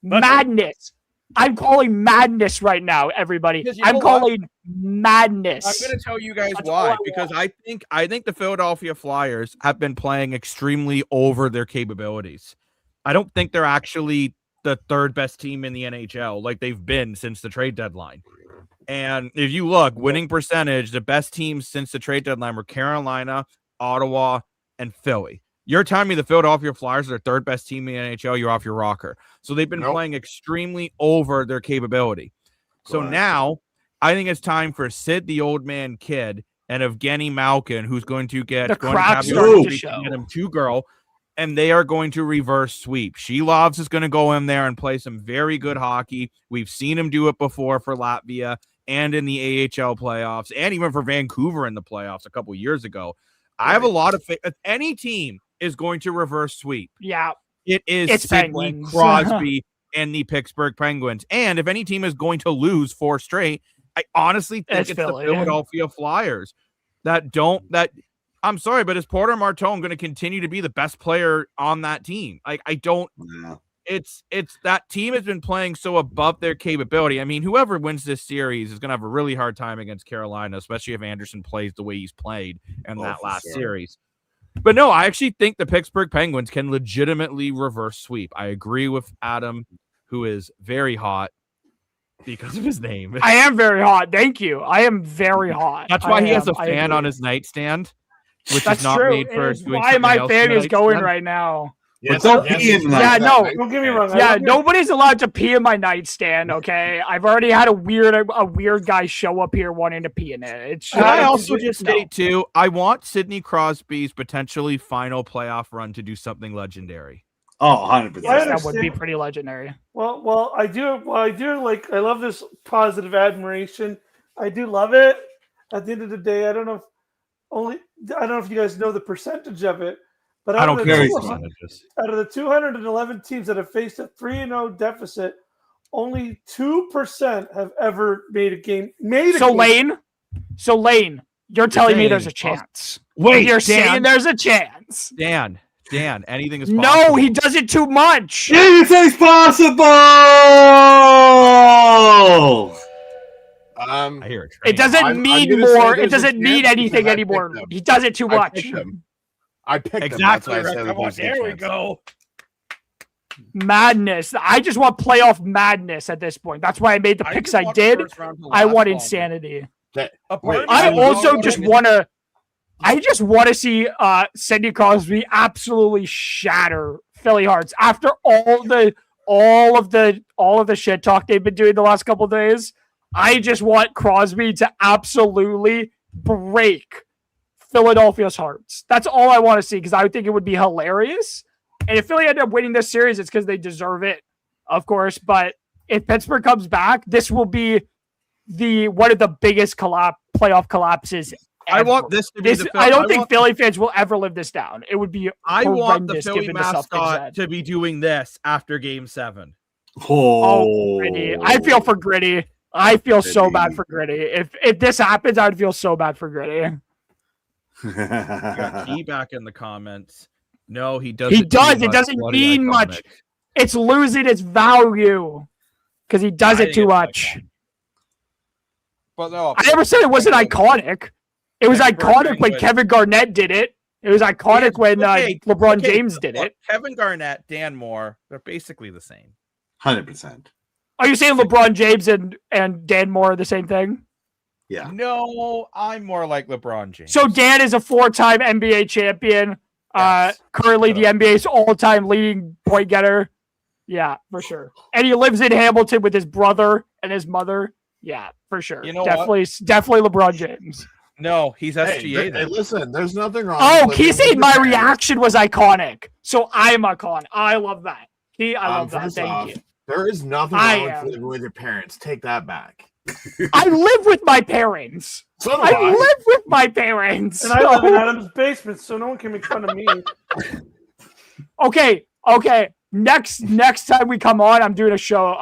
Madness. I'm calling madness right now, everybody. I'm calling madness. I'm going to tell you guys why. Because I think the Philadelphia Flyers have been playing extremely over their capabilities. I don't think they're actually the third best team in the NHL like they've been since the trade deadline. And if you look, winning percentage, the best teams since the trade deadline were Carolina, Ottawa, and Philly. You're telling me the Philadelphia Flyers are the third best team in the NHL, you're off your rocker. So they've been playing extremely over their capability. So now I think it's time for Sid the Old Man Kid and Evgeny Malkin, who's going to get the crap starting to show. Get him 2-girl, and they are going to reverse sweep. Shelovs is going to go in there and play some very good hockey. We've seen him do it before for Latvia and in the AHL playoffs, and even for Vancouver in the playoffs a couple years ago. I have a lot of faith. If any team is going to reverse sweep, it is Sidney Crosby and the Pittsburgh Penguins. And if any team is going to lose 4 straight, I honestly think it's the Philadelphia Flyers I'm sorry, but is Porter Martone going to continue to be the best player on that team? It's that team has been playing so above their capability. I mean, whoever wins this series is going to have a really hard time against Carolina, especially if Anderson plays the way he's played in that last series. But no, I actually think the Pittsburgh Penguins can legitimately reverse sweep. I agree with Adam, who is very hot because of his name. I am very hot. Thank you. I am very hot. That's why he has a fan on his nightstand, which is not made for doing why my fan is going right now. Yes, don't pee in my nightstand. Don't get me wrong. Nobody's allowed to pee in my nightstand, okay? I've already had a weird guy show up here wanting to pee in it. Can I also just state, too, I want Sidney Crosby's potentially final playoff run to do something legendary. Oh, 100%. That would be pretty legendary. Well, I love this positive admiration. I do love it. At the end of the day, I don't know if you guys know the percentage of it. But I don't care. Out of the 211 teams that have faced a 3-0 deficit, only 2% have ever made a game. So Lane, you're telling me there's a chance. Wait, you're saying there's a chance. Dan, anything is possible. No, he does it too much. Anything's possible. I hear it. It doesn't mean more. It doesn't mean anything anymore. He does it too much. I picked exactly. There we go. Madness. I just want playoff madness at this point. That's why I made the picks I did. I want insanity. I just want to see Sidney Crosby absolutely shatter Philly hearts after all of the shit talk they've been doing the last couple of days. I just want Crosby to absolutely break Philadelphia's hearts. That's all I want to see because I would think it would be hilarious. And if Philly ended up winning this series, it's because they deserve it, of course. But if Pittsburgh comes back, this will be one of the biggest playoff collapses ever. I want this to be I don't think Philly fans will ever live this down. It would be I want the Philly mascot to be doing this after Game 7. Oh, Gritty. I feel for Gritty. I feel so bad for Gritty. If this happens, I would feel so bad for Gritty. Got Key back in the comments. No, he doesn't. He does. It doesn't mean much. It's losing its value because he does it too much. But no, I never said it wasn't iconic. It was iconic when Kevin Garnett did it. It was iconic when LeBron James did it. Kevin Garnett, Dan Moore, they're basically the same. 100%. Are you saying LeBron James and Dan Moore are the same thing? Yeah. No, I'm more like LeBron James. So Dan is a 4-time NBA champion. Yes. Currently the NBA's all-time leading point getter. Yeah, for sure. And he lives in Hamilton with his brother and his mother. Yeah, for sure. You know definitely LeBron James. No, he's SGA. Hey, listen, there's nothing wrong. Oh, he said my reaction was iconic. So I'm iconic. I love that. I love that. Thank you. There is nothing wrong with living with your parents. Take that back. I live with my parents. So do I live with my parents. And I live in Adam's basement, so no one can make fun of me. Okay. Next time we come on, I'm doing a show.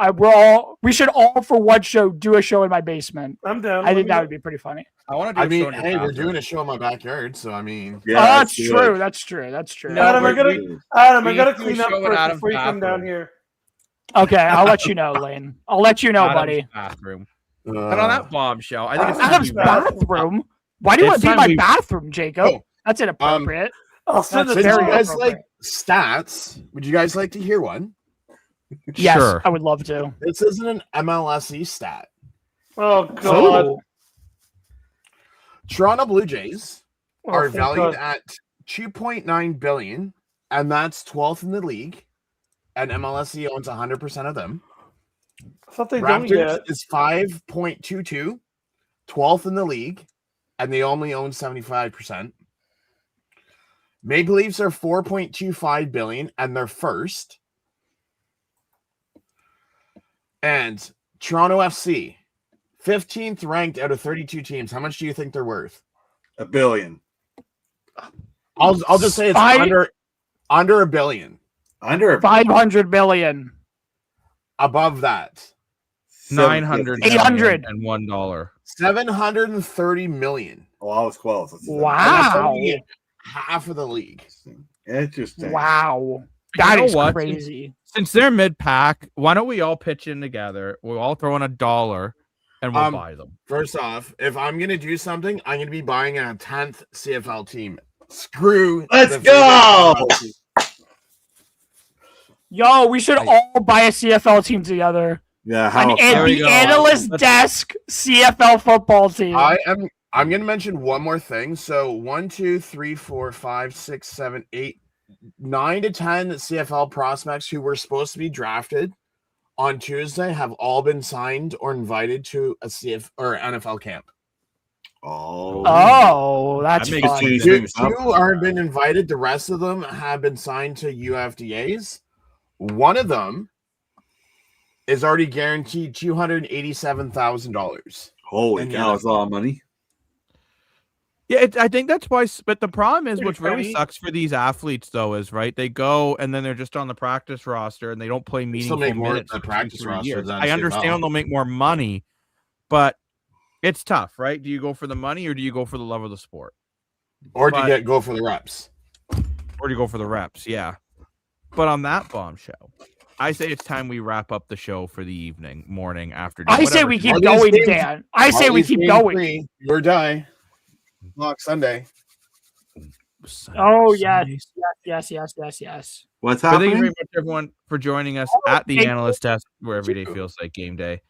We should all for one show do a show in my basement. I'm down. I think that would be pretty funny. I want to do. We're doing a show in my backyard, so I mean, Yeah, that's true. That's true. No, Adam, I gotta do a clean up show in first Adam's before you come down bathroom. here. Okay, I'll let you know, Lane. I'll let you know, Adam's buddy. bathroom. And on that bombshell, I think it's Adam's bathroom. Why do you want to be in my bathroom, Jacob? Oh, That's inappropriate. I'll send since it you to guys you. like stats, would you guys like to hear one? Yes, Sure. I would love to. This isn't an MLSE stat. Oh God. Ooh. Toronto Blue Jays are thank valued God. at $2.9 billion, and that's 12th in the league. And MLSE owns 100% of them. I thought they don't Raptors yet. is 5.22, 12th in the league, and they only own 75%. Maple Leafs are 4.25 billion, and they're first. And Toronto FC, 15th ranked out of 32 teams. How much do you think they're worth? $1 billion. I'll just say it's under $1 billion. Under 500 billion. Above that, 900, $800. and $1. 730 million. Oh, I was close. And that's Wow. only half of the league. Interesting. Wow. That You know is what? crazy. Since they're mid-pack, why don't we all pitch in together? We'll all throw in $1 and we'll buy them. First off, if I'm gonna do something, I'm gonna be buying a 10th CFL team. Screw. Let's the go! CFL team. Yo, we should all buy a CFL team together. Yeah, how And we the go. analyst desk CFL football team. I'm gonna mention one more thing. So 1, 2, 3, 4, 5, 6, 7, 8, 9 to 10 CFL prospects who were supposed to be drafted on Tuesday have all been signed or invited to a CF or NFL camp. Oh, that's That makes fun. sense. Two aren't been invited. The rest of them have been signed to UFDAs. One of them is already guaranteed $287,000. Holy And cow, it's a lot of money. Yeah, I think that's why. But the problem is, Pretty what really funny. sucks for these athletes, though, is right. They go and then they're just on the practice roster and they don't play still meaningful make more minutes. than the for practice 2-3 roster years. than I understand CFL. they'll make more money, but it's tough, right? Do you go for the money or do you go for the love of the sport, Or do But- you go for the reps? or do you go for the reps? Yeah. But on that bombshell, I say it's time we wrap up the show for the evening, morning, afternoon. I say whatever. we keep All these going, games- Dan. I say we keep going. Or die. Lock Sunday. Oh, yes. Yes. What's But thank you very happening? much, everyone, for joining us Oh, at the thank you. analyst desk, where every day feels like game day.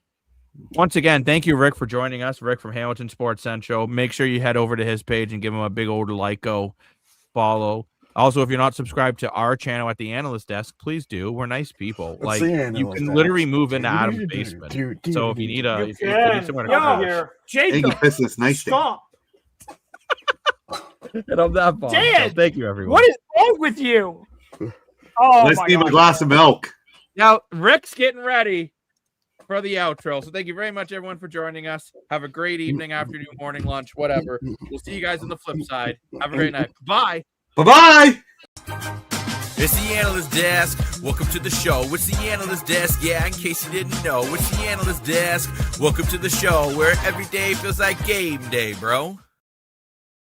Once again, thank you, Rick, for joining us. Rick from Hamilton Sports Central. Make sure you head over to his page and give him a big old follow. Also, if you're not subscribed to our channel at the analyst desk, please do. We're nice people. What's Like, the you analyst can desk? literally move into Adam's basement. So if you need You if you can. need somewhere to Yo, come here. Thank Jacob, you, Business Nice thing. stop. and on that bomb. Dan, Thank you, everyone. What is wrong with you? Oh, Let's my give him a God. glass of milk. Now, Rick's getting ready for the outro. So thank you very much, everyone, for joining us. Have a great evening, afternoon, morning, lunch, whatever. We'll see you guys on the flip side. Have a great night. Bye. Bye-bye. It's the Analyst Desk. Welcome to the show. It's the Analyst Desk. Yeah, in case you didn't know, it's the Analyst Desk. Welcome to the show where every day feels like game day, bro.